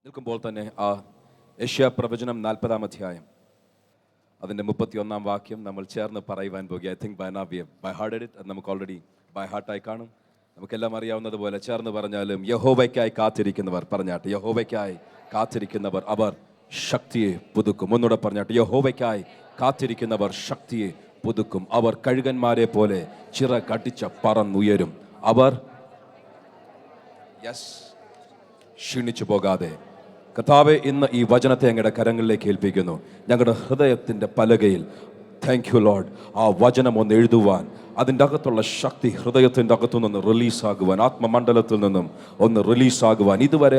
നിൽക്കുമ്പോൾ തന്നെ യെശയ്യാ പ്രവചനം 40-ാം അധ്യായം അതിൻ്റെ 31-ാം വാക്യം നമ്മൾ ചേർന്ന് പറയുവാൻ പോകുക. I think by now we have by hearted it. അത് നമുക്ക് ഓൾറെഡി ബൈ ഹാർട്ടായി കാണും. നമുക്കെല്ലാം അറിയാവുന്നതുപോലെ ചേർന്ന് പറഞ്ഞാലും യഹോവയ്ക്കായി കാത്തിരിക്കുന്നവർ പറഞ്ഞാട്ട്, യഹോവയ്ക്കായി കാത്തിരിക്കുന്നവർ അവർ ശക്തിയെ പുതുക്കും. ഒന്നുകൂടെ പറഞ്ഞാട്ട്, യഹോവയ്ക്കായി കാത്തിരിക്കുന്നവർ ശക്തിയെ പുതുക്കും. അവർ കഴുകന്മാരെ പോലെ ചിറകടിച്ച പറന്നുയരും. അവർ ക്ഷീണിച്ചു പോകാതെ. കർത്താവേ, ഇന്ന് ഈ വചനത്തെ അങ്ങയുടെ കരങ്ങളിലേക്ക് ഏൽപ്പിക്കുന്നു. ഞങ്ങളുടെ ഹൃദയത്തിൻ്റെ പലകയിൽ താങ്ക് യു ലോർഡ്, ആ വചനം ഒന്ന് എഴുതുവാൻ, അതിൻ്റെ അകത്തുള്ള ശക്തി ഹൃദയത്തിൻ്റെ അകത്തു നിന്ന് റിലീസാകുവാൻ, ആത്മമണ്ഡലത്തിൽ നിന്നും ഒന്ന് റിലീസാകുവാൻ, ഇതുവരെ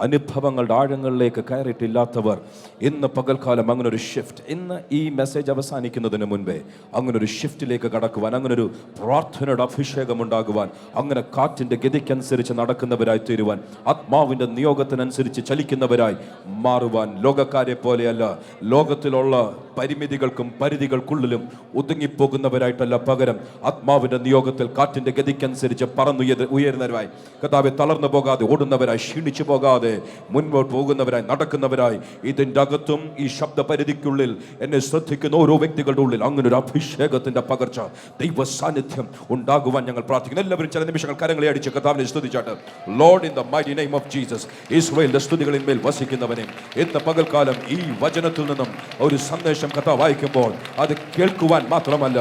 അനുഭവങ്ങളുടെ ആഴങ്ങളിലേക്ക് കയറിയിട്ടില്ലാത്തവർ ഇന്ന് പകൽക്കാലം അങ്ങനൊരു ഷിഫ്റ്റ്, ഇന്ന് ഈ മെസ്സേജ് അവസാനിക്കുന്നതിന് മുൻപേ അങ്ങനൊരു ഷിഫ്റ്റിലേക്ക് കടക്കുവാൻ, അങ്ങനൊരു പ്രാർത്ഥനയുടെ അഭിഷേകം ഉണ്ടാകുവാൻ, അങ്ങനെ കാറ്റിൻ്റെ ഗതിക്കനുസരിച്ച് നടക്കുന്നവരായി തീരുവാൻ, ആത്മാവിൻ്റെ നിയോഗത്തിനനുസരിച്ച് ചലിക്കുന്നവരായി മാറുവാൻ, ലോകക്കാരെ പോലെയല്ല, ലോകത്തിലുള്ള പരിമിതികൾക്കും പരിധികൾക്കുള്ളിലും ഒതുങ്ങിപ്പോകുന്നവരായിട്ടല്ല, പകരം ആത്മാവിന്റെ നിയോഗത്തിൽ കാറ്റിന്റെ ഗതിക്കനുസരിച്ച് ഉയരുന്നവരായി, കർത്താവേ, തളർന്നു പോകാതെ ഓടുന്നവരായി, ക്ഷീണിച്ചു പോകാതെ മുൻപോട്ട് പോകുന്നവരായി, നടക്കുന്നവരായി, ഇതിൻ്റെ അകത്തും ഈ ശബ്ദ പരിധിക്കുള്ളിൽ എന്നെ ശ്രദ്ധിക്കുന്ന ഓരോ വ്യക്തികളുടെ ഉള്ളിൽ അങ്ങനെ ഒരു അഭിഷേകത്തിന്റെ പകർച്ച, ദൈവ സാന്നിധ്യം ഉണ്ടാകുവാൻ ഞങ്ങൾ പ്രാർത്ഥിക്കുന്നു. എല്ലാവരും ചില നിമിഷങ്ങൾ കരങ്ങളെ അടിച്ച് കർത്താവിനെ സ്തുതിച്ചാട്ട്, Lord in the mighty name of Jesus, ഇസ്രായേലിന്റെ സ്തുതികളിന്മേൽ വസിക്കുന്നവനെ, ഇന്ന് പകൽക്കാലം ഈ വചനത്തിൽ നിന്നും ഒരു സന്ദേശം കർത്താവ് വായിക്കുമ്പോൾ അത് കേൾക്കുവാൻ മാത്രമല്ല,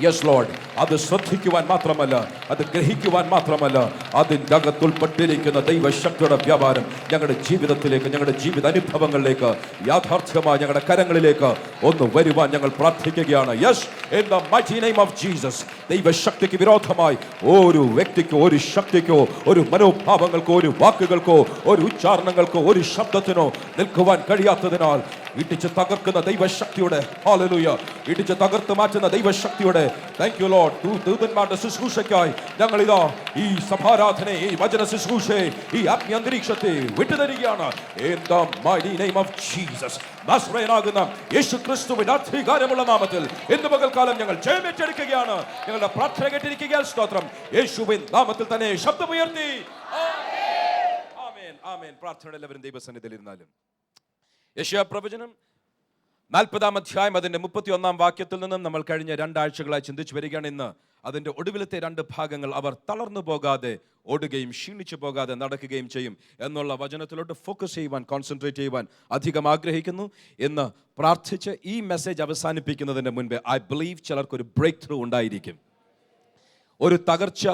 യെസ് ലോർഡ്, അത് ശ്രദ്ധിക്കുവാൻ മാത്രമല്ല, അത് ഗ്രഹിക്കുവാൻ മാത്രമല്ല, അതിൻ്റെ അകത്തുൾപ്പെട്ടിരിക്കുന്ന ദൈവശക്തിയുടെ വ്യാപാരം ഞങ്ങളുടെ ജീവിതത്തിലേക്ക്, ഞങ്ങളുടെ ജീവിത അനുഭവങ്ങളിലേക്ക്, യാഥാർത്ഥ്യമായി ഞങ്ങളുടെ കരങ്ങളിലേക്ക് ഒന്ന് വരുവാൻ ഞങ്ങൾ പ്രാർത്ഥിക്കുകയാണ്. Yes, in the mighty name of Jesus. ദൈവശക്തിക്ക് വിരോധമായി ഒരു വ്യക്തിക്കോ, ഒരു ശക്തിക്കോ, ഒരു മനോഭാവങ്ങൾക്കോ, ഒരു വാക്കുകൾക്കോ, ഒരു ഉച്ചാരണങ്ങൾക്കോ, ഒരു ശബ്ദത്തിനോ നിൽക്കുവാൻ കഴിയാത്തതിനാൽ ഇടിച്ച് തകർക്കുന്ന ദൈവശക്തിയുടെ, ഹല്ലേലൂയ, ഇടിച്ച് തകർത്ത് മാറ്റുന്ന ദൈവശക്തിയുടെ, താങ്ക് യു ലോർഡ്, ദൂതന്മാരുടെ ശുശ്രൂഷയ്ക്കായി ഞങ്ങൾ ഇതാ ഈ സഭാരാധനയെ, ഈ വചന ശുശ്രൂഷയെ, ഈ ആത്മീയ അന്തരീക്ഷത്തെ വിട്ടുതരികയാണ്. In the mighty name of Jesus, നസ്രയനാകുന്ന യേശുക്രിസ്തുവിന്റെ അധികാരമുള്ള നാമത്തിൽ ഇന്ന് പകൽക്കാലം ഞങ്ങൾ ജയമേറ്റെടുക്കുകയാണ്. ഞങ്ങളുടെ പ്രാർത്ഥന കേട്ടിരിക്കുകയാൽ സ്തോത്രം. യേശുവിൻ നാമത്തിൽ തന്നെ ശബ്ദമുയർത്തി ആമേൻ, ആമേൻ. പ്രാർത്ഥന എല്ലാവരും ദൈവസന്നിധിയിൽ ഇരുന്നാലും. യെശയ്യാ പ്രവചനം 40-ാം അധ്യായം അതിൻ്റെ 31-ാം വാക്യത്തിൽ നിന്നും നമ്മൾ കഴിഞ്ഞ 2 ആഴ്ചകളായി ചിന്തിച്ചു വരികയാണ്. ഇന്ന് അതിൻ്റെ ഒടുവിലത്തെ 2 ഭാഗങ്ങൾ, അവർ തളർന്നു പോകാതെ ഓടുകയും ക്ഷീണിച്ചു പോകാതെ നടക്കുകയും ചെയ്യും എന്നുള്ള വചനത്തിലോട്ട് ഫോക്കസ് ചെയ്യുവാൻ, കോൺസെൻട്രേറ്റ് ചെയ്യുവാൻ അധികം ആഗ്രഹിക്കുന്നു. ഇന്ന് പ്രാർത്ഥിച്ച് ഈ മെസ്സേജ് അവസാനിപ്പിക്കുന്നതിന് മുൻപേ ഐ ബിലീവ് ചിലർക്കൊരു ബ്രേക്ക് ത്രൂ ഉണ്ടായിരിക്കും. ഒരു തകർച്ച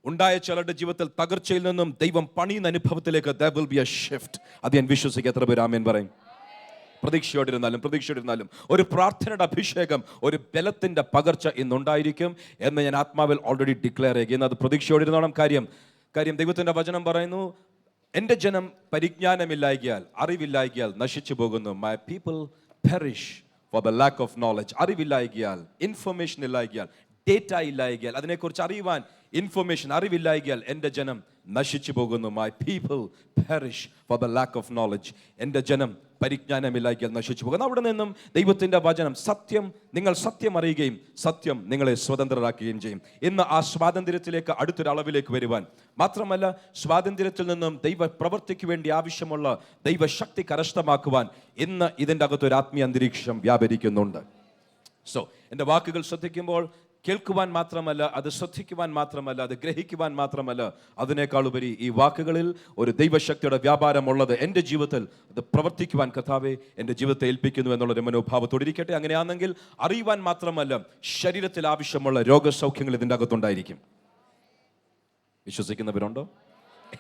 ഉണ്ടായ ചിലരുടെ ജീവിതത്തിൽ തകർച്ചയിൽ നിന്നും ദൈവം പണിയുന്ന അനുഭവത്തിലേക്ക് there will be a shift. അത് ഞാൻ വിശ്വസിക്കുക. എത്ര പേര് ആമേൻ പറയും? പ്രതീക്ഷയോടിരുന്നാലും ഒരു പ്രാർത്ഥനയുടെ അഭിഷേകം, ഒരു ബലത്തിന്റെ പകർച്ച ഇന്നുണ്ടായിരിക്കും എന്ന് ഞാൻ ആത്മാവിൽ ഓൾറെഡി ഡിക്ലെയർ ചെയ്യുന്നു. അത് പ്രതീക്ഷയോടിരുന്നോണം. കാര്യം ദൈവത്തിന്റെ വചനം പറയുന്നു, എൻ്റെ ജനം പരിജ്ഞാനമില്ലായ്കയാൽ, അറിവില്ലായ്കയാൽ നശിച്ചു പോകുന്നു. My people perish for the lack of knowledge. അറിവില്ലായ്കയാൽ, ഇൻഫർമേഷൻ ഇല്ലായ്കയാൽ, ഡേറ്റ ഇല്ലായ്കയാൽ, അതിനെക്കുറിച്ച് അറിയുവാൻ ഇൻഫർമേഷൻ, അറിവില്ലായ്കയാൽ എൻ്റെ ജനം നശിച്ചു പോകുന്നു. My people perish for the lack of knowledge. എൻ്റെ ജനം പരിജ്ഞാനമില്ലായ്കയാൽ നശിച്ചു പോകുന്നു. അവിടെ നിന്നും ദൈവത്തിൻ്റെ വചനം, സത്യം, നിങ്ങൾ സത്യം അറിയുകയും സത്യം നിങ്ങളെ സ്വതന്ത്രരാക്കുകയും ചെയ്യും. ഇന്ന് ആ സ്വാതന്ത്ര്യത്തിലേക്ക് അടുത്തൊരളവിലേക്ക് വരുവാൻ, മാത്രമല്ല സ്വാതന്ത്ര്യത്തിൽ നിന്നും ദൈവ പ്രവൃത്തിക്ക് വേണ്ടി ആവശ്യമുള്ള ദൈവശക്തി കരസ്ഥമാക്കുവാൻ ഇന്ന് ഇതിൻ്റെ അകത്തൊരു ആത്മീയ അന്തരീക്ഷം വ്യാപരിക്കുന്നുണ്ട്. സോ എൻ്റെ വാക്കുകൾ ശ്രദ്ധിക്കുമ്പോൾ കേൾക്കുവാൻ മാത്രമല്ല, അത് ശ്രദ്ധിക്കുവാൻ മാത്രമല്ല, അത് ഗ്രഹിക്കുവാൻ മാത്രമല്ല, അതിനേക്കാൾ ഉപരി ഈ വാക്കുകളിൽ ഒരു ദൈവശക്തിയുടെ വ്യാപാരമുള്ളത് എൻ്റെ ജീവിതത്തിൽ അത് പ്രവർത്തിക്കുവാൻ കർത്താവേ എൻ്റെ ജീവിതത്തെ ഏൽപ്പിക്കുന്നു എന്നുള്ളൊരു മനോഭാവത്തോടിരിക്കട്ടെ. അങ്ങനെയാണെങ്കിൽ അറിയുവാൻ മാത്രമല്ല, ശരീരത്തിൽ ആവശ്യമുള്ള രോഗസൗഖ്യങ്ങൾ ഇതിൻ്റെ അകത്തുണ്ടായിരിക്കും. വിശ്വസിക്കുന്നവരുണ്ടോ?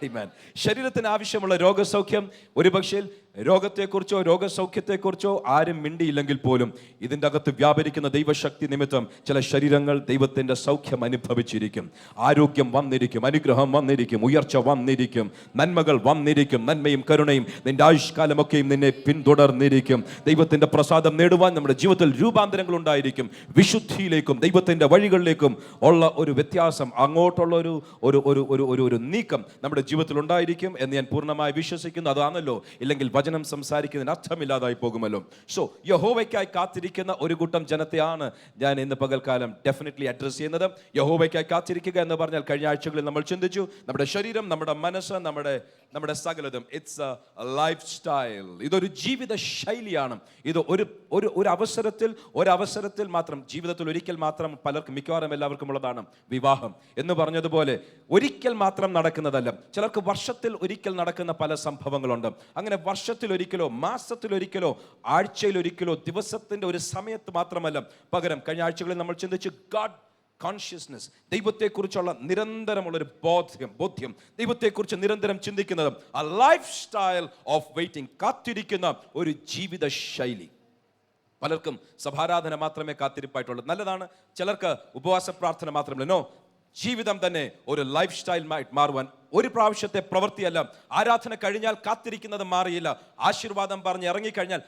ആമേൻ. ശരീരത്തിന് ആവശ്യമുള്ള രോഗസൗഖ്യം, ഒരുപക്ഷേ രോഗത്തെക്കുറിച്ചോ രോഗസൗഖ്യത്തെക്കുറിച്ചോ ആരും മിണ്ടിയില്ലെങ്കിൽ പോലും ഇതിൻ്റെ അകത്ത് വ്യാപരിക്കുന്ന ദൈവശക്തി നിമിത്തം ചില ശരീരങ്ങൾ ദൈവത്തിൻ്റെ സൗഖ്യം അനുഭവിച്ചിരിക്കും. ആരോഗ്യം വന്നിരിക്കും, അനുഗ്രഹം വന്നിരിക്കും, ഉയർച്ച വന്നിരിക്കും, നന്മകൾ വന്നിരിക്കും. നന്മയും കരുണയും നിന്റെ ആയുഷ്കാലമൊക്കെയും നിന്നെ പിന്തുടർന്നിരിക്കും. ദൈവത്തിൻ്റെ പ്രസാദം നേടുവാൻ നമ്മുടെ ജീവിതത്തിൽ രൂപാന്തരങ്ങൾ ഉണ്ടായിരിക്കും. വിശുദ്ധിയിലേക്കും ദൈവത്തിൻ്റെ വഴികളിലേക്കും ഉള്ള ഒരു വ്യത്യാസം, അങ്ങോട്ടുള്ള ഒരു നീക്കം നമ്മുടെ ജീവിതത്തിൽ ഉണ്ടായിരിക്കും എന്ന് ഞാൻ പൂർണ്ണമായി വിശ്വസിക്കുന്നു. അതാണല്ലോ, ഇല്ലെങ്കിൽ വചനം സംസാരിക്കുന്നതിന് അർത്ഥമില്ലാതായി പോകുമല്ലോ. സോ യഹോവയ്ക്കായി കാത്തിരിക്കുന്ന ഒരു കൂട്ടം ജനത്തെയാണ് ഞാൻ ഇന്ന് പകൽക്കാലം ഡെഫിനറ്റ്ലി അഡ്രസ് ചെയ്യുന്നത്. യഹോവയ്ക്കായി കാത്തിരിക്കുക എന്ന് പറഞ്ഞാൽ കഴിഞ്ഞ ആഴ്ചകളിൽ നമ്മൾ ചിന്തിച്ചു, നമ്മുടെ ശരീരം, നമ്മുടെ മനസ്സ്, നമ്മുടെ നമ്മുടെ സകലതും. It's A life style. ഇതൊരു ജീവിത ശൈലിയാണ്. ഇത് ഒരു അവസരത്തിൽ മാത്രം, ജീവിതത്തിൽ ഒരിക്കൽ മാത്രം, പലർക്കും മിക്കവാറും എല്ലാവർക്കും ഉള്ളതാണ് വിവാഹം എന്ന് പറഞ്ഞതുപോലെ. ഒരിക്കൽ മാത്രം നടക്കുന്നതല്ല, ചിലർക്ക് വർഷത്തിൽ ഒരിക്കൽ നടക്കുന്ന പല സംഭവങ്ങളുണ്ട്. അങ്ങനെ വർഷത്തിലൊരിക്കലോ മാസത്തിലൊരിക്കലോ ആഴ്ചയിലൊരിക്കലോ ദിവസത്തിന്റെ ഒരു സമയത്ത് മാത്രമല്ല, പകരം കഴിഞ്ഞ ആഴ്ചകളിൽ നമ്മൾ ചിന്തിച്ചു ഗാഡ് കോൺഷ്യസ്നസ്, ദൈവത്തെക്കുറിച്ചുള്ള നിരന്തരമുള്ളൊരു ബോധ്യം, ദൈവത്തെക്കുറിച്ച് നിരന്തരം ചിന്തിക്കുന്നത്, a life style of waiting, കാത്തിരിക്കുന്ന ഒരു ജീവിത ശൈലി. പലർക്കും സഭാരാധന മാത്രമേ കാത്തിരിപ്പായിട്ടുള്ളൂ. നല്ലതാണ്. ചിലർക്ക് ഉപവാസ പ്രാർത്ഥന മാത്രമല്ല. നോ, ജീവിതം തന്നെ ഒരു ലൈഫ് സ്റ്റൈലായി മാറുവാൻ ഒരു പ്രാവശ്യത്തെ പ്രവൃത്തിയല്ല. ആരാധന കഴിഞ്ഞാൽ കാത്തിരിക്കുന്നത് മാറിയില്ല. ആശീർവാദം പറഞ്ഞ് ഇറങ്ങിക്കഴിഞ്ഞാൽ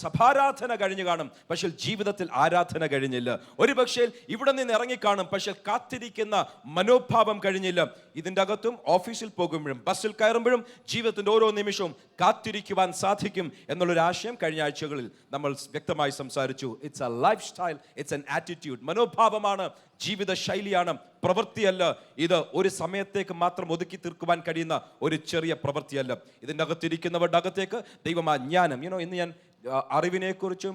സഭാരാധന കഴിഞ്ഞു കാണും, പക്ഷേ ജീവിതത്തിൽ ആരാധന കഴിഞ്ഞില്ല. ഒരു പക്ഷേ ഇവിടെ നിന്ന് ഇറങ്ങിക്കാണും, പക്ഷേ കാത്തിരിക്കുന്ന മനോഭാവം കഴിഞ്ഞില്ല. ഇതിൻ്റെ അകത്തും ഓഫീസിൽ പോകുമ്പോഴും ബസ്സിൽ കയറുമ്പോഴും ജീവിതത്തിൻ്റെ ഓരോ നിമിഷവും കാത്തിരിക്കുവാൻ സാധിക്കും എന്നുള്ളൊരു ആശയം കഴിഞ്ഞ ആഴ്ചകളിൽ നമ്മൾ വ്യക്തമായി സംസാരിച്ചു. It's A life style, it's an attitude. മനോഭാവമാണ്, ജീവിത ശൈലിയാണ്, പ്രവൃത്തിയല്ല. ഇത് ഒരു സമയത്തേക്ക് മാത്രം ഒതുക്കി തീർക്കുവാൻ കഴിയുന്ന ഒരു ചെറിയ പ്രവൃത്തിയല്ല. ഇതിൻ്റെ അകത്തിരിക്കുന്നവരുടെ അകത്തേക്ക് ദൈവം ആ ജ്ഞാനം, ഇന്ന് ഞാൻ അറിവിനെക്കുറിച്ചും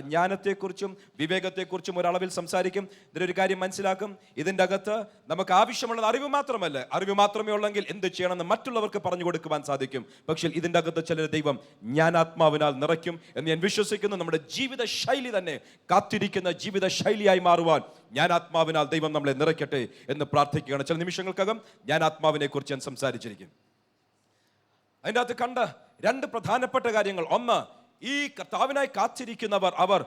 ജ്ഞാനത്തെക്കുറിച്ചും വിവേകത്തെക്കുറിച്ചും ഒരളവിൽ സംസാരിക്കും. ഇതിലൊരു കാര്യം മനസ്സിലാക്കും, ഇതിൻ്റെ അകത്ത് നമുക്ക് ആവശ്യമുള്ളത് അറിവ് മാത്രമല്ല. അറിവ് മാത്രമേ ഉള്ളെങ്കിൽ എന്ത് ചെയ്യണമെന്ന് മറ്റുള്ളവർക്ക് പറഞ്ഞു കൊടുക്കുവാൻ സാധിക്കും. പക്ഷേ ഇതിൻ്റെ അകത്ത് ചിലർ ദൈവം ജ്ഞാനാത്മാവിനാൽ നിറയ്ക്കും എന്ന് ഞാൻ വിശ്വസിക്കുന്നു. നമ്മുടെ ജീവിത ശൈലി തന്നെ കാത്തിരിക്കുന്ന ജീവിത ശൈലിയായി മാറുവാൻ ജ്ഞാനാത്മാവിനാൽ ദൈവം നമ്മളെ നിറയ്ക്കട്ടെ എന്ന് പ്രാർത്ഥിക്കുകയാണ്. ചില നിമിഷങ്ങൾക്കകം ജ്ഞാനാത്മാവിനെ കുറിച്ച് ഞാൻ സംസാരിച്ചിരിക്കും. അതിൻ്റെ അകത്ത് കണ്ട രണ്ട് പ്രധാനപ്പെട്ട കാര്യങ്ങൾ. ഒന്ന്, ഈ കർത്താവിനായി കാത്തിരിക്കുന്നവർ അവർ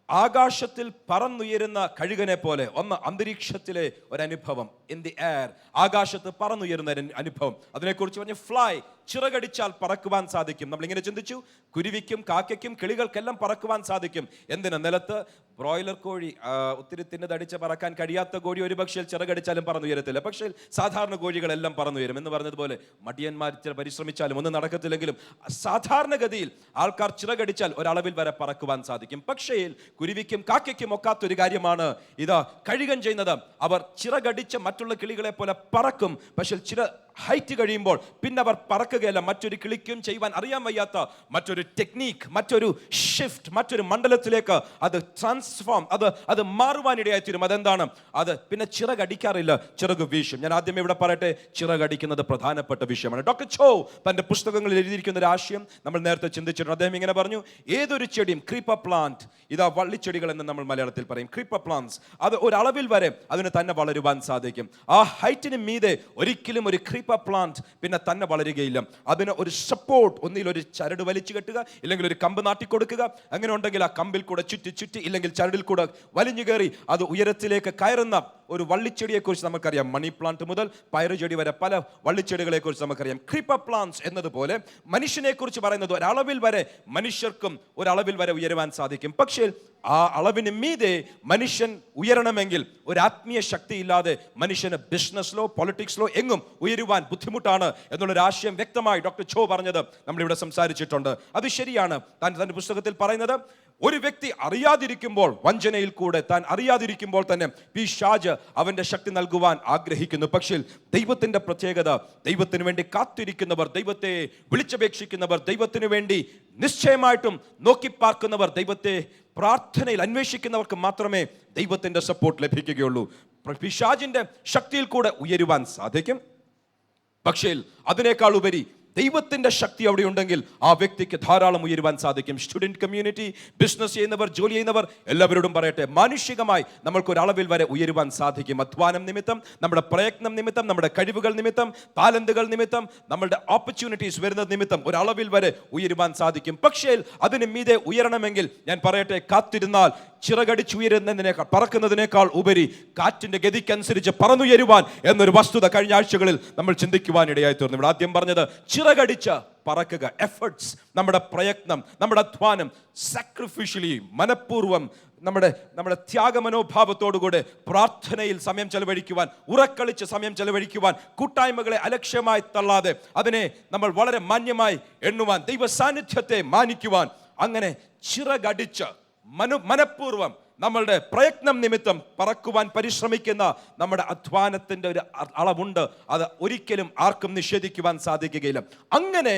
ആകാശത്തിൽ പറന്നുയരുന്ന കഴുകനെ പോലെ. ഒന്ന്, അന്തരീക്ഷത്തിലെ ഒരനുഭവം, ഇൻ ദി എയർ, ആകാശത്ത് പറന്നുയരുന്ന അനുഭവം. അതിനെക്കുറിച്ച് പറഞ്ഞ് ഫ്ലൈ, ചിറകടിച്ചാൽ പറക്കുവാൻ സാധിക്കും. നമ്മളിങ്ങനെ ചിന്തിച്ചു, കുരുവിക്കും കാക്കയ്ക്കും കിളികൾക്കെല്ലാം പറക്കുവാൻ സാധിക്കും. എന്തിനാ? നിലത്ത് ബ്രോയിലർ കോഴി, ഒത്തിരി തിന്നതടിച്ച് പറക്കാൻ കഴിയാത്ത കോഴി ഒരു പക്ഷേ ചിറകടിച്ചാലും പറന്നുയരത്തില്ല. പക്ഷേ സാധാരണ കോഴികളെല്ലാം പറന്നുയരും എന്ന് പറഞ്ഞതുപോലെ മടിയന്മാർ പരിശ്രമിച്ചാലും ഒന്നും നടക്കത്തില്ലെങ്കിലും സാധാരണഗതിയിൽ ആൾക്കാർ ചിറകടിച്ചാൽ ഒരളവിൽ വരെ പറക്കുവാൻ സാധിക്കും. പക്ഷേ കുരുവിക്കും കാക്കയ്ക്കും ഒക്കാത്തൊരു കാര്യമാണ് ഇത് കഴുകൻ ചെയ്യുന്നത്. അവർ ചിറകടിച്ച് മറ്റുള്ള കിളികളെ പോലെ പറക്കും. പക്ഷേ ചില ഹൈറ്റ് കഴിയുമ്പോൾ പിന്നെ അവർ പറക്കുകയല്ല. മറ്റൊരു കിളിക്കും ചെയ്യുവാൻ അറിയാൻ വയ്യാത്ത മറ്റൊരു ടെക്നീക്ക്, മറ്റൊരു ഷിഫ്റ്റ്, മറ്റൊരു മണ്ഡലത്തിലേക്ക് അത് ട്രാൻസ്ഫോം, അത് മാറുവാനിടയായി തീരും. അതെന്താണ്? അത് പിന്നെ ചിറകടിക്കാറില്ല, ചിറക് വീശും. ഞാൻ ആദ്യമേ ഇവിടെ പറയട്ടെ, ചിറകടിക്കുന്നത് പ്രധാനപ്പെട്ട വിഷയമാണ്. ഡോക്ടർ ചോ തന്റെ പുസ്തകങ്ങളിൽ എഴുതിയിരിക്കുന്ന ഒരു ആശയം നമ്മൾ നേരത്തെ ചിന്തിച്ചിട്ടുണ്ട്. അദ്ദേഹം ഇങ്ങനെ പറഞ്ഞു, ഏതൊരു ചെടിയും, ക്രീപ്പർ പ്ലാന്റ്, ഇതാ വള്ളിച്ചെടികൾ എന്ന് നമ്മൾ മലയാളത്തിൽ പറയും, ക്രീപ്പർ പ്ലാന്റ്സ്, അത് ഒരളവിൽ വരെ അതിന് തന്നെ വളരുവാൻ സാധിക്കും. ആ ഹൈറ്റിന് മീതെ ഒരിക്കലും ഒരു ക്രീപ്പർ പ്ലാന്റ് പിന്നെ തന്നെ വളരുകയില്ല. അതിന് ഒരു സപ്പോർട്ട്, ഒന്നിൽ ഒരു ചരട് വലിച്ചു കെട്ടുക, ഇല്ലെങ്കിൽ ഒരു കമ്പ് നാട്ടിക്കൊടുക്കുക. അങ്ങനെ ഉണ്ടെങ്കിൽ ആ കമ്പിൽ കൂടെ ചുറ്റി ഇല്ലെങ്കിൽ ചരടിൽ കൂടെ വലിഞ്ഞു കയറി അത് ഉയരത്തിലേക്ക് കയറുന്ന ഒരു വള്ളിച്ചെടിയെ കുറിച്ച് നമുക്കറിയാം. മണി പ്ലാന്റ് മുതൽ പയറ് ചെടി വരെ പല വള്ളിച്ചെടികളെ കുറിച്ച് നമുക്കറിയാം. ക്രീപ്പർ പ്ലാന്റ്സ് എന്നതുപോലെ മനുഷ്യനെ കുറിച്ച് പറയുന്നത് ഒരളവിൽ വരെ മനുഷ്യർക്കും ഒരളവിൽ വരെ ഉയരുവാൻ സാധിക്കും. പക്ഷേ ആ അളവിന് മീതെ മനുഷ്യൻ ഉയരണമെങ്കിൽ ഒരു ആത്മീയ ശക്തി ഇല്ലാതെ മനുഷ്യന് ബിസിനസ്സിലോ പൊളിറ്റിക്സിലോ എങ്ങും ഉയരുവാൻ ബുദ്ധിമുട്ടാണ് എന്നുള്ളൊരു ആശയം വ്യക്തമായി ഡോക്ടർ ചോ പറഞ്ഞത് നമ്മളിവിടെ സംസാരിച്ചിട്ടുണ്ട്. അത് ശരിയാണ്. താൻ തന്റെ പുസ്തകത്തിൽ പറയുന്നത്, ഒരു വ്യക്തി അറിയാതിരിക്കുമ്പോൾ, വഞ്ചനയിൽ കൂടെ താൻ അറിയാതിരിക്കുമ്പോൾ തന്നെ പിശാച് അവന്റെ ശക്തി നൽകുവാൻ ആഗ്രഹിക്കുന്നു. പക്ഷേ ദൈവത്തിന്റെ പ്രത്യേകത, ദൈവത്തിന് വേണ്ടി കാത്തിരിക്കുന്നവർ, ദൈവത്തെ വിളിച്ചപേക്ഷിക്കുന്നവർ, ദൈവത്തിന് വേണ്ടി നിശ്ചയമായിട്ടും നോക്കിപ്പാർക്കുന്നവർ, ദൈവത്തെ പ്രാർത്ഥനയിൽ അന്വേഷിക്കുന്നവർക്ക് മാത്രമേ ദൈവത്തിന്റെ സപ്പോർട്ട് ലഭിക്കുകയുള്ളൂ. പിശാചിന്റെ ശക്തിയിൽ കൂടെ ഉയരുവാൻ സാധിക്കും. പക്ഷേ അതിനേക്കാൾ ഉപരി ദൈവത്തിന്റെ ശക്തി അവിടെ ഉണ്ടെങ്കിൽ ആ വ്യക്തിക്ക് ധാരാളം ഉയരുവാൻ സാധിക്കും. സ്റ്റുഡന്റ് കമ്മ്യൂണിറ്റി, ബിസിനസ് ചെയ്യുന്നവർ, ജോലി ചെയ്യുന്നവർ, എല്ലാവരോടും പറയട്ടെ, മാനുഷികമായി നമ്മൾക്ക് ഒരളവിൽ വരെ ഉയരുവാൻ സാധിക്കും. അധ്വാനം നിമിത്തം, നമ്മുടെ പ്രയത്നം നിമിത്തം, നമ്മുടെ കഴിവുകൾ നിമിത്തം, താലന്തുകൾ നിമിത്തം, നമ്മളുടെ ഓപ്പർച്യൂണിറ്റീസ് വരുന്നത് നിമിത്തം ഒരളവിൽ വരെ ഉയരുവാൻ സാധിക്കും. പക്ഷേ അതിന് മീതെ ഉയരണമെങ്കിൽ ഞാൻ പറയട്ടെ, കാത്തിരുന്നാൽ ചിറകടിച്ചുയരുന്നതിനേക്കാൾ, പറക്കുന്നതിനേക്കാൾ ഉപരി കാറ്റിന്റെ ഗതിക്കനുസരിച്ച് പറന്നുയരുവാൻ എന്നൊരു വസ്തുത കഴിഞ്ഞ ആഴ്ചകളിൽ നമ്മൾ ചിന്തിക്കുവാനിടയായി തീർന്നു. ഇവിടെ ആദ്യം പറഞ്ഞത് ചിറകടിച്ച് പറക്കുക, എഫേർട്സ്, നമ്മുടെ പ്രയത്നം, നമ്മുടെ അധ്വാനം, സാക്രിഫിഷ്യലി, മനഃപൂർവ്വം, നമ്മുടെ ത്യാഗമനോഭാവത്തോടുകൂടെ പ്രാർത്ഥനയിൽ സമയം ചെലവഴിക്കുവാൻ, ഉറക്കളിച്ച് സമയം ചെലവഴിക്കുവാൻ, കൂട്ടായ്മകളെ അലക്ഷ്യമായി തള്ളാതെ അതിനെ നമ്മൾ വളരെ മാന്യമായി എണ്ണുവാൻ, ദൈവ സാന്നിധ്യത്തെ മാനിക്കുവാൻ, അങ്ങനെ ചിറകടിച്ച് മനഃപൂർവ്വം നമ്മളുടെ പ്രയത്നം നിമിത്തം പറക്കുവാൻ പരിശ്രമിക്കുന്ന നമ്മുടെ അധ്വാനത്തിൻ്റെ ഒരു അളവുണ്ട്. അത് ഒരിക്കലും ആർക്കും നിഷേധിക്കുവാൻ സാധിക്കുകയില്ല. അങ്ങനെ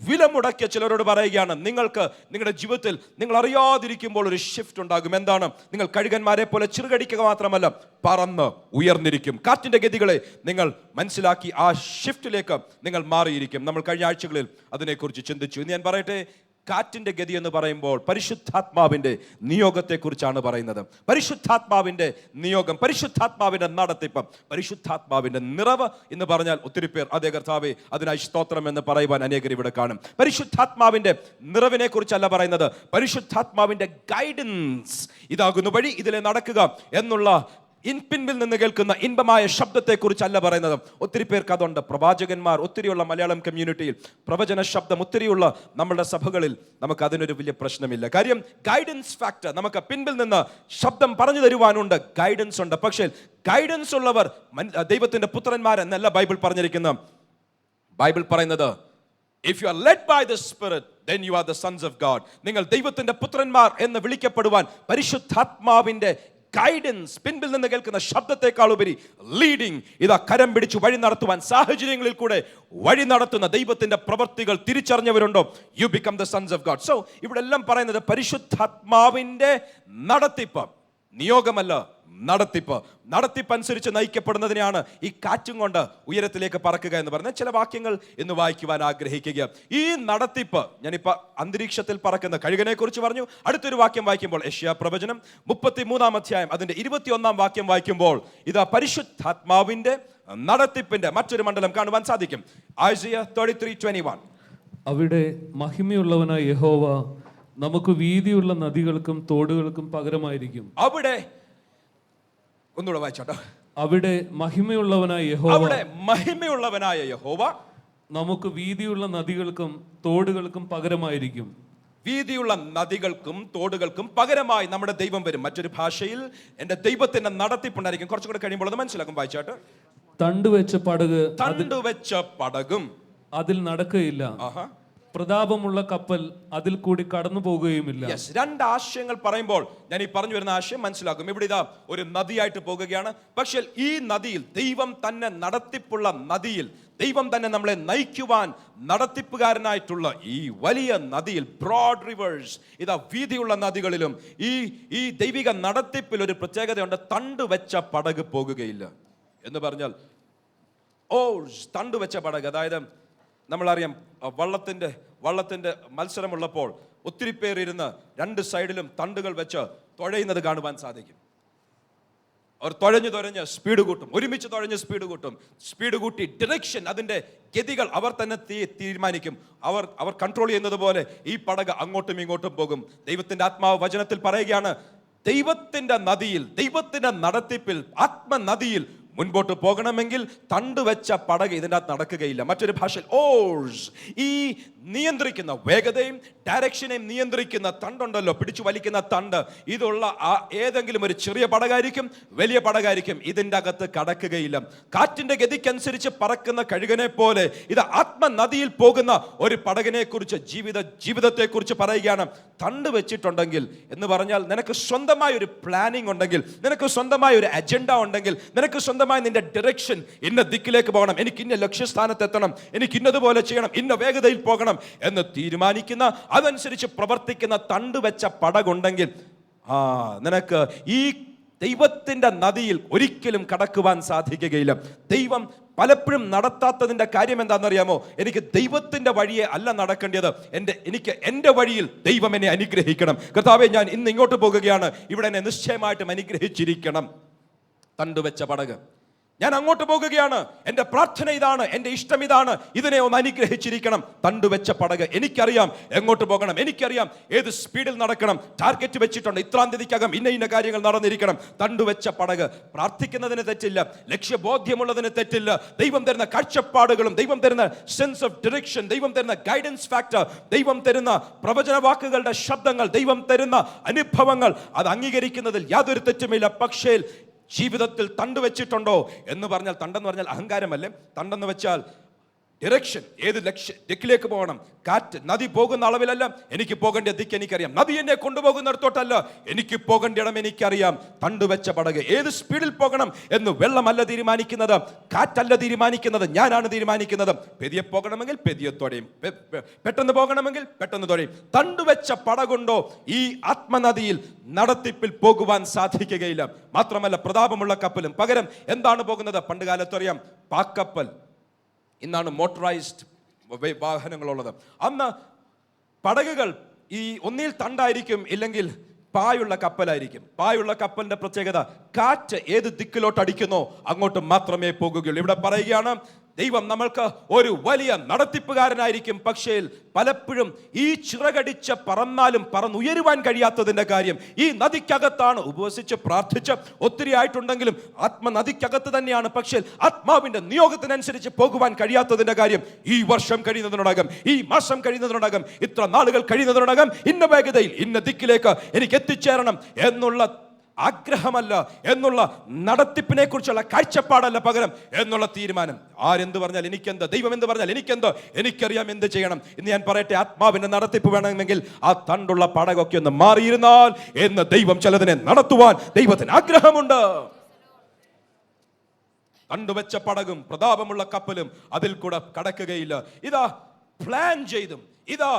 വില മുടക്കിയ ചിലരോട് പറയുകയാണ്, നിങ്ങൾക്ക് നിങ്ങളുടെ ജീവിതത്തിൽ നിങ്ങൾ അറിയാതിരിക്കുമ്പോൾ ഒരു ഷിഫ്റ്റ് ഉണ്ടാകും. എന്താണ്? നിങ്ങൾ കഴുകന്മാരെ പോലെ ചിറുകടിക്കുക മാത്രമല്ല, പറന്ന് ഉയർന്നിരിക്കും. കാറ്റിൻ്റെ ഗതികളെ നിങ്ങൾ മനസ്സിലാക്കി ആ ഷിഫ്റ്റിലേക്ക് നിങ്ങൾ മാറിയിരിക്കും. നമ്മൾ കഴിഞ്ഞ ആഴ്ചകളിൽ അതിനെക്കുറിച്ച് ചിന്തിച്ചു. ഇന്ന് ഞാൻ പറയട്ടെ, കാറ്റിൻ്റെ ഗതി എന്ന് പറയുമ്പോൾ പരിശുദ്ധാത്മാവിൻ്റെ നിയോഗത്തെക്കുറിച്ചാണ് പറയുന്നത്. പരിശുദ്ധാത്മാവിൻ്റെ നിയോഗം, പരിശുദ്ധാത്മാവിൻ്റെ നടത്തിപ്പ്, പരിശുദ്ധാത്മാവിൻ്റെ നിറവ് എന്ന് പറഞ്ഞാൽ ഒത്തിരി പേർ അതേ കർത്താവേ അതിനായി സ്തോത്രം എന്ന് പറയുവാൻ അനേകർ ഇവിടെ കാണും. പരിശുദ്ധാത്മാവിൻ്റെ നിറവിനെ കുറിച്ചല്ല പറയുന്നത്, പരിശുദ്ധാത്മാവിൻ്റെ ഗൈഡൻസ് ഇതാകുന്നു വഴി, ഇതിലെ നടക്കുക എന്നുള്ള പിൻപിൽ നിന്ന് കേൾക്കുന്ന ഇൻപമായ ശബ്ദത്തെക്കുറിച്ചല്ല പറയുന്നത്. ഒത്തിരി പേർക്ക് അതുണ്ട്. പ്രവാചകന്മാർ ഒത്തിരിയുള്ള മലയാളം കമ്മ്യൂണിറ്റിയിൽ പ്രവചന ശബ്ദം ഒത്തിരിയുള്ള നമ്മുടെ സഭകളിൽ നമുക്ക് അതിനൊരു വലിയ പ്രശ്നമില്ല. കാര്യം ഗൈഡൻസ് ഫാക്ടർ, നമുക്ക് പിൻപിൽ നിന്ന് ശബ്ദം പറഞ്ഞു തരുവാനുണ്ട്, ഗൈഡൻസ് ഉണ്ട്. പക്ഷേ ഗൈഡൻസ് ഉള്ളവർ ദൈവത്തിന്റെ പുത്രന്മാരെന്നല്ല ബൈബിൾ പറഞ്ഞിരിക്കുന്നത്. ബൈബിൾ പറയുന്നത് if you are led by the Spirit then you are the sons of God. നിങ്ങൾ ദൈവത്തിന്റെ പുത്രന്മാർ എന്ന് വിളിക്കപ്പെടുവാൻ പരിശുദ്ധാത്മാവിന്റെ ഗൈഡൻസ്, പിൻപിൽ നിന്ന് കേൾക്കുന്ന ശബ്ദത്തെക്കാൾ ഉപരി ലീഡിങ്, ഇതാ കരം പിടിച്ച് വഴി നടത്തുവാൻ, സാഹചര്യങ്ങളിൽ കൂടെ വഴി നടത്തുന്ന ദൈവത്തിന്റെ പ്രവൃത്തികൾ തിരിച്ചറിഞ്ഞവരുണ്ടോ? You become the sons of God. So ഇവിടെ എല്ലാം പറയുന്നത് പരിശുദ്ധാത്മാവിന്റെ നടത്തിപ്പ്, നിയോഗമല്ല, നടത്തിപ്പ്. നടത്തിപ്പ് അനുസരിച്ച് നയിക്കപ്പെടുന്നതിനെയാണ് ഈ കാറ്റും കൊണ്ട് ഉയരത്തിലേക്ക് പറക്കുക എന്ന് പറഞ്ഞ ചില വാക്യങ്ങൾ ഇന്ന് വായിക്കുവാൻ ആഗ്രഹിക്കുക. ഈ നടത്തിപ്പ്, ഞാനിപ്പോൾ അന്തരീക്ഷത്തിൽ പറക്കുന്ന കഴുകനെ കുറിച്ച് പറഞ്ഞു. അടുത്തൊരു വാക്യം വായിക്കുമ്പോൾ യെശയ്യാ പ്രവചനം 33 അധ്യായം അതിന്റെ 21 വാക്യം വായിക്കുമ്പോൾ ഇതാ പരിശുദ്ധാത്മാവിന്റെ നടത്തിപ്പിന്റെ മറ്റൊരു മണ്ഡലം കാണുവാൻ സാധിക്കും. ഐസയ്യാ 33:21. അവിടെ മഹിമയുള്ളവനായ യഹോവ നമുക്ക് വീതിയുള്ള നദികൾക്കും തോടുകൾക്കും പകരമായിരിക്കും. അവിടെ ഒന്നുകൂടെ വായിച്ചോട്ടോ. അവിടെ മഹിമയുള്ളവനായ യഹോവ, അവിടെ മഹിമയുള്ളവനായ യഹോവ നമുക്ക് വീതിയുള്ള നദികൾക്കും തോടുകൾക്കും പകരമായിരിക്കും. വീതിയുള്ള നദികൾക്കും തോടുകൾക്കും പകരമായി നമ്മുടെ ദൈവം വരും. മറ്റൊരു ഭാഷയിൽ എന്റെ ദൈവത്തിന്റെ നടത്തിപ്പുണ്ടായിരിക്കും. കുറച്ചുകൂടെ കഴിയുമ്പോൾ അത് മനസ്സിലാക്കും. വായിച്ചാട്ട്. തണ്ടുവെച്ച പടകും അതിൽ നടക്കുകയില്ല, പ്രതാപമുള്ള കപ്പൽ അതിൽ കൂടി കടന്നു പോകുകയുമില്ല. രണ്ട് ആശയങ്ങൾ പറയുമ്പോൾ ഞാൻ ഈ പറഞ്ഞു വരുന്ന ആശയം മനസ്സിലാക്കും. ഇവിടെ ഇതാ ഒരു നദിയായിട്ട് പോകുകയാണ്. പക്ഷേ ഈ നദിയിൽ ദൈവം തന്നെ നടത്തിപ്പുള്ള നദിയിൽ ദൈവം തന്നെ നമ്മളെ നയിക്കുവാൻ നടത്തിപ്പുകാരനായിട്ടുള്ള ഈ വലിയ നദിയിൽ, ബ്രോഡ് റിവേഴ്സ്, ഇതാ വീതിയുള്ള നദികളിലും ഈ ദൈവിക നടത്തിപ്പിൽ ഒരു പ്രത്യേകതയുണ്ട്. തണ്ടുവെച്ച പടക് പോകുകയില്ല എന്ന് പറഞ്ഞാൽ തണ്ടുവെച്ച പടക്, അതായത് നമ്മളറിയാം വള്ളത്തിന്റെ മത്സരമുള്ളപ്പോൾ ഒത്തിരി പേരിരുന്ന് രണ്ട് സൈഡിലും തണ്ടുകൾ വെച്ച് തുഴയുന്നത് കാണുവാൻ സാധിക്കും. അവർ തുഴഞ്ഞ് സ്പീഡ് കൂട്ടും, ഒരുമിച്ച് തുഴഞ്ഞ് സ്പീഡ് കൂട്ടും. സ്പീഡ് കൂട്ടി ഡിറക്ഷൻ, അതിന്റെ ഗതികൾ അവർ തന്നെ തീരുമാനിക്കും. അവർ കൺട്രോൾ ചെയ്യുന്നത് പോലെ ഈ പടക് അങ്ങോട്ടും ഇങ്ങോട്ടും പോകും. ദൈവത്തിന്റെ ആത്മാവ് വചനത്തിൽ പറയുകയാണ്, ദൈവത്തിന്റെ നദിയിൽ, ദൈവത്തിന്റെ നടത്തിപ്പിൽ, ആത്മനദിയിൽ മുൻപോട്ട് പോകണമെങ്കിൽ തണ്ടുവെച്ച പടക് ഇതിൻ്റെ അകത്ത് നടക്കുകയില്ല. മറ്റൊരു ഭാഷയിൽ ഓഴ്സ്, ഈ നിയന്ത്രിക്കുന്ന വേഗതയും ഡയറക്ഷനെയും നിയന്ത്രിക്കുന്ന തണ്ടുണ്ടല്ലോ, പിടിച്ചു വലിക്കുന്ന തണ്ട്, ഇതുള്ള ഏതെങ്കിലും ഒരു ചെറിയ പടകായിരിക്കും, വലിയ പടകായിരിക്കും, ഇതിൻ്റെ അകത്ത് കടക്കുകയില്ല. കാറ്റിന്റെ ഗതിക്കനുസരിച്ച് പറക്കുന്ന കഴുകനെ പോലെ ഇത് ആത്മനദിയിൽ പോകുന്ന ഒരു പടകിനെ കുറിച്ച്, ജീവിതത്തെക്കുറിച്ച് പറയുകയാണ്. തണ്ട് വെച്ചിട്ടുണ്ടെങ്കിൽ എന്ന് പറഞ്ഞാൽ നിനക്ക് സ്വന്തമായ ഒരു പ്ലാനിങ് ഉണ്ടെങ്കിൽ, നിനക്ക് സ്വന്തമായ ഒരു അജണ്ട ഉണ്ടെങ്കിൽ, നിനക്ക് സ്വന്തമായി നിന്റെ ഡയറക്ഷൻ, ഇന്ന ദിക്കിലേക്ക് പോകണം, എനിക്ക് ഇന്ന ലക്ഷ്യസ്ഥാനത്ത് എത്തണം, എനിക്ക് ഇന്നതുപോലെ ചെയ്യണം, ഇന്ന വേഗതയിൽ പോകണം എന്ന് തീരുമാനിക്കുന്ന, അതനുസരിച്ച് പ്രവർത്തിക്കുന്ന തണ്ടുവെച്ച പടകുണ്ടെങ്കിൽ നിനക്ക് ഈ ദൈവത്തിന്റെ നദിയിൽ ഒരിക്കലും കടക്കുവാൻ സാധിക്കുകയില്ല. ദൈവം പലപ്പോഴും നടത്താത്തതിന്റെ കാര്യം എന്താണെന്നറിയാമോ? എനിക്ക് ദൈവത്തിന്റെ വഴിയെ അല്ല നടക്കേണ്ടത്, എനിക്ക് എൻ്റെ വഴിയിൽ ദൈവം എന്നെ അനുഗ്രഹിക്കണം. കർത്താവേ, ഞാൻ ഇന്ന് ഇങ്ങോട്ട് പോകുകയാണ്, ഇവിടെ എന്നെ നിശ്ചയമായിട്ടും അനുഗ്രഹിച്ചിരിക്കണം. തണ്ടുവെച്ച പടക്, ഞാൻ അങ്ങോട്ട് പോകുകയാണ്, എൻ്റെ പ്രാർത്ഥന ഇതാണ്, എൻ്റെ ഇഷ്ടം ഇതാണ്, ഇതിനെ ഒന്ന് അനുഗ്രഹിച്ചിരിക്കണം. തണ്ടുവെച്ച പടക്, എനിക്കറിയാം എങ്ങോട്ട് പോകണം, എനിക്കറിയാം ഏത് സ്പീഡിൽ നടക്കണം, ടാർഗറ്റ് വെച്ചിട്ടുണ്ട്, ഇത്രാം തീയതിക്കകം ഇന്ന കാര്യങ്ങൾ നടന്നിരിക്കണം. തണ്ടുവെച്ച പടക്. പ്രാർത്ഥിക്കുന്നതിന് തെറ്റില്ല, ലക്ഷ്യബോധ്യമുള്ളതിന് തെറ്റില്ല. ദൈവം തരുന്ന കാഴ്ചപ്പാടുകളും, ദൈവം തരുന്ന സെൻസ് ഓഫ് ഡയറക്ഷൻ, ദൈവം തരുന്ന ഗൈഡൻസ് ഫാക്ടർ, ദൈവം തരുന്ന പ്രവചന വാക്കുകളുടെ ശബ്ദങ്ങൾ, ദൈവം തരുന്ന അനുഭവങ്ങൾ, അത് അംഗീകരിക്കുന്നതിൽ യാതൊരു തെറ്റുമില്ല. പക്ഷേ ജീവിതത്തിൽ തണ്ട് വെച്ചിട്ടുണ്ടോ എന്ന് പറഞ്ഞാൽ, തണ്ടെന്ന് പറഞ്ഞാൽ അഹങ്കാരമല്ലേ? തണ്ടെന്ന് വെച്ചാൽ ഡിറക്ഷൻ, ഏത് ദിക്കിലേക്ക് പോകണം. കാറ്റ്, നദി പോകുന്ന അളവിലല്ല എനിക്ക് പോകേണ്ട ദിക്ക് എനിക്കറിയാം. നദി എന്നെ കൊണ്ടുപോകുന്നിടത്തോട്ടല്ല എനിക്ക് പോകേണ്ട ഇടം എനിക്കറിയാം. തണ്ടുവെച്ച പടക്, ഏത് സ്പീഡിൽ പോകണം എന്ന് വെള്ളമല്ല തീരുമാനിക്കുന്നത്, കാറ്റല്ല തീരുമാനിക്കുന്നത്, ഞാനാണ് തീരുമാനിക്കുന്നത്. പെതിയെ പോകണമെങ്കിൽ പെതിയെ തുഴയും, പെട്ടെന്ന് പോകണമെങ്കിൽ പെട്ടെന്ന് തുഴയും. തണ്ടുവെച്ച പടകൊണ്ടോ ഈ ആത്മനദിയിൽ നടത്തിപ്പിൽ പോകുവാൻ സാധിക്കുകയില്ല. മാത്രമല്ല പ്രതാപമുള്ള കപ്പലും. പകരം എന്താണ് പോകുന്നത്? പണ്ട് കാലത്തറിയാം പാക്കപ്പൽ, ഇന്നാണ് മോട്ടറൈസ്ഡ് വാഹനങ്ങളുള്ളത്. അന്ന് പടകുകൾ ഈ ഒന്നിൽ തണ്ടായിരിക്കും, ഇല്ലെങ്കിൽ പായുള്ള കപ്പലായിരിക്കും. പായുള്ള കപ്പലിന്റെ പ്രത്യേകത, കാറ്റ് ഏത് ദിക്കിലോട്ട് അടിക്കുന്നോ അങ്ങോട്ട് മാത്രമേ പോകുകയുള്ളൂ. ഇവിടെ പറയുകയാണ് ദൈവം നമ്മൾക്ക് ഒരു വലിയ നടത്തിപ്പുകാരനായിരിക്കും. പക്ഷേ പലപ്പോഴും ഈ ചിറകടിച്ച് പറന്നാലും പറന്നുയരുവാൻ കഴിയാത്തതിന്റെ കാര്യം ഈ നദിക്കകത്താണ്. ഉപവസിച്ച് പ്രാർത്ഥിച്ച് ഒത്തിരി ആയിട്ടുണ്ടെങ്കിലും ആത്മനദിക്കകത്ത് തന്നെയാണ്. പക്ഷേ ആത്മാവിന്റെ നിയോഗത്തിനനുസരിച്ച് പോകുവാൻ കഴിയാത്തതിന്റെ കാര്യം ഈ വർഷം കഴിയുന്നതിനോടകം, ഈ മാസം കഴിയുന്നതിനോടകം, ഇത്ര നാളുകൾ കഴിയുന്നതിനോടകം ഇന്ന വേഗതയിൽ ഇന്ന ദിക്കിലേക്ക് എനിക്ക് എത്തിച്ചേരണം എന്നുള്ള ആഗ്രഹമല്ല, എന്നുള്ള നടത്തിപ്പിനെ കുറിച്ചുള്ള കാഴ്ചപ്പാടല്ല, പകരം എന്നുള്ള തീരുമാനം. ആരെന്ത് പറഞ്ഞാൽ എനിക്കെന്ത്, ദൈവം എന്ത് പറഞ്ഞാൽ എനിക്കെന്ത്, എനിക്കറിയാം എന്ത് ചെയ്യണം. ഇന്ന് ഞാൻ പറയട്ടെ, ആത്മാവിന്റെ നടത്തിപ്പ് വേണമെങ്കിൽ ആ തണ്ടുള്ള പടകൊക്കെ ഒന്ന് മാറിയിരുന്നാൽ എന്ന് ദൈവം ചിലതിനെ നടത്തുവാൻ ദൈവത്തിന് ആഗ്രഹമുണ്ട്. തണ്ടുവെച്ച പടകും പ്രതാപമുള്ള കപ്പലും അതിൽ കൂടെ കടക്കുകയില്ല. ഇതാ പ്ലാൻ ചെയ്തും, ഇതാ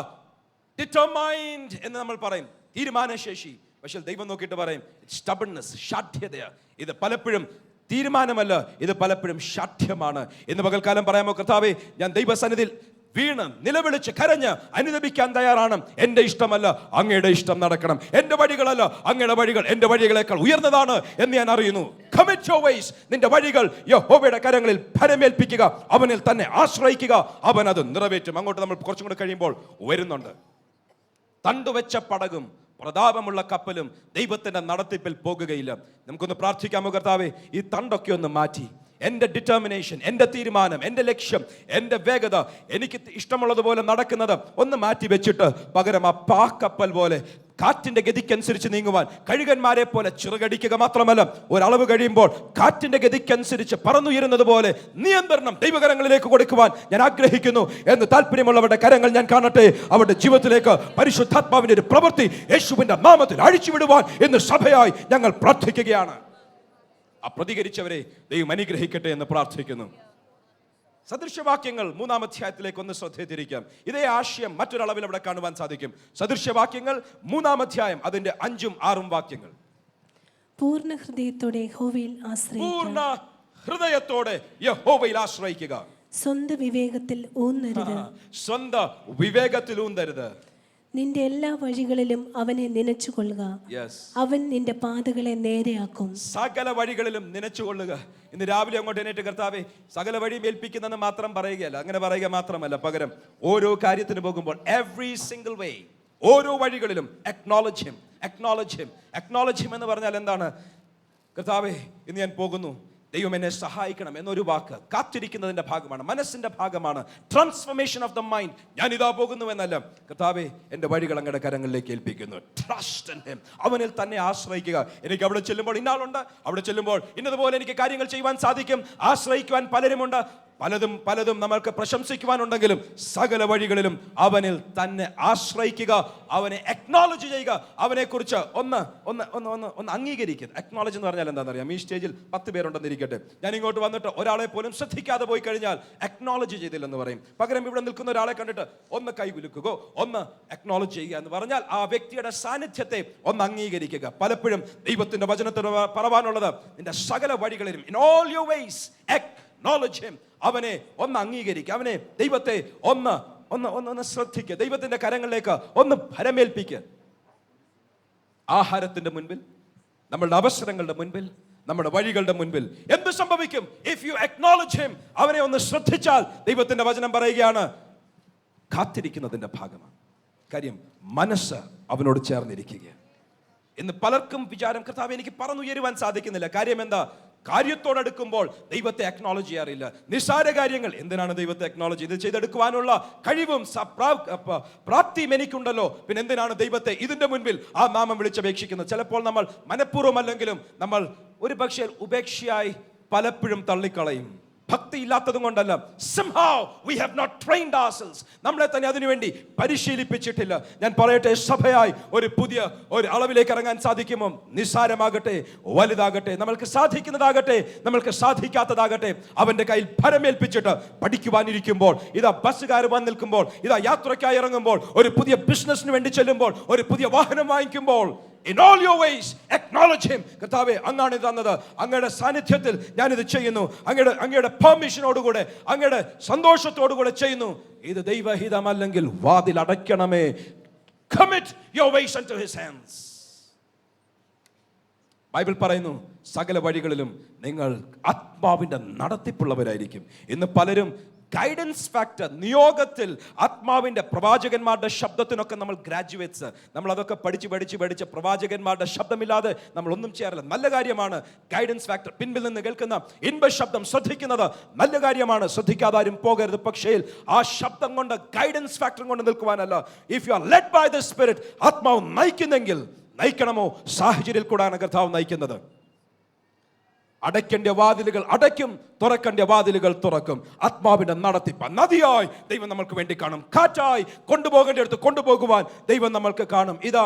ഡിറ്റർമൈൻഡ് എന്ന് നമ്മൾ പറയും, തീരുമാനശേഷി. പക്ഷെ ദൈവം നോക്കിയിട്ട് പറയും സ്റ്റബൺനെസ്, ശാഠ്യത. ഇത് പലപ്പോഴും തീരുമാനമല്ല, ഇത് പലപ്പോഴും ശാഠ്യമാണ്. ഇന്ന് പകൽക്കാലം പറയാമോ, കർത്താവേ ഞാൻ ദൈവസന്നിധിയിൽ വീണ് നിലവിളിച്ച് കരഞ്ഞ് അനുദപിക്കാൻ തയ്യാറാണ്. എൻ്റെ ഇഷ്ടമല്ല, അങ്ങയുടെ ഇഷ്ടം നടക്കണം. എൻ്റെ വഴികളല്ല, അങ്ങയുടെ വഴികൾ എൻ്റെ വഴികളേക്കാൾ ഉയർന്നതാണ് എന്ന് ഞാൻ അറിയുന്നു. Commit your ways. നിന്റെ വഴികൾ യഹോവയുടെ കരങ്ങളിൽ ഭരമേൽപ്പിക്കുക, അവനിൽ തന്നെ ആശ്രയിക്കുക, അവൻ അത് നിറവേറ്റും. അങ്ങോട്ട് നമ്മൾ കുറച്ചും കൂടെ കഴിയുമ്പോൾ വരുന്നുണ്ട്. തണ്ടുവെച്ച പടകും പ്രതാപമുള്ള കപ്പലും ദൈവത്തിന്റെ നടത്തിപ്പിൽ പോകുകയില്ല. നമുക്കൊന്ന് പ്രാർത്ഥിക്കാമോ, കർത്താവേ ഈ തണ്ടൊക്കെ ഒന്ന് മാറ്റി, എൻ്റെ ഡിറ്റർമിനേഷൻ, എൻ്റെ തീരുമാനം, എൻ്റെ ലക്ഷ്യം, എൻ്റെ വേഗത, എനിക്ക് ഇഷ്ടമുള്ളതുപോലെ നടക്കുന്നത് ഒന്ന് മാറ്റി വെച്ചിട്ട് പകരം ആ പാക്കപ്പൽ പോലെ കാറ്റിന്റെ ഗതിക്കനുസരിച്ച് നീങ്ങുവാൻ, കഴുകന്മാരെ പോലെ ചിറകടിക്കുക മാത്രമല്ല, ഒരളവ് കഴിയുമ്പോൾ കാറ്റിന്റെ ഗതിക്കനുസരിച്ച് പറന്നുയരുന്നത് പോലെ നിയന്ത്രണം ദൈവകരങ്ങളിലേക്ക് കൊടുക്കുവാൻ ഞാൻ ആഗ്രഹിക്കുന്നു എന്ന് താല്പര്യമുള്ളവരുടെ കരങ്ങൾ ഞാൻ കാണട്ടെ. അവരുടെ ജീവിതത്തിലേക്ക് പരിശുദ്ധാത്മാവിന്റെ ഒരു പ്രവൃത്തി യേശുവിന്റെ നാമത്തിൽ അഴിച്ചുവിടുവാൻ ഇന്ന് സഭയായി ഞങ്ങൾ പ്രാർത്ഥിക്കുകയാണ്. ആ പ്രതികരിച്ചവരെ ദൈവം അനുഗ്രഹിക്കട്ടെ എന്ന് പ്രാർത്ഥിക്കുന്നു. സദൃശ്യവാക്യങ്ങൾ 3-ാം അധ്യായത്തിലേക്ക് ഒന്ന് ശ്രദ്ധ തിരിക്കാം. ഇതേ ആശയം മറ്റൊരളവിൽ അവിടെ കാണുവാൻ സാധിക്കും. സദൃശ്യവാക്യങ്ങൾ 3-ാം അധ്യായം, അതിന്റെ 5ഉം 6ഉം വാക്യങ്ങൾ. പൂർണ്ണ ഹൃദയത്തോടെ യഹോവയിൽ ആശ്രയിക്കുക. സ്വന്തം വിവേകത്തിൽ ഊന്നരുത്. സ്വന്തം വിവേകത്തിൽ ഊന്നരുത്. നിന്റെ എല്ലാ വഴികളിലും അവനെ നനച്ചുകൊള്ളുക, അവൻ നിന്റെ പാതകളെ നേരെയാക്കും. സകല വഴികളിലും നനച്ചുകൊള്ളുക. ഇന്ന് രാവിലെ അങ്ങോട്ട് എണീറ്റ് കർത്താവേ സകല വഴിയും ഏൽപ്പിക്കുന്നെന്ന് മാത്രം പറയുകയല്ല, അങ്ങനെ പറയുക മാത്രമല്ല, പകരം ഓരോ കാര്യത്തിന് പോകുമ്പോൾ എവറി സിംഗിൾ വേ, ഓരോ വഴികളിലും acknowledge him എന്ന് പറഞ്ഞാൽ എന്താണ്? കർത്താവേ ഇന്ന് ഞാൻ പോകുന്നു, ദൈവം എന്നെ സഹായിക്കണം എന്നൊരു വാക്ക് കാത്തിരിക്കുന്നതിന്റെ ഭാഗമാണ്, മനസ്സിന്റെ ഭാഗമാണ്. Transformation of the mind. ഞാൻ ഇതാ പോകുന്നു എന്നല്ല, കർത്താവേ എൻ്റെ വഴികൾ അങ്ങയുടെ കരങ്ങളിലേക്ക് ഏൽപ്പിക്കുന്നു. ട്രസ്റ്റ് ഇൻ ഹിം, അവനിൽ തന്നെ ആശ്രയിക്കുക. എനിക്ക് അവിടെ ചെല്ലുമ്പോൾ ഇന്നാളുണ്ട്, അവിടെ ചെല്ലുമ്പോൾ ഇന്നതുപോലെ എനിക്ക് കാര്യങ്ങൾ ചെയ്യുവാൻ സാധിക്കും. ആശ്രയിക്കുവാൻ പലരുമുണ്ട്, പലതും നമ്മൾക്ക് പ്രശംസിക്കുവാനുണ്ടെങ്കിലും സകല വഴികളിലും അവനിൽ തന്നെ ആശ്രയിക്കുക, അവനെ അക്നോളജ് ചെയ്യുക, അവനെ കുറിച്ച് ഒന്ന് അംഗീകരിക്കുക. അക്നോളജ് എന്ന് പറഞ്ഞാൽ എന്താണെന്നറിയാം? ഈ സ്റ്റേജിൽ 10 പേരുണ്ടെന്നിരിക്കട്ടെ, ഞാൻ ഇങ്ങോട്ട് വന്നിട്ട് ഒരാളെ പോലും ശ്രദ്ധിക്കാതെ പോയി കഴിഞ്ഞാൽ അക്നോളജ് ചെയ്തില്ലെന്ന് പറയും. പകരം ഇവിടെ നിൽക്കുന്ന ഒരാളെ കണ്ടിട്ട് ഒന്ന് കൈകുലുക്കുക, ഒന്ന് അക്നോളജ് ചെയ്യുക എന്ന് പറഞ്ഞാൽ ആ വ്യക്തിയുടെ സാന്നിധ്യത്തെ ഒന്ന് അംഗീകരിക്കുക. പലപ്പോഴും ദൈവത്തിന്റെ വചനത്തിന് പറവാനുള്ളത് നിന്റെ സകല വഴികളിലും in all your ways acknowledge him, അവനെ ഒന്ന് അംഗീകരിക്കുക, അവനെ ദൈവത്തെ ഒന്ന് ശ്രദ്ധിക്കുക, ദൈവത്തിന്റെ കരങ്ങളിലേക്ക് ഒന്ന് ഭരമേൽപ്പിക്കുക. ആഹാരത്തിന്റെ മുൻപിൽ, നമ്മളുടെ അവസരങ്ങളുടെ മുൻപിൽ, നമ്മുടെ വഴികളുടെ മുൻപിൽ എന്ത് സംഭവിക്കും? ഇഫ് യു അക്നോളജ് ഹിം, അവനെ ഒന്ന് ശ്രദ്ധിച്ചാൽ ദൈവത്തിന്റെ വചനം പറയുകയാണ് കാത്തിരിക്കുന്നതിന്റെ ഭാഗമാണ്. കാര്യം മനസ്സ് അവനോട് ചേർന്നിരിക്കുക. ഇന്ന് പലർക്കും വിചാരം, കർത്താവേ എനിക്ക് പറന്നുയരുവാൻ സാധിക്കുന്നില്ല. കാര്യം എന്താ? കാര്യത്തോടെടുക്കുമ്പോൾ ദൈവത്തെ അക്നോളജ് ചെയ്യാറില്ല. നിസ്സാര കാര്യങ്ങൾ എന്തിനാണ് ദൈവത്തെ അക്നോളജ് ഇത് ചെയ്തെടുക്കുവാനുള്ള കഴിവും പ്രാപ്തിയും എനിക്കുണ്ടല്ലോ, പിന്നെ എന്തിനാണ് ദൈവത്തെ ഇതിന്റെ മുൻപിൽ ആ നാമം വിളിച്ചപേക്ഷിക്കുന്നത്? ചിലപ്പോൾ നമ്മൾ മനഃപൂർവ്വമല്ലെങ്കിലും നമ്മൾ ഒരു പക്ഷേ ഉപേക്ഷയായി പലപ്പോഴും തള്ളിക്കളയും. ഭക്തി ഇല്ലാത്തതും കൊണ്ടല്ല. somehow we have not trained ourselves. നമ്മളെ തന്നെ അതിനുവേണ്ടി പരിശീലിപ്പിച്ചിട്ടില്ല. ഞാൻ പറയട്ടെ, സഭയായി ഒരു അളവിലേക്ക് ഇറങ്ങാൻ സാധിക്കുമോ? നിസ്സാരമാകട്ടെ വലുതാകട്ടെ, നമ്മൾക്ക് സാധിക്കുന്നതാകട്ടെ നമ്മൾക്ക് സാധിക്കാത്തതാകട്ടെ, അവന്റെ കയ്യിൽ ഭരമേൽപ്പിച്ചിട്ട് പഠിക്കുവാനിരിക്കുമ്പോൾ, ഇതാ ബസ്സുകാർ വന്ന് നിൽക്കുമ്പോൾ, ഇതാ യാത്രയ്ക്കായി ഇറങ്ങുമ്പോൾ, ഒരു പുതിയ ബിസിനസ്സിന് വേണ്ടി ചെല്ലുമ്പോൾ, ഒരു പുതിയ വാഹനം വാങ്ങിക്കുമ്പോൾ, in all your ways acknowledge him. കർത്താവേ, അങ്ങാണ് ഇത് തന്നത്, അങ്ങയുടെ സാന്നിധ്യത്തിൽ ഞാനിത് ചെയ്യുന്നു, അങ്ങയുടെ പെർമിഷനോടുകൂടെ, അങ്ങയുടെ സന്തോഷത്തോടുകൂടെ ചെയ്യുന്നു. ഇത് ദൈവഹിതമല്ലെങ്കിൽ വാതിൽ അടയ്ക്കണമേ. commit your ways unto his hands. Bible പറയുന്നു, സകല വഴികളിലും നിങ്ങൾ ആത്മാവിന്റെ നടത്തിപ്പുള്ളവരായിരിക്കും. ഇന്ന് പലരും ഗൈഡൻസ് ഫാക്ടർ, നിയോഗത്തിൽ ആത്മാവിന്റെ പ്രവാചകന്മാരുടെ ശബ്ദത്തിനൊക്കെ നമ്മൾ ഗ്രാജുവേറ്റ്സ്, നമ്മൾ അതൊക്കെ പഠിച്ച് പ്രവാചകന്മാരുടെ ശബ്ദമില്ലാതെ നമ്മൾ ഒന്നും ചെയ്യാറില്ല. നല്ല കാര്യമാണ് ഗൈഡൻസ് ഫാക്ടർ, പിൻപിൽ നിന്ന് കേൾക്കുന്ന ഇൻപ ശബ്ദം ശ്രദ്ധിക്കുന്നത് നല്ല കാര്യമാണ്, ശ്രദ്ധിക്കാതാരും പോകരുത്. പക്ഷേ ആ ശബ്ദം കൊണ്ട്, ഗൈഡൻസ് ഫാക്ടർ കൊണ്ട് നിൽക്കുവാനല്ല. If you are led by the spirit, ആത്മാവ് നയിക്കുന്നെങ്കിൽ, നയിക്കണമോ സാഹചര്യത്തിൽ കൂടാണ് കർത്താവ് നയിക്കുന്നത്. അടയ്ക്കേണ്ട വാതിലുകൾ അടയ്ക്കും, തുറക്കേണ്ട വാതിലുകൾ തുറക്കും. ആത്മാവിന്റെ നടത്തിപ്പ് നദിയായി ദൈവം നമ്മൾക്ക് വേണ്ടി കാണും. കാറ്റായി കൊണ്ടുപോകേണ്ട അടുത്ത് കൊണ്ടുപോകുവാൻ ദൈവം നമ്മൾക്ക് കാണും. ഇതാ,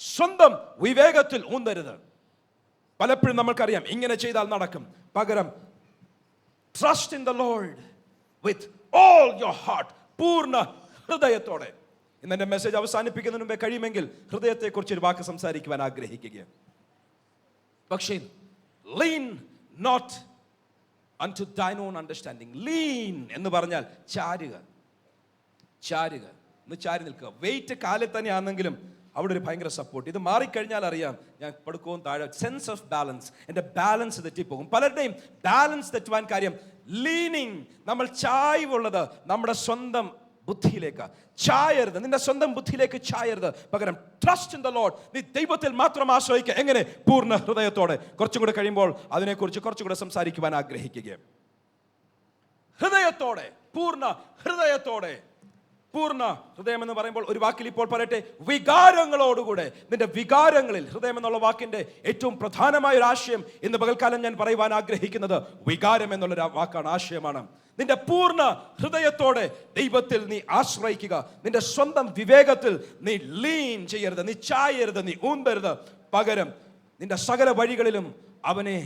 സ്വന്തം വിവേകത്തിൽ ഊന്നരുത്. പലപ്പോഴും നമ്മൾക്കറിയാം ഇങ്ങനെ ചെയ്താൽ നടക്കും. പകരം trust in the Lord with all your heart, പൂർണ്ണ ഹൃദയത്തോടെ. ഇന്ന് എൻ്റെ മെസ്സേജ് അവസാനിപ്പിക്കുന്നതിന് മുമ്പേ കഴിയുമെങ്കിൽ ഹൃദയത്തെക്കുറിച്ച് ഒരു വാക്ക് സംസാരിക്കുവാൻ ആഗ്രഹിക്കുകയാണ്. പക്ഷേ lean not unto thine own understanding. lean എന്ന് പറഞ്ഞാൽ ചാരുക, ഒന്ന് ചാരി നിൽക്കുക. വെയിറ്റ് കാലിൽ തന്നെയാണെങ്കിലും അവിടെ ഒരു ഭയങ്കര സപ്പോർട്ട്. ഇത് മാറിക്കഴിഞ്ഞാൽ അറിയാം, ഞാൻ പടുക്കവും താഴെ, സെൻസ് ഓഫ് ബാലൻസ്, എൻ്റെ ബാലൻസ് തെറ്റിപ്പോകും. പലരുടെയും ബാലൻസ് തെറ്റുവാൻ കാര്യം ലീനിങ്. നമ്മൾ ചായ്വുള്ളത് നമ്മുടെ സ്വന്തം ബുദ്ധിയിലേക്ക് ചായരുത്, നിന്റെ സ്വന്തം ബുദ്ധിയിലേക്ക് ചായരുത്. പകരം ട്രസ്റ്റ് ഇൻ ദ ലോർഡ്, നീ ദൈവത്തിൽ മാത്രം ആശ്രയിക്കുക. എങ്ങനെ? പൂർണ്ണ ഹൃദയത്തോടെ. കുറച്ചും കൂടെ കഴിയുമ്പോൾ അതിനെക്കുറിച്ച് കുറച്ചുകൂടെ സംസാരിക്കുവാൻ ആഗ്രഹിക്കുകയാണ്. ഹൃദയത്തോടെ, പൂർണ്ണ ഹൃദയത്തോടെ. പൂർണ്ണ ഹൃദയം എന്ന് പറയുമ്പോൾ ഒരു വാക്കിൽ ഇപ്പോൾ പറയട്ടെ, വികാരങ്ങളോടുകൂടെ. നിന്റെ വികാരങ്ങളിൽ, ഹൃദയം എന്നുള്ള വാക്കിന്റെ ഏറ്റവും പ്രധാനമായ ഒരു ആശയം ഇന്ന് പകൽക്കാലം ഞാൻ പറയുവാൻ ആഗ്രഹിക്കുന്നത് വികാരം എന്നുള്ളൊരു വാക്കാണ്, ആശയമാണ്. നിന്റെ പൂർണ്ണ ഹൃദയത്തോടെ ദൈവത്തിൽ നീ ആശ്രയിക്കുക. നിന്റെ സ്വന്തം വിവേകത്തിൽ നീ ലീൻ ചെയ്യരുത്, നീ ചായരുത്, നീ ഊന്തരുത്. പകരം നിന്റെ സകല വഴികളിലും അവനെ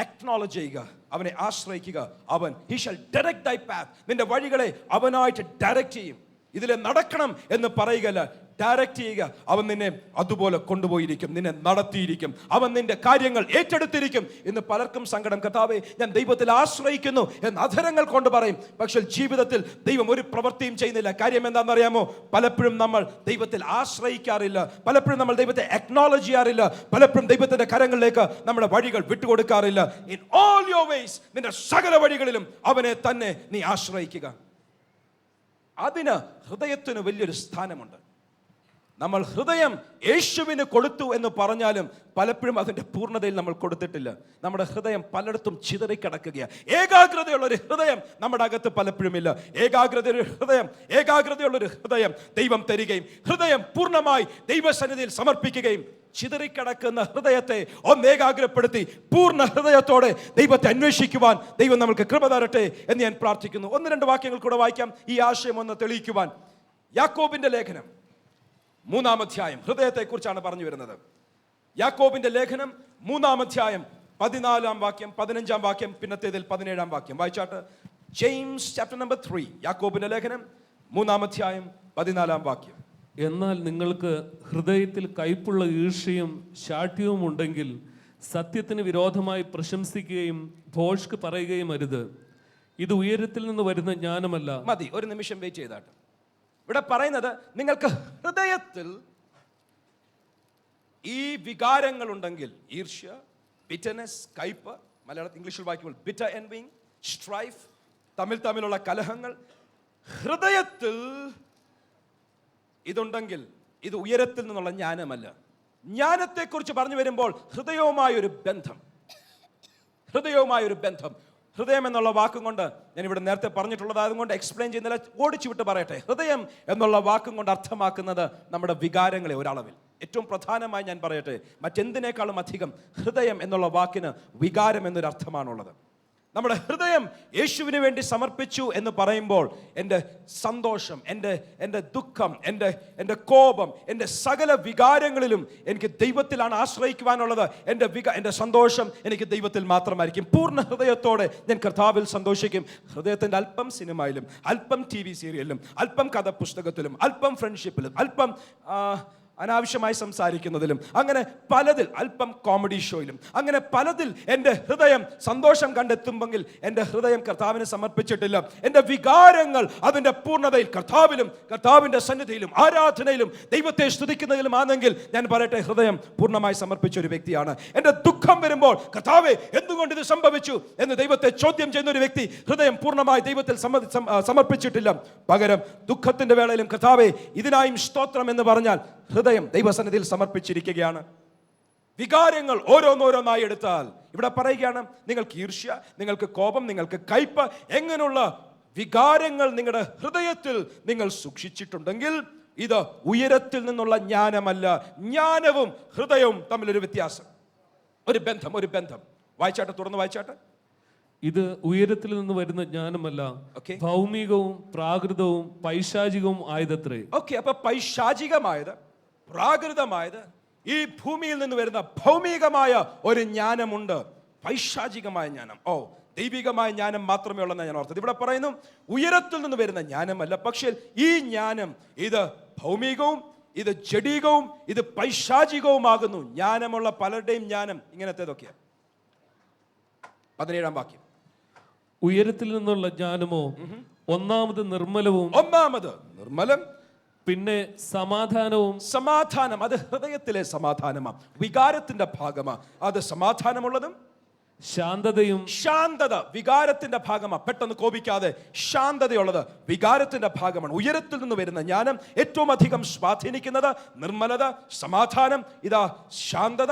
acknowledge ചെയ്യുക, അവനെ ആശ്രയിക്കുക. അവൻ he shall direct thy path. നിന്റെ വഴികളെ അവനായിട്ട് ഡയറക്റ്റ് ചെയ്യും. ഇതിലെ നടക്കണം എന്ന് പറയുകയല്ല, ഡയറക്റ്റ് ചെയ്യുക. അവൻ നിന്നെ അതുപോലെ കൊണ്ടുപോയിരിക്കും, നിന്നെ നടത്തിയിരിക്കും. അവൻ നിന്റെ കാര്യങ്ങൾ ഏറ്റെടുത്തിരിക്കും. ഇന്ന് പലർക്കും സങ്കടം, കർത്താവേ ഞാൻ ദൈവത്തിൽ ആശ്രയിക്കുന്നു എന്ന് അധരങ്ങൾ കൊണ്ട് പറയും, പക്ഷേ ജീവിതത്തിൽ ദൈവം ഒരു പ്രവൃത്തിയും ചെയ്യുന്നില്ല. കാര്യം എന്താണെന്നറിയാമോ? പലപ്പോഴും നമ്മൾ ദൈവത്തിൽ ആശ്രയിക്കാറില്ല, പലപ്പോഴും നമ്മൾ ദൈവത്തെ അക്നോളജ് ചെയ്യാറില്ല, പലപ്പോഴും ദൈവത്തിന്റെ കരങ്ങളിലേക്ക് നമ്മുടെ വഴികൾ വിട്ടുകൊടുക്കാറില്ല. ഇൻ ഓൾ യുവർ വേസ്, നിന്റെ സകല വഴികളിലും അവനെ തന്നെ നീ ആശ്രയിക്കുക. അതിന് ഹൃദയത്തിന് വലിയൊരു സ്ഥാനമുണ്ട്. നമ്മൾ ഹൃദയം യേശുവിന് കൊടുത്തു എന്ന് പറഞ്ഞാലും പലപ്പോഴും അതിൻ്റെ പൂർണ്ണതയിൽ നമ്മൾ കൊടുത്തിട്ടില്ല. നമ്മുടെ ഹൃദയം പലയിടത്തും ചിതറിക്കിടക്കുകയാണ്. ഏകാഗ്രതയുള്ളൊരു ഹൃദയം നമ്മുടെ അകത്ത് പലപ്പോഴും ഇല്ല. ഏകാഗ്രതയുള്ളൊരു ഹൃദയം ദൈവം തരികയും ഹൃദയം പൂർണ്ണമായി ദൈവസന്നിധിയിൽ സമർപ്പിക്കുകയും ചിതറിക്കിടക്കുന്ന ഹൃദയത്തെ ഏകാഗ്രപ്പെടുത്തി പൂർണ്ണ ഹൃദയത്തോടെ ദൈവത്തെ അന്വേഷിക്കുവാൻ ദൈവം നമുക്ക് കൃപ തരട്ടെ എന്ന് ഞാൻ പ്രാർത്ഥിക്കുന്നു. 1-2 വാക്യങ്ങൾ കൂടെ വായിക്കാം ഈ ആശയം ഒന്ന് തെളിയിക്കുവാൻ. യാക്കോബിന്റെ ലേഖനം 3-ാം അധ്യായം ഹൃദയത്തെക്കുറിച്ചാണ് പറഞ്ഞു വരുന്നത്. യാക്കോബിന്റെ ലേഖനം 3-ാം അധ്യായം 14-ാം വാക്യം, 15-ാം വാക്യം, പിന്നത്തേതിൽ 17-ാം വാക്യം വായിച്ചാട്ട്. ജെയിംസ് ചാപ്റ്റർ നമ്പർ 3, യാക്കോബിന്റെ ലേഖനം 3-ാം അധ്യായം 14-ാം വാക്യം. എന്നാൽ നിങ്ങൾക്ക് ഹൃദയത്തിൽ കയ്പുള്ള ഈർഷ്യയും ശാഠ്യവും ഉണ്ടെങ്കിൽ സത്യത്തിന് വിരോധമായി പ്രശംസിക്കുകയും ഭോഷ്ക് പറയുകയും അരുത്. ഇത് ഉയരത്തിൽ നിന്ന് വരുന്ന ജ്ഞാനമല്ല. മതി, ഒരു നിമിഷം വെയിറ്റ് ചെയ്താട്ട്. ഇവിടെ പറയുന്നത് നിങ്ങൾക്ക് ഹൃദയത്തിൽ ഈ വികാരങ്ങൾ ഉണ്ടെങ്കിൽ, ഈർഷ്യ, ബിറ്റർനെസ്, കയ്പ്, മലയാളത്തിൽ ഇംഗ്ലീഷിൽ വായിക്കുമ്പോൾ ബിറ്റർ എൻവിങ്, സ്ട്രൈഫ്, തമ്മിലുള്ള കലഹങ്ങൾ, ഹൃദയത്തിൽ ഇതുണ്ടെങ്കിൽ ഇത് ഉയരത്തിൽ നിന്നുള്ള ജ്ഞാനമല്ല. ജ്ഞാനത്തെക്കുറിച്ച് പറഞ്ഞു വരുമ്പോൾ ഹൃദയവുമായൊരു ബന്ധം. ഹൃദയം എന്നുള്ള വാക്കും കൊണ്ട് ഞാൻ ഇവിടെ നേരത്തെ പറഞ്ഞിട്ടുള്ളതായതുകൊണ്ട് എക്സ്പ്ലെയിൻ ചെയ്യുന്നില്ല, ഓടിച്ചു വിട്ട് പറയട്ടെ. ഹൃദയം എന്നുള്ള വാക്കും കൊണ്ട് അർത്ഥമാക്കുന്നത് നമ്മുടെ വികാരങ്ങളെ ഒരളവിൽ. ഏറ്റവും പ്രധാനമായി ഞാൻ പറയട്ടെ, മറ്റെന്തിനേക്കാളും അധികം ഹൃദയം എന്നുള്ള വാക്കിന് വികാരം എന്നൊരു അർത്ഥമാണുള്ളത്. നമ്മുടെ ഹൃദയം യേശുവിന് വേണ്ടി സമർപ്പിച്ചു എന്ന് പറയുമ്പോൾ എൻ്റെ സന്തോഷം, എൻ്റെ ദുഃഖം, എൻ്റെ കോപം, എൻ്റെ സകല വികാരങ്ങളിലും എനിക്ക് ദൈവത്തിലാണ് ആശ്രയിക്കുവാനുള്ളത്. എൻ്റെ സന്തോഷം എനിക്ക് ദൈവത്തിൽ മാത്രമായിരിക്കും. പൂർണ്ണ ഹൃദയത്തോടെ ഞാൻ കർത്താവിൽ സന്തോഷിക്കും. ഹൃദയത്തിൻ്റെ അല്പം സിനിമയിലും, അല്പം TV സീരിയലിലും, അല്പം കഥപുസ്തകത്തിലും, അല്പം ഫ്രണ്ട്ഷിപ്പിലും, അല്പം അനാവശ്യമായി സംസാരിക്കുന്നതിലും, അങ്ങനെ പലതിൽ, അല്പം കോമഡി ഷോയിലും, അങ്ങനെ പലതിൽ എൻ്റെ ഹൃദയം സന്തോഷം കണ്ടെത്തുമെങ്കിൽ എൻ്റെ ഹൃദയം കർത്താവിന് സമർപ്പിച്ചിട്ടില്ല. എൻ്റെ വികാരങ്ങൾ അതിൻ്റെ പൂർണ്ണതയിൽ കർത്താവിലും, കർത്താവിൻ്റെ സന്നിധിയിലും, ആരാധനയിലും, ദൈവത്തെ സ്തുതിക്കുന്നതിലും ആണെങ്കിൽ ഞാൻ പറയട്ടെ, ഹൃദയം പൂർണ്ണമായി സമർപ്പിച്ച ഒരു വ്യക്തിയാണ്. എൻ്റെ ദുഃഖം വരുമ്പോൾ കർത്താവേ എന്തുകൊണ്ട് ഇത് സംഭവിച്ചു എന്ന് ദൈവത്തെ ചോദ്യം ചെയ്യുന്ന ഒരു വ്യക്തി ഹൃദയം പൂർണ്ണമായി ദൈവത്തിൽ സമർപ്പിച്ചിട്ടില്ല. പകരം ദുഃഖത്തിൻ്റെ വേളയിലും കർത്താവേ ഇതിനായും സ്തോത്രം എന്ന് പറഞ്ഞാൽ ഹൃദയം ദൈവസന്നിധിയിൽ സമർപ്പിച്ചിരിക്കുകയാണ്. വികാരങ്ങൾ ഓരോന്നോരോന്നായി എടുത്താൽ ഇവിടെ പറയുകയാണ്, നിങ്ങൾക്ക് ഈർഷ്യ, നിങ്ങൾക്ക് കോപം, നിങ്ങൾക്ക് കയ്പ്, എങ്ങനെയുള്ള വികാരങ്ങൾ നിങ്ങളുടെ ഹൃദയത്തിൽ നിങ്ങൾ സൂക്ഷിച്ചിട്ടുണ്ടെങ്കിൽ ഇത് ഉയരത്തിൽ നിന്നുള്ള ജ്ഞാനമല്ല. ജ്ഞാനവും ഹൃദയവും തമ്മിലൊരു വ്യത്യാസം, ഒരു ബന്ധം. വായിച്ചാട്ടെ, തുറന്ന് വായിച്ചാട്ടെ. ഇത് ഉയരത്തിൽ നിന്ന് വരുന്ന ജ്ഞാനമല്ല, ഭൗമികവും പ്രാകൃതവും പൈശാചികവും ആയതത്രേ. അപ്പൊ പൈശാചികമായത്, പ്രാകൃതമായത്, ഈ ഭൂമിയിൽ നിന്ന് വരുന്ന ഭൗമികമായ ഒരു ജ്ഞാനമുണ്ട്. പൈശാചികമായ ജ്ഞാനം, ദൈവികമായ ജ്ഞാനം മാത്രമേ ഉള്ളെന്ന് ഞാൻ ഓർത്തത്. ഇവിടെ പറയുന്നു ഉയരത്തിൽ നിന്ന് വരുന്ന ജ്ഞാനമല്ല, പക്ഷേ ഈ ജ്ഞാനം ഇത് ഭൗമികവും, ഇത് ജഡികവും, ഇത് പൈശാചികവുമാകുന്നു. ജ്ഞാനമുള്ള പലരുടെയും ജ്ഞാനം ഇങ്ങനത്തേതൊക്കെയാണ്. 17-ാം വാക്യം. ഉയരത്തിൽ നിന്നുള്ള ജ്ഞാനമോ ഒന്നാമത് നിർമ്മലവും, നിർമ്മലം, പിന്നെ സമാധാനം. അത് ഹൃദയത്തിലെ സമാധാനമാണ്, വികാരത്തിന്റെ ഭാഗമാണ്. അത് സമാധാനമുള്ളതും ശാന്തത വികാരത്തിന്റെ ഭാഗമാണ്. പെട്ടെന്ന് കോപിക്കാതെ ശാന്തതയുള്ളത് വികാരത്തിന്റെ ഭാഗമാണ്. ഉയരത്തിൽ നിന്ന് വരുന്ന ജ്ഞാനം ഏറ്റവും അധികം സ്വാധീനിക്കുന്നത് നിർമ്മലത, സമാധാനം, ഇതാ ശാന്തത,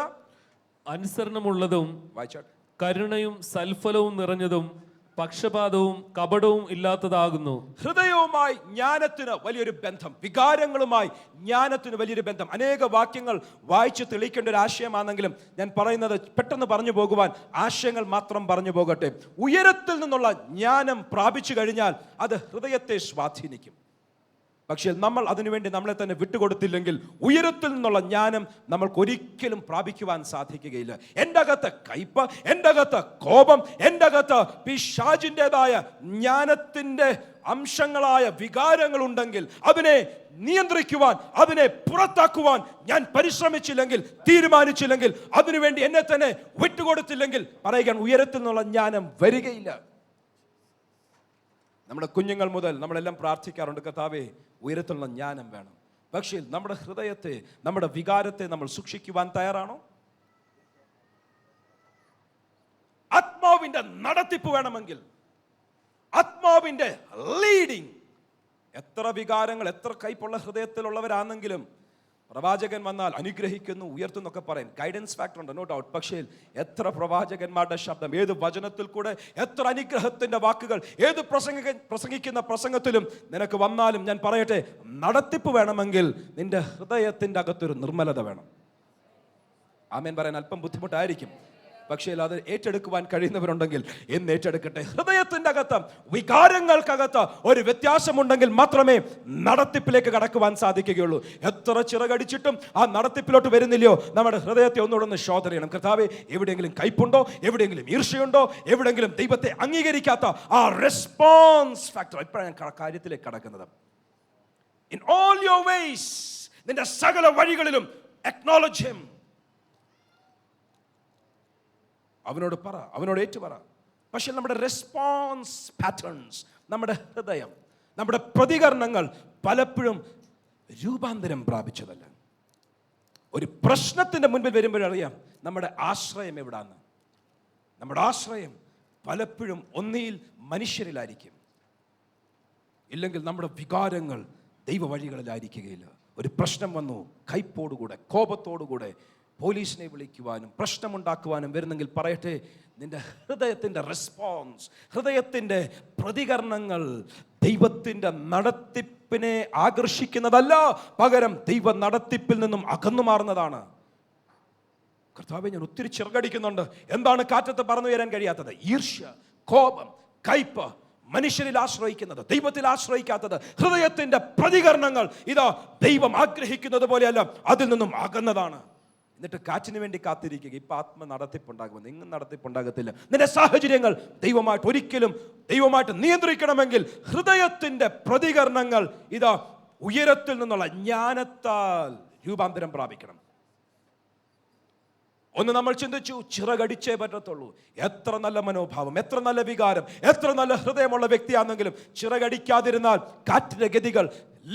അനുസരണമുള്ളതും, വായിച്ചാട്ടെ, കരുണയും സൽഫലവും നിറഞ്ഞതും പക്ഷപാതവും കപടവും ഇല്ലാത്തതാകുന്നു. ഹൃദയവുമായി ജ്ഞാനത്തിന് വലിയൊരു ബന്ധം, വികാരങ്ങളുമായി ജ്ഞാനത്തിന് വലിയൊരു ബന്ധം. അനേക വാക്യങ്ങൾ വായിച്ച് തെളിയിക്കേണ്ട ഒരു ആശയമാണെങ്കിലും ഞാൻ പറയുന്നത് പെട്ടെന്ന് പറഞ്ഞു പോകുവാൻ ആശയങ്ങൾ മാത്രം പറഞ്ഞു പോകട്ടെ. ഉയരത്തിൽ നിന്നുള്ള ജ്ഞാനം പ്രാപിച്ചു കഴിഞ്ഞാൽ അത് ഹൃദയത്തെ സ്വാധീനിക്കും. പക്ഷേ നമ്മൾ അതിനുവേണ്ടി നമ്മളെ തന്നെ വിട്ടുകൊടുത്തില്ലെങ്കിൽ ഉയരത്തിൽ നിന്നുള്ള ജ്ഞാനം നമ്മൾക്ക് ഒരിക്കലും പ്രാപിക്കുവാൻ സാധിക്കുകയില്ല. എൻ്റെ അകത്ത് കയ്പ്, എൻ്റെ അകത്ത് കോപം, എൻ്റെ അകത്ത് പിശാചിൻ്റെതായ ജ്ഞാനത്തിൻ്റെ അംശങ്ങളായ വികാരങ്ങൾ ഉണ്ടെങ്കിൽ അതിനെ നിയന്ത്രിക്കുവാൻ, അതിനെ പുറത്താക്കുവാൻ ഞാൻ പരിശ്രമിച്ചില്ലെങ്കിൽ, തീരുമാനിച്ചില്ലെങ്കിൽ, അതിനുവേണ്ടി എന്നെ തന്നെ വിട്ടുകൊടുത്തില്ലെങ്കിൽ പറയുകയാണ് ഉയരത്തിൽ നിന്നുള്ള ജ്ഞാനം വരികയില്ല. നമ്മുടെ കുഞ്ഞുങ്ങൾ മുതൽ നമ്മളെല്ലാം പ്രാർത്ഥിക്കാറുണ്ട്, കർത്താവേ ഉയരത്തിലുള്ള ജ്ഞാനം വേണം. പക്ഷേ നമ്മുടെ ഹൃദയത്തെ, നമ്മുടെ വികാരത്തെ നമ്മൾ സൂക്ഷിക്കുവാൻ തയ്യാറാണോ? ആത്മാവിന്റെ നടത്തിപ്പ് വേണമെങ്കിൽ, ആത്മാവിന്റെ ലീഡിങ്, എത്ര വികാരങ്ങൾ, എത്ര കയ്പുള്ള ഹൃദയത്തിലുള്ളവരാണെങ്കിലും പ്രവാചകൻ വന്നാൽ അനുഗ്രഹിക്കുന്നു, ഉയർത്തുന്നൊക്കെ പറയും, ഗൈഡൻസ് ഫാക്ടർ ഉണ്ട്, നോ ഡൗട്ട്. പക്ഷേ എത്ര പ്രവാചകന്മാരുടെ ശബ്ദം, ഏത് വചനത്തിൽ കൂടെ എത്ര അനുഗ്രഹത്തിന്റെ വാക്കുകൾ, ഏത് പ്രസംഗിക്കുന്ന പ്രസംഗത്തിലും നിനക്ക് വന്നാലും ഞാൻ പറയട്ടെ, നടത്തിപ്പ് വേണമെങ്കിൽ നിന്റെ ഹൃദയത്തിന്റെ അകത്തൊരു നിർമ്മലത വേണം. ആമേൻ പറയാൻ അല്പം ബുദ്ധിമുട്ടായിരിക്കും, പക്ഷേ അത് ഏറ്റെടുക്കുവാൻ കഴിയുന്നവരുണ്ടെങ്കിൽ എന്ന് ഏറ്റെടുക്കട്ടെ. ഹൃദയത്തിന്റെ അകത്ത്, വികാരങ്ങൾക്കകത്ത് ഒരു വ്യത്യാസമുണ്ടെങ്കിൽ മാത്രമേ നടത്തിപ്പിലേക്ക് കടക്കുവാൻ സാധിക്കുകയുള്ളൂ. എത്ര ചിറകടിച്ചിട്ടും ആ നടത്തിപ്പിലോട്ട് വരുന്നില്ലയോ, നമ്മുടെ ഹൃദയത്തെ ഒന്നുകൂടെ ശോധന ചെയ്യണം. കർത്താവേ, എവിടെയെങ്കിലും കയ്പുണ്ടോ, എവിടെയെങ്കിലും ഈർഷ്യയുണ്ടോ, എവിടെയെങ്കിലും ദൈവത്തെ അംഗീകരിക്കാത്ത ആ റെസ്പോൺസ് ഫാക്ടർ. ഇപ്പോഴാണ് ഞാൻ കാര്യത്തിലേക്ക് കടക്കുന്നത്. ഇൻ ഓൾ യുവർ വേസ്, നിന്റെ സകല വഴികളിലും acknowledge him. അവനോട് പറ, അവനോട് ഏറ്റു പറ. പക്ഷെ നമ്മുടെ റെസ്പോൺസ് പാറ്റേൺസ്, നമ്മുടെ ഹൃദയം, നമ്മുടെ പ്രതികരണങ്ങൾ പലപ്പോഴും രൂപാന്തരം പ്രാപിച്ചതല്ല. ഒരു പ്രശ്നത്തിന്റെ മുൻപിൽ വരുമ്പോഴറിയാം നമ്മുടെ ആശ്രയം എവിടാന്ന്. നമ്മുടെ ആശ്രയം പലപ്പോഴും ഒന്നിയിൽ മനുഷ്യരിലായിരിക്കും, ഇല്ലെങ്കിൽ നമ്മുടെ വികാരങ്ങൾ ദൈവ വഴികളിലായിരിക്കുകയില്ല. ഒരു പ്രശ്നം വന്നു, കയ്പോടുകൂടെ, കോപത്തോടുകൂടെ പോലീസിനെ വിളിക്കുവാനും പ്രശ്നമുണ്ടാക്കുവാനും വരുന്നെങ്കിൽ പറയട്ടെ, നിന്റെ ഹൃദയത്തിൻ്റെ റെസ്പോൺസ്, ഹൃദയത്തിൻ്റെ പ്രതികരണങ്ങൾ ദൈവത്തിൻ്റെ നടത്തിപ്പിനെ ആകർഷിക്കുന്നതല്ല, പകരം ദൈവ നടത്തിപ്പിൽ നിന്നും അകന്നു മാറുന്നതാണ്. കർത്താവേ, ഞാൻ ഒത്തിരി ചിറകടിക്കുന്നുണ്ട്. എന്താണ് കാറ്റത്ത് പറന്നു വരാൻ കഴിയാത്തത്? ഈർഷ്യ, കോപം, കയ്പ്, മനുഷ്യരിൽ ആശ്രയിക്കുന്നത്, ദൈവത്തിൽ ആശ്രയിക്കാത്തത്, ഹൃദയത്തിന്റെ പ്രതികരണങ്ങൾ ഇതാ ദൈവം ആഗ്രഹിക്കുന്നത് പോലെയല്ല, അതിൽ നിന്നും അകന്നതാണ്. എന്നിട്ട് കാറ്റിന് വേണ്ടി കാത്തിരിക്കുക. ഇപ്പൊ ആത്മ നടത്തിപ്പുണ്ടാകും, നിങ്ങൾ നടത്തിപ്പുണ്ടാകത്തില്ല. നിന്റെ സാഹചര്യങ്ങൾ ദൈവമായിട്ട് നിയന്ത്രിക്കണമെങ്കിൽ ഹൃദയത്തിന്റെ പ്രതികരണങ്ങൾ ഇതാ ഉയരത്തിൽ നിന്നുള്ള ജ്ഞാനത്താൽ രൂപാന്തരം പ്രാപിക്കണം. ഒന്ന് നമ്മൾ ചിന്തിച്ചു, ചിറകടിച്ചേ പറ്റത്തുള്ളൂ. എത്ര നല്ല മനോഭാവം, എത്ര നല്ല വികാരം, എത്ര നല്ല ഹൃദയമുള്ള വ്യക്തിയാണെങ്കിലും ചിറകടിക്കാതിരുന്നാൽ കാറ്റിന്റെ ഗതികൾ,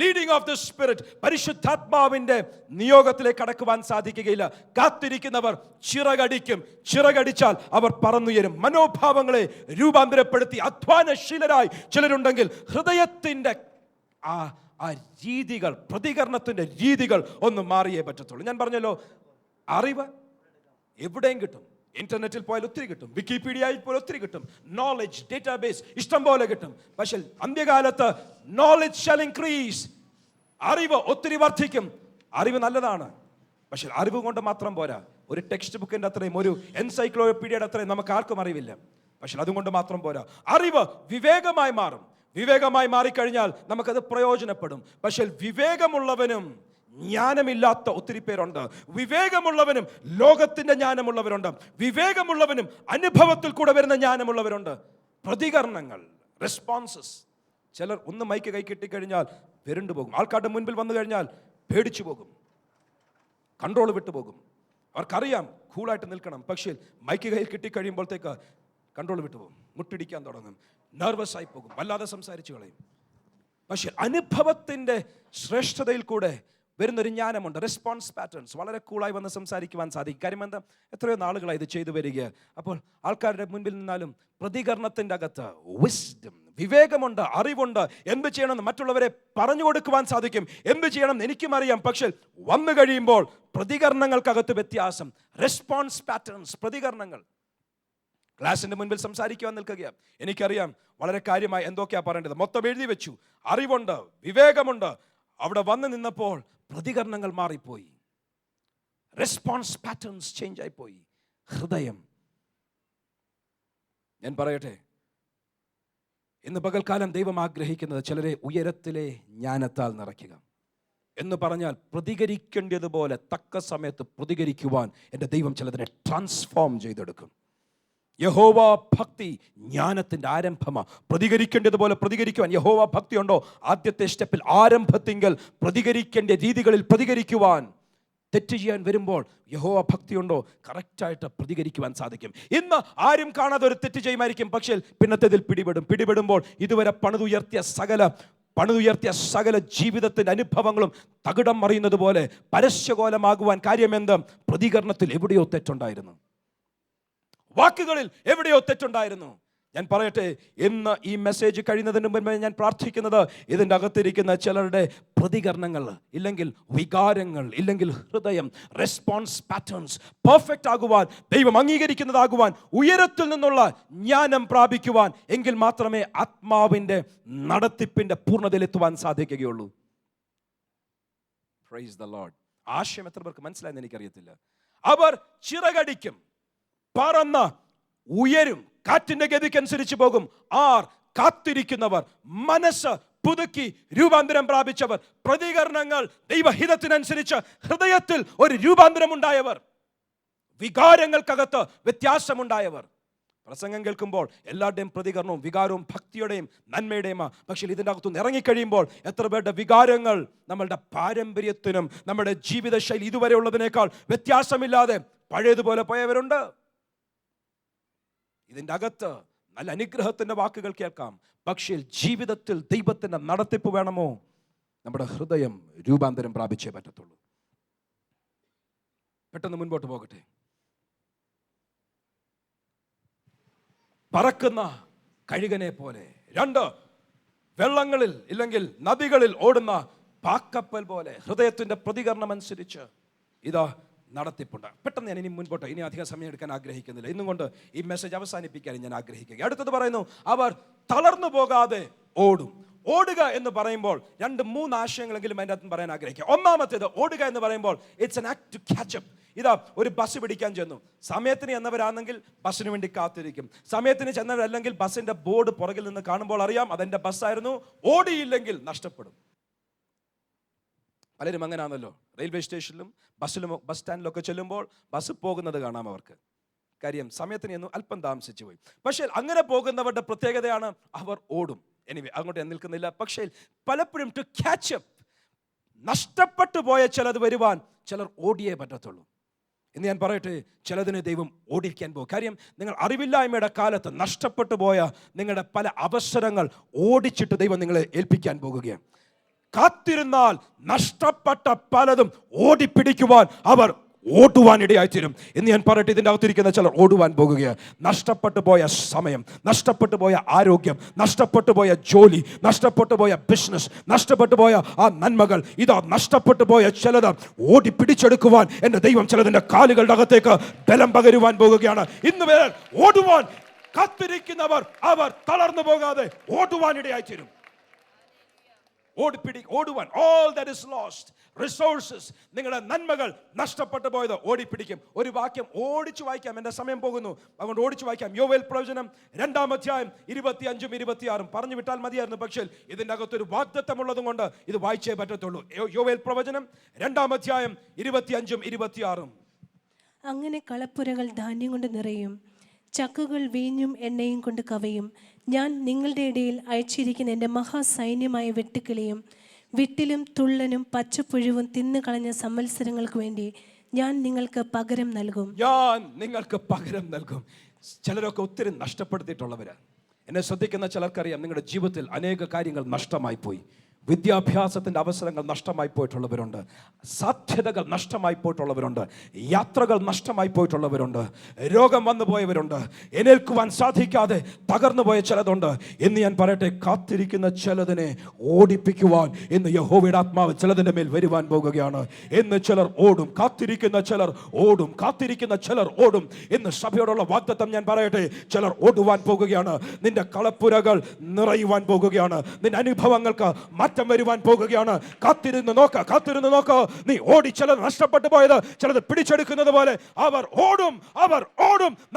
ലീഡിംഗ് ഓഫ് ദി സ്പിരിറ്റ്, പരിശുദ്ധാത്മാവിന്റെ നിയോഗത്തിലേക്ക് കടക്കുവാൻ സാധിക്കുകയില്ല. കാത്തിരിക്കുന്നവർ ചിറകടിക്കും. ചിറകടിച്ചാൽ അവർ പറന്നുയരും. മനോഭാവങ്ങളെ രൂപാന്തരപ്പെടുത്തി അധ്വാനശീലരായി ചിലരുണ്ടെങ്കിൽ ഹൃദയത്തിന്റെ ആ രീതികൾ, പ്രതികരണത്തിന്റെ രീതികൾ ഒന്ന് മാറിയേ പറ്റത്തുള്ളൂ. ഞാൻ പറഞ്ഞല്ലോ, അറിവ് എവിടെയും കിട്ടും. ഇന്റർനെറ്റിൽ പോയാൽ ഒത്തിരി കിട്ടും, വിക്കിപീഡിയയിൽ പോയാൽ ഒത്തിരി കിട്ടും, നോളജ് ഡേറ്റാബേസ് ഇഷ്ടം പോലെ കിട്ടും. പക്ഷെ അന്ത്യകാലത്ത് നോളജ് ഷാൽ ഇൻക്രീസ്, അറിവ് ഒത്തിരി വർദ്ധിക്കും. അറിവ് നല്ലതാണ്, പക്ഷെ അറിവ് കൊണ്ട് മാത്രം പോരാ. ഒരു ടെക്സ്റ്റ് ബുക്കിന്റെ അത്രയും, ഒരു എൻസൈക്ലോപീഡിയയുടെ അത്രയും നമുക്ക് ആർക്കും അറിവില്ല. പക്ഷെ അതുകൊണ്ട് മാത്രം പോരാ. അറിവ് വിവേകമായി മാറും. വിവേകമായി മാറിക്കഴിഞ്ഞാൽ നമുക്കത് പ്രയോജനപ്പെടും. പക്ഷെ വിവേകമുള്ളവനും ജ്ഞാനമില്ലാത്ത ഒത്തിരി പേരുണ്ട്. വിവേകമുള്ളവനും ലോകത്തിന്റെ ജ്ഞാനമുള്ളവരുണ്ട്. വിവേകമുള്ളവനും അനുഭവത്തിൽ കൂടെ വരുന്ന ജ്ഞാനമുള്ളവരുണ്ട്. പ്രതികരണങ്ങൾ, റെസ്പോൺസസ്. ചിലർ ഒന്ന് മൈക്ക് കൈ കിട്ടിക്കഴിഞ്ഞാൽ വിരണ്ടു പോകും. ആൾക്കാരുടെ മുൻപിൽ വന്നു കഴിഞ്ഞാൽ പേടിച്ചു പോകും, കൺട്രോൾ വിട്ടുപോകും. അവർക്കറിയാം കൂളായിട്ട് നിൽക്കണം, പക്ഷേ മൈക്ക് കയ്യിൽ കിട്ടിക്കഴിയുമ്പോഴത്തേക്ക് കൺട്രോൾ വിട്ടുപോകും, മുട്ടിടിക്കാൻ തുടങ്ങും, നെർവസ് ആയി പോകും, വല്ലാതെ സംസാരിച്ചു കളയും. പക്ഷെ അനുഭവത്തിന്റെ ശ്രേഷ്ഠതയിൽ കൂടെ വരുന്നൊരു ജ്ഞാനമുണ്ട്. Response patterns. വളരെ കൂളായി വന്ന് സംസാരിക്കുവാൻ സാധിക്കും. കാര്യം എന്താ, എത്രയോ നാളുകളായി ഇത് ചെയ്തു വരിക. അപ്പോൾ ആൾക്കാരുടെ മുൻപിൽ നിന്നാലും പ്രതികരണത്തിൻ്റെ അകത്ത് വിസ്ഡം, വിവേകമുണ്ട്, അറിവുണ്ട്. എന്ത് ചെയ്യണമെന്ന് മറ്റുള്ളവരെ പറഞ്ഞു കൊടുക്കുവാൻ സാധിക്കും. എന്ത് ചെയ്യണം എനിക്കും അറിയാം. പക്ഷെ വന്നു കഴിയുമ്പോൾ പ്രതികരണങ്ങൾക്കകത്ത് വ്യത്യാസം. റെസ്പോൺസ് പാറ്റേൺസ്, പ്രതികരണങ്ങൾ. ക്ലാസിന്റെ മുൻപിൽ സംസാരിക്കുവാൻ നിൽക്കുകയാണ്. എനിക്കറിയാം വളരെ കാര്യമായി എന്തൊക്കെയാ പറയേണ്ടത്. മൊത്തം എഴുതി വെച്ചു. അറിവുണ്ട്, വിവേകമുണ്ട്. അവിടെ വന്ന് നിന്നപ്പോൾ പ്രതികരണങ്ങൾ മാറിപ്പോയി. റെസ്പോൺസ് പാറ്റേൺസ് ചേഞ്ച് ആയിപ്പോയി. ഹൃദയം. ഞാൻ പറയട്ടെ, ഇന്ന് പകൽക്കാലം ദൈവം ആഗ്രഹിക്കുന്നത് ചിലരെ ഉയരത്തിലെ ജ്ഞാനത്താൽ നിറയ്ക്കുക എന്ന് പറഞ്ഞാൽ പ്രതികരിക്കേണ്ടതുപോലെ തക്ക സമയത്ത് പ്രതികരിക്കുവാൻ എൻ്റെ ദൈവം ചിലതിനെ ട്രാൻസ്ഫോം ചെയ്തെടുക്കും. യഹോവ ഭക്തി ജ്ഞാനത്തിൻ്റെ ആരംഭമാണ്. പ്രതികരിക്കേണ്ടതുപോലെ പ്രതികരിക്കുവാൻ യഹോവ ഭക്തി ഉണ്ടോ? ആദ്യത്തെ സ്റ്റെപ്പിൽ ആരംഭത്തിങ്കൽ പ്രതികരിക്കേണ്ട രീതികളിൽ പ്രതികരിക്കുവാൻ. തെറ്റ് ചെയ്യാൻ വരുമ്പോൾ യഹോവ ഭക്തിയുണ്ടോ? കറക്റ്റായിട്ട് പ്രതികരിക്കുവാൻ സാധിക്കും. ഇന്ന് ആരും കാണാതെ ഒരു തെറ്റ് ചെയ്യുമായിരിക്കും, പക്ഷേ പിന്നത്തേതിൽ പിടിപെടുമ്പോൾ ഇതുവരെ പണിതുയർത്തിയ സകല ജീവിതത്തിൻ്റെ അനുഭവങ്ങളും തകിടം മറിയുന്നത് പോലെ പരസ്യകോലമാകുവാൻ കാര്യമെന്ത്? പ്രതികരണത്തിൽ എവിടെയോ തെറ്റുണ്ടായിരുന്നു, വാക്കുകളിൽ എവിടെയോ തെറ്റുണ്ടായിരുന്നു. ഞാൻ പറയട്ടെ, ഇന്ന് ഈ മെസ്സേജ് കഴിയുന്നതിന് മുൻപ് ഞാൻ പ്രാർത്ഥിക്കുന്നത് ഇതിൻ്റെ അകത്തിരിക്കുന്ന ചിലരുടെ പ്രതികരണങ്ങൾ, ഇല്ലെങ്കിൽ വികാരങ്ങൾ, ഇല്ലെങ്കിൽ ഹൃദയം, റെസ്പോൺസ് പാറ്റേൺസ് പെർഫെക്റ്റ് ആകുവാൻ, ദൈവം അംഗീകരിക്കുന്നതാകുവാൻ, ഉയരത്തിൽ നിന്നുള്ള ജ്ഞാനം പ്രാപിക്കുവാൻ, എങ്കിൽ മാത്രമേ ആത്മാവിൻ്റെ നടത്തിപ്പിൻ്റെ പൂർണ്ണതയിലെത്തുവാൻ സാധിക്കുകയുള്ളൂ. Praise the Lord. ആശയം എത്ര പേർക്ക് മനസ്സിലായെന്ന് എനിക്കറിയത്തില്ല. അവർ ചിറകടിക്കും, പറന്ന് ഉയരും, കാറ്റിന്റെ ഗതിക്കനുസരിച്ച് പോകും. ആർ? കാത്തിരിക്കുന്നവർ, മനസ്സ് പുതുക്കി രൂപാന്തരം പ്രാപിച്ചവർ, പ്രതികരണങ്ങൾ ദൈവഹിതത്തിനനുസരിച്ച് ഹൃദയത്തിൽ ഒരു രൂപാന്തരം ഉണ്ടായവർ, വികാരങ്ങൾക്കകത്ത് വ്യത്യാസമുണ്ടായവർ. പ്രസംഗം കേൾക്കുമ്പോൾ എല്ലാവരുടെയും പ്രതികരണവും വികാരവും ഭക്തിയുടെയും നന്മയുടെയും. പക്ഷേ ഇതിൻ്റെ അകത്തുനിന്ന് ഇറങ്ങിക്കഴിയുമ്പോൾ എത്ര പേരുടെ വികാരങ്ങൾ നമ്മളുടെ പാരമ്പര്യത്തിനും നമ്മുടെ ജീവിതശൈലി ഇതുവരെ ഉള്ളതിനേക്കാൾ വ്യത്യാസമില്ലാതെ പഴയതുപോലെ പോയവരുണ്ട്. ഇതിൻ്റെ അകത്ത് നല്ല അനുഗ്രഹത്തിൻ്റെ വാക്കുകൾ കേൾക്കാം, പക്ഷേ ജീവിതത്തിൽ ദൈവത്തിൻ്റെ നടത്തിപ്പ് വേണമോ? നമ്മുടെ ഹൃദയം രൂപാന്തരം പ്രാപിച്ചേ പറ്റത്തുള്ളൂ. പെട്ടെന്ന് മുൻപോട്ട് പോകട്ടെ. പറക്കുന്ന കഴുകനെ പോലെ, രണ്ട് വെള്ളങ്ങളിൽ ഇല്ലെങ്കിൽ നദികളിൽ ഓടുന്ന പാക്കപ്പൽ പോലെ ഹൃദയത്തിൻ്റെ പ്രതികരണം അനുസരിച്ച് ഇതാ നടത്തിപ്പുണ്ട്. പെട്ടെന്ന് ഞാൻ ഇനി മുൻപോട്ട്, ഇനി അധികം സമയം എടുക്കാൻ ആഗ്രഹിക്കുന്നില്ല. ഇന്നും കൊണ്ട് ഈ മെസ്സേജ് അവസാനിപ്പിക്കാൻ ഞാൻ ആഗ്രഹിക്കുക. അടുത്തത് പറയുന്നു, അവർ തളർന്നു പോകാതെ ഓടും. ഓടുക എന്ന് പറയുമ്പോൾ 2-3 ആശയങ്ങളെങ്കിലും അതിൻ്റെ അകത്ത് പറയാൻ ആഗ്രഹിക്കുക. ഒന്നാമത്തേത്, ഓടുക എന്ന് പറയുമ്പോൾ it's an act to catch up. ഇതാ, ഒരു ബസ് പിടിക്കാൻ ചെന്നു. സമയത്തിന് ചെന്നവരാണെങ്കിൽ ബസ്സിന് വേണ്ടി കാത്തിരിക്കും. സമയത്തിന് ചെന്നവരല്ലെങ്കിൽ ബസ്സിന്റെ ബോർഡ് പുറകിൽ നിന്ന് കാണുമ്പോൾ അറിയാം അതെന്റെ ബസ്സായിരുന്നു. ഓടിയില്ലെങ്കിൽ നഷ്ടപ്പെടും. പലരും അങ്ങനെയാണല്ലോ. റെയിൽവേ സ്റ്റേഷനിലും ബസ്സിലും ബസ് സ്റ്റാൻഡിലൊക്കെ ചെല്ലുമ്പോൾ ബസ് പോകുന്നത് കാണാം അവർക്ക്. കാര്യം സമയത്തിന് ചെന്നു, അല്പം താമസിച്ചു പോയി. പക്ഷേ അങ്ങനെ പോകുന്നവരുടെ പ്രത്യേകതയാണ് അവർ ഓടും. എനിവേ, അങ്ങോട്ട് നിൽക്കുന്നില്ല. പക്ഷേ പലപ്പോഴും ടു ക്യാച്ച് അപ്പ്, നഷ്ടപ്പെട്ടു പോയ ചിലത് വരുവാൻ ചിലർ ഓടിയേ പറ്റത്തുള്ളൂ. എന്ന് ഞാൻ പറയട്ടെ, ചിലതിന് ദൈവം ഓടിക്കാൻ പോകും. കാര്യം നിങ്ങൾ അറിവില്ലായ്മയുടെ കാലത്ത് നഷ്ടപ്പെട്ടു പോയ നിങ്ങളുടെ പല അവസരങ്ങൾ ഓടിച്ചിട്ട് ദൈവം നിങ്ങളെ ഏൽപ്പിക്കാൻ പോകുകയാണ്. കാത്തിരുന്നാൽ നഷ്ടപ്പെട്ട പലതും ഓടിപ്പിടിക്കുവാൻ അവർ ഓടുവാനിടയായിത്തീരും എന്ന് ഞാൻ പറയട്ടെ. ഇതിൻ്റെ അകത്തിരിക്കുന്ന ചിലർ ഓടുവാൻ പോകുകയാണ്. നഷ്ടപ്പെട്ടു പോയ സമയം, നഷ്ടപ്പെട്ടു പോയ ആരോഗ്യം, നഷ്ടപ്പെട്ടു പോയ ജോലി, നഷ്ടപ്പെട്ടു പോയ ബിസിനസ്, നഷ്ടപ്പെട്ടു പോയ ആ നന്മകൾ, ഇതാ നഷ്ടപ്പെട്ടു പോയ ചിലത് ഓടിപ്പിടിച്ചെടുക്കുവാൻ എൻ്റെ ദൈവം ചിലതിൻ്റെ കാലുകളുടെ അകത്തേക്ക് ബലം പകരുവാൻ പോകുകയാണ്. ഇന്ന് വരെ ഓടുവാൻ കാത്തിരിക്കുന്നവർ അവർ തളർന്നു പോകാതെ ഓടുവാനിടയായിത്തീരും. ഓടുവാൻ, all that is lost, resources, നിങ്ങളുടെ നന്മകൾ നഷ്ടപ്പെട്ടു പോയത് ഓടിപ്പിടിക്കും. ഒരു വാക്യം ഓടിച്ചു വായിക്കാം, എൻ്റെ സമയം പോകുന്നു, അതുകൊണ്ട് ഓടിച്ചു വായിക്കാം. യോവേൽ പ്രവചനം 2-ാം അധ്യായം 25-26 പറഞ്ഞു വിട്ടാൽ മതിയായിരുന്നു. പക്ഷേ ഇതിൻ്റെ അകത്തൊരു വാഗ്ദത്തമുള്ളതും കൊണ്ട് ഇത് വായിച്ചേ പറ്റത്തുള്ളൂ. യോവേൽ പ്രവചനം 2-ാം അധ്യായം 25-26. അങ്ങനെ കളപ്പുരകൾ ധാന്യം കൊണ്ട് നിറയും, ചക്കുകൾ വീഞ്ഞും എണ്ണയും കൊണ്ട് കവയും. ഞാൻ നിങ്ങളുടെ ഇടയിൽ അയച്ചിരിക്കുന്ന എൻ്റെ മഹാസൈന്യമായ വെട്ടുക്കിളിയും വിട്ടിലും തുള്ളനും പച്ചപ്പുഴുവും തിന്നുകളഞ്ഞ സംവത്സരങ്ങൾക്ക് വേണ്ടി ഞാൻ നിങ്ങൾക്ക് പകരം നൽകും. ചിലരൊക്കെ ഒത്തിരി നഷ്ടപ്പെടുത്തിയിട്ടുള്ളവരാണ്. എന്നെ ശ്രദ്ധിക്കുന്ന ചിലർക്കറിയാം, നിങ്ങളുടെ ജീവിതത്തിൽ അനേക കാര്യങ്ങൾ നഷ്ടമായി പോയി. വിദ്യാഭ്യാസത്തിൻ്റെ അവസരങ്ങൾ നഷ്ടമായി പോയിട്ടുള്ളവരുണ്ട്, സാധ്യതകൾ നഷ്ടമായി പോയിട്ടുള്ളവരുണ്ട്, യാത്രകൾ നഷ്ടമായി പോയിട്ടുള്ളവരുണ്ട്, രോഗം വന്നു പോയവരുണ്ട്, എഴുന്നേൽക്കുവാൻ സാധിക്കാതെ തകർന്നു പോയ ചിലതുണ്ട്. എന്ന് ഞാൻ പറയട്ടെ, കാത്തിരിക്കുന്ന ചിലതിനെ ഓടിപ്പിക്കുവാൻ ഇന്ന് യഹോവയുടെ ആത്മാവ് ചിലതിൻ്റെ മേൽ വരുവാൻ പോകുകയാണ്. എന്ന് ചിലർ ഓടും, കാത്തിരിക്കുന്ന ചിലർ ഓടും, കാത്തിരിക്കുന്ന ചിലർ ഓടും. ഇന്ന് സഭയോടുള്ള വാഗ്ദത്തം ഞാൻ പറയട്ടെ, ചിലർ ഓടുവാൻ പോകുകയാണ്. നിന്റെ കളപ്പുരകൾ നിറയുവാൻ പോകുകയാണ്. നിന്റെ അനുഭവങ്ങൾക്ക് മാറ്റം വരുവാൻ പോകുകയാണ്. കാത്തിരുന്ന് നോക്ക. നീ ഓടി ചിലത് നഷ്ടപ്പെട്ടു പോയത് ചിലത് പിടിച്ചെടുക്കുന്നത് പോലെ അവർ ഓടും.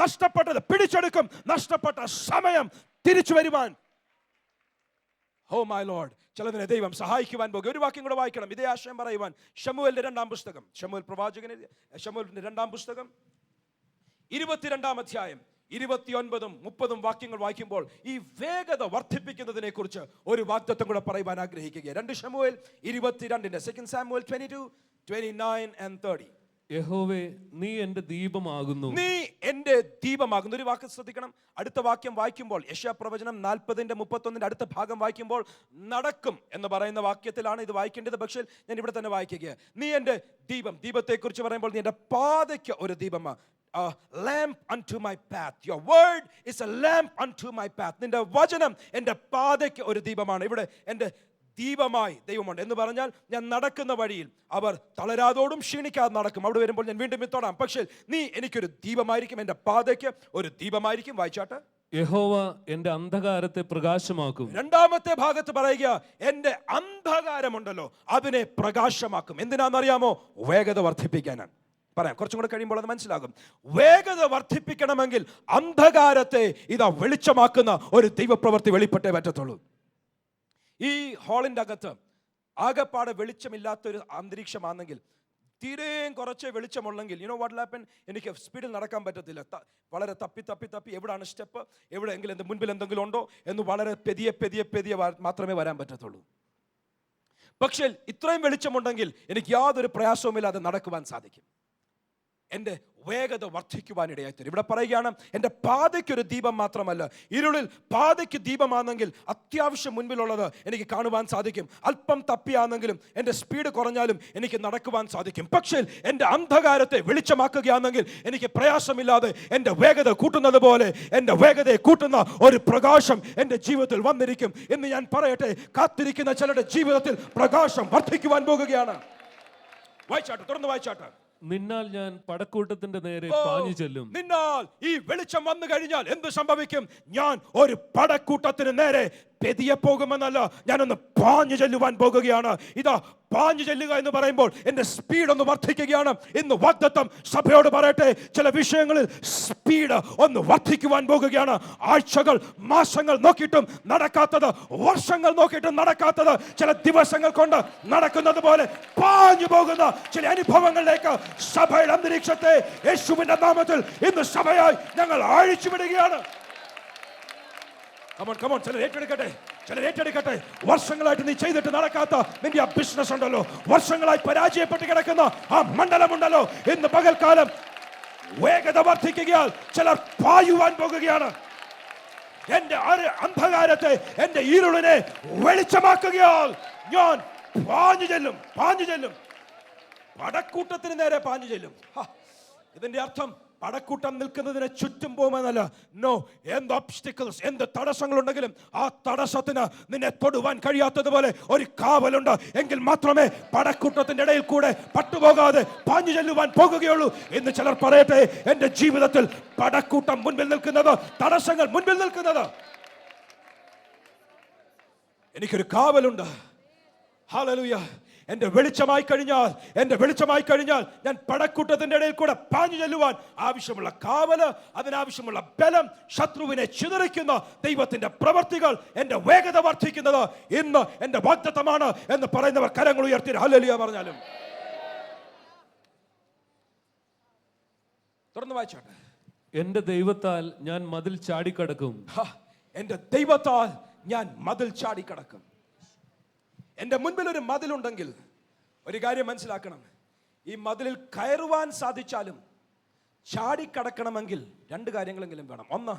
നഷ്ടപ്പെട്ടത് പിടിച്ചെടുക്കും. നഷ്ടപ്പെട്ട സമയം തിരിച്ചു വരുവാൻ, ഓ മൈ ലോർഡ്, ചിലതിനെ ദൈവം സഹായിക്കുവാൻ പോകും. ഒരു വാക്യം കൂടെ വായിക്കണം ഇതേ ആശയം പറയുവാൻ. ശമൂവേലിന്റെ 2-ാം പുസ്തകം, ശമൂവേൽ പ്രവാചകൻ, ശമൂവേലിന്റെ 2-ാം പുസ്തകം 22-ാം അധ്യായം 29-30 വാക്യങ്ങൾ വായിക്കുമ്പോൾ ഈ വേഗത വർദ്ധിപ്പിക്കുന്നതിനെ കുറിച്ച് ഒരു വാഗ്ദത്തം കൂടെ പറയുവാൻ ആഗ്രഹിക്കുക. 2 ശമൂവേൽ 22, 2 സാമുവേൽ 22, 29 and 30. യഹോവേ, നീ എൻ്റെ ദീപമാകുന്നു. നീ എൻ്റെ ദീപമാകുന്നു. ഒരു വാക്ക് ശ്രദ്ധിക്കണം. അടുത്ത വാക്യം വായിക്കുമ്പോൾ യെശയ്യാ പ്രവചനം 40-31 അടുത്ത ഭാഗം വായിക്കുമ്പോൾ നടക്കും എന്ന് പറയുന്ന വാക്യത്തിലാണ് ഇത് വായിക്കേണ്ടത്. പക്ഷേ ഞാൻ ഇവിടെ തന്നെ വായിക്കുക. നീ എൻ്റെ ദീപം, ദീപത്തെക്കുറിച്ച് പറയുമ്പോൾ നീ എൻ്റെ പാതയ്ക്ക് ഒരു ദീപമാണ്. A lamp unto my path. Your word is a lamp unto my path. നിന്റെ വചനം എൻ്റെ പാതയ്ക്ക് ഒരു ദീപമാണ്. ഇവിടെ എൻ്റെ ദീപമായി ദൈവമുണ്ട് എന്ന് പറഞ്ഞാൽ ഞാൻ നടക്കുന്ന വഴിയിൽ അവർ തളരാതോടും ക്ഷീണിക്കാതെ നടക്കും. അവിടെ വരുമ്പോൾ ഞാൻ വീണ്ടും തൊടാം. പക്ഷേ നീ എനിക്കൊരു ദീപമായിരിക്കും, എൻ്റെ പാതയ്ക്ക് ഒരു ദീപമായിരിക്കും. വായിച്ചാട്ടെ. യഹോവ എൻ്റെ അന്ധകാരത്തെ പ്രകാശമാക്കും. 2-ാമത്തെ ഭാഗത്ത് പറയുക, എൻ്റെ അന്ധകാരമുണ്ടല്ലോ അതിനെ പ്രകാശമാക്കും. എന്തിനാണെന്നറിയാമോ? വേഗത വർദ്ധിപ്പിക്കാനാണ്. പറയാം, കുറച്ചും കൂടെ കഴിയുമ്പോൾ അത് മനസ്സിലാകും. വേഗത വർദ്ധിപ്പിക്കണമെങ്കിൽ അന്ധകാരത്തെ ഇതാ വെളിച്ചമാക്കുന്ന ഒരു ദൈവപ്രവൃത്തി വെളിപ്പെട്ടേ പറ്റത്തുള്ളൂ. ഈ ഹാളിൻ്റെ അകത്ത് ആകെപ്പാടെ വെളിച്ചമില്ലാത്തൊരു അന്തരീക്ഷമാണെങ്കിൽ, തീരെയും കുറച്ച് വെളിച്ചമുള്ളെങ്കിൽ, യു നോ വാട്ട് ഹാപ്പൻ, എനിക്ക് സ്പീഡിൽ നടക്കാൻ പറ്റത്തില്ല. വളരെ തപ്പി എവിടാണ് സ്റ്റെപ്പ്, എവിടെയെങ്കിലും മുൻപിൽ എന്തെങ്കിലും ഉണ്ടോ എന്ന് വളരെ പെതിയെ മാത്രമേ വരാൻ പറ്റത്തുള്ളൂ. പക്ഷേ ഇത്രയും വെളിച്ചമുണ്ടെങ്കിൽ എനിക്ക് യാതൊരു പ്രയാസവുമില്ലാതെ നടക്കുവാൻ സാധിക്കും. എൻ്റെ വേഗത വർദ്ധിക്കുവാനിടയായിത്തീരും. ഇവിടെ പറയുകയാണ്, എൻ്റെ പാതയ്ക്കൊരു ദീപം മാത്രമല്ല, ഇരുളിൽ പാതയ്ക്ക് ദീപമാണെങ്കിൽ അത്യാവശ്യം മുൻപിലുള്ളത് എനിക്ക് കാണുവാൻ സാധിക്കും. അല്പം തപ്പിയാണെങ്കിലും എൻ്റെ സ്പീഡ് കുറഞ്ഞാലും എനിക്ക് നടക്കുവാൻ സാധിക്കും. പക്ഷേ എൻ്റെ അന്ധകാരത്തെ വെളിച്ചമാക്കുകയാണെങ്കിൽ എനിക്ക് പ്രയാസമില്ലാതെ എൻ്റെ വേഗത കൂട്ടുന്നത് പോലെ എൻ്റെ വേഗതയെ കൂട്ടുന്ന ഒരു പ്രകാശം എൻ്റെ ജീവിതത്തിൽ വന്നിരിക്കും. എന്ന് ഞാൻ പറയട്ടെ, കാത്തിരിക്കുന്ന ചിലരുടെ ജീവിതത്തിൽ പ്രകാശം വർദ്ധിക്കുവാൻ പോകുകയാണ്. വായിച്ചാട്ടെ, തുറന്ന് വായിച്ചാട്ടെ. നിന്നാൽ ഞാൻ പടക്കൂട്ടത്തിന്റെ നേരെ പാഞ്ഞു ചെല്ലും. നിന്നാൽ ഈ വെളിച്ചം വന്നു കഴിഞ്ഞാൽ എന്ത് സംഭവിക്കും? ഞാൻ ഒരു പടക്കൂട്ടത്തിന് നേരെ പെതിയെ പോകുമെന്നല്ല, ഞാനൊന്ന് പാഞ്ഞു ചെല്ലുവാൻ പോകുകയാണ്. ഇതാ പാഞ്ഞു ചെല്ലുക എന്ന് പറയുമ്പോൾ എൻ്റെ സ്പീഡ് ഒന്ന് വർദ്ധിക്കുകയാണ്. ഇന്ന് വാഗ്ദത്തം സഭയോട് പറയട്ടെ, ചില വിഷയങ്ങളിൽ സ്പീഡ് ഒന്ന് വർദ്ധിക്കുവാൻ പോകുകയാണ്. ആഴ്ചകൾ മാസങ്ങൾ നോക്കിയിട്ടും നടക്കാത്തത്, വർഷങ്ങൾ നോക്കിയിട്ടും നടക്കാത്തത്, ചില ദിവസങ്ങൾ കൊണ്ട് നടക്കുന്നത് പോലെ പാഞ്ഞു പോകുന്ന ചില അനുഭവങ്ങളിലേക്ക് സഭയുടെ അന്തരീക്ഷത്തെ യേശുവിന്റെ നാമത്തിൽ ഇന്ന് സഭയായി ഞങ്ങൾ അഴിച്ചു വിടുകയാണ്. ചിലർ ഏറ്റെടുക്കട്ടെ. വർഷങ്ങളായിട്ട് നീ ചെയ്തിട്ട് നടക്കാത്ത നിന്റെ ആ ബിസിനസ് ഉണ്ടല്ലോ, വർഷങ്ങളായി പരാജയപ്പെട്ട് കിടക്കുന്ന ആ മണ്ഡലമുണ്ടല്ലോ, ഇന്ന് പകൽക്കാലം വേഗത വർദ്ധിക്കുകയാൽ ചിലർ പായുവാൻ പോകുകയാണ്. എന്റെ അന്ധകാരത്തെ, എന്റെ ഇരുളിനെ വെളിച്ചമാക്കുകയാൽ ഞാൻ പാഞ്ഞു ചെല്ലും. പടക്കൂട്ടത്തിന് നേരെ പാഞ്ഞു ചെല്ലും. ഇതിന്റെ അർത്ഥം പടക്കൂട്ടം നിൽക്കുന്നതിന് ചുറ്റും പോകുമെന്നല്ല. നോ, എന്ത് ഒബ്സ്റ്റിക്കിൾസ്, എന്ത് തടസ്സങ്ങളുണ്ടെങ്കിലും ആ തടസ്സത്തിന് നിന്നെ തൊടുവാൻ കഴിയാത്തതുപോലെ ഒരു കാവലുണ്ട്. എങ്കിൽ മാത്രമേ പടക്കൂട്ടത്തിന്റെ ഇടയിൽ കൂടെ പട്ടുപോകാതെ പാഞ്ഞു ചെല്ലുവാൻ പോകുകയുള്ളൂ. എന്ന് ചിലർ പറയട്ടെ, എന്റെ ജീവിതത്തിൽ പടക്കൂട്ടം മുൻപിൽ നിൽക്കുന്നത്, തടസ്സങ്ങൾ മുൻപിൽ നിൽക്കുന്നത്, എനിക്കൊരു കാവലുണ്ട്. ഹല്ലേലൂയ. എന്റെ വെളിച്ചമായി കഴിഞ്ഞാൽ ഞാൻ പടക്കൂട്ടത്തിന്റെ ഇടയിൽ കൂടെ പാഞ്ഞു ചെല്ലുവാൻ ആവശ്യമുള്ള കാവല്, അതിനാവശ്യമുള്ള ബലം, ശത്രുവിനെ ചിതറിക്കുന്ന ദൈവത്തിന്റെ പ്രവർത്തികൾ, എന്റെ വേഗത വർദ്ധിക്കുന്നത് ഇന്ന് എന്റെ വാഗ്ദത്തമാണ് എന്ന് പറയുന്നവർ കരങ്ങൾ ഉയർത്തി ഹല്ലേലൂയ പറഞ്ഞാലും. തുറന്നു വായിച്ചോട്ടെ. എന്റെ ദൈവത്താൽ ഞാൻ മതിൽ ചാടിക്കടക്കും. എന്റെ ദൈവത്താൽ ഞാൻ മതിൽ ചാടിക്കടക്കും. എൻ്റെ മുൻപിൽ ഒരു മതിലുണ്ടെങ്കിൽ ഒരു കാര്യം മനസ്സിലാക്കണം, ഈ മതിലിൽ കയറുവാൻ സാധിച്ചാലും ചാടിക്കടക്കണമെങ്കിൽ രണ്ട് കാര്യങ്ങളെങ്കിലും വേണം. ഒന്ന്,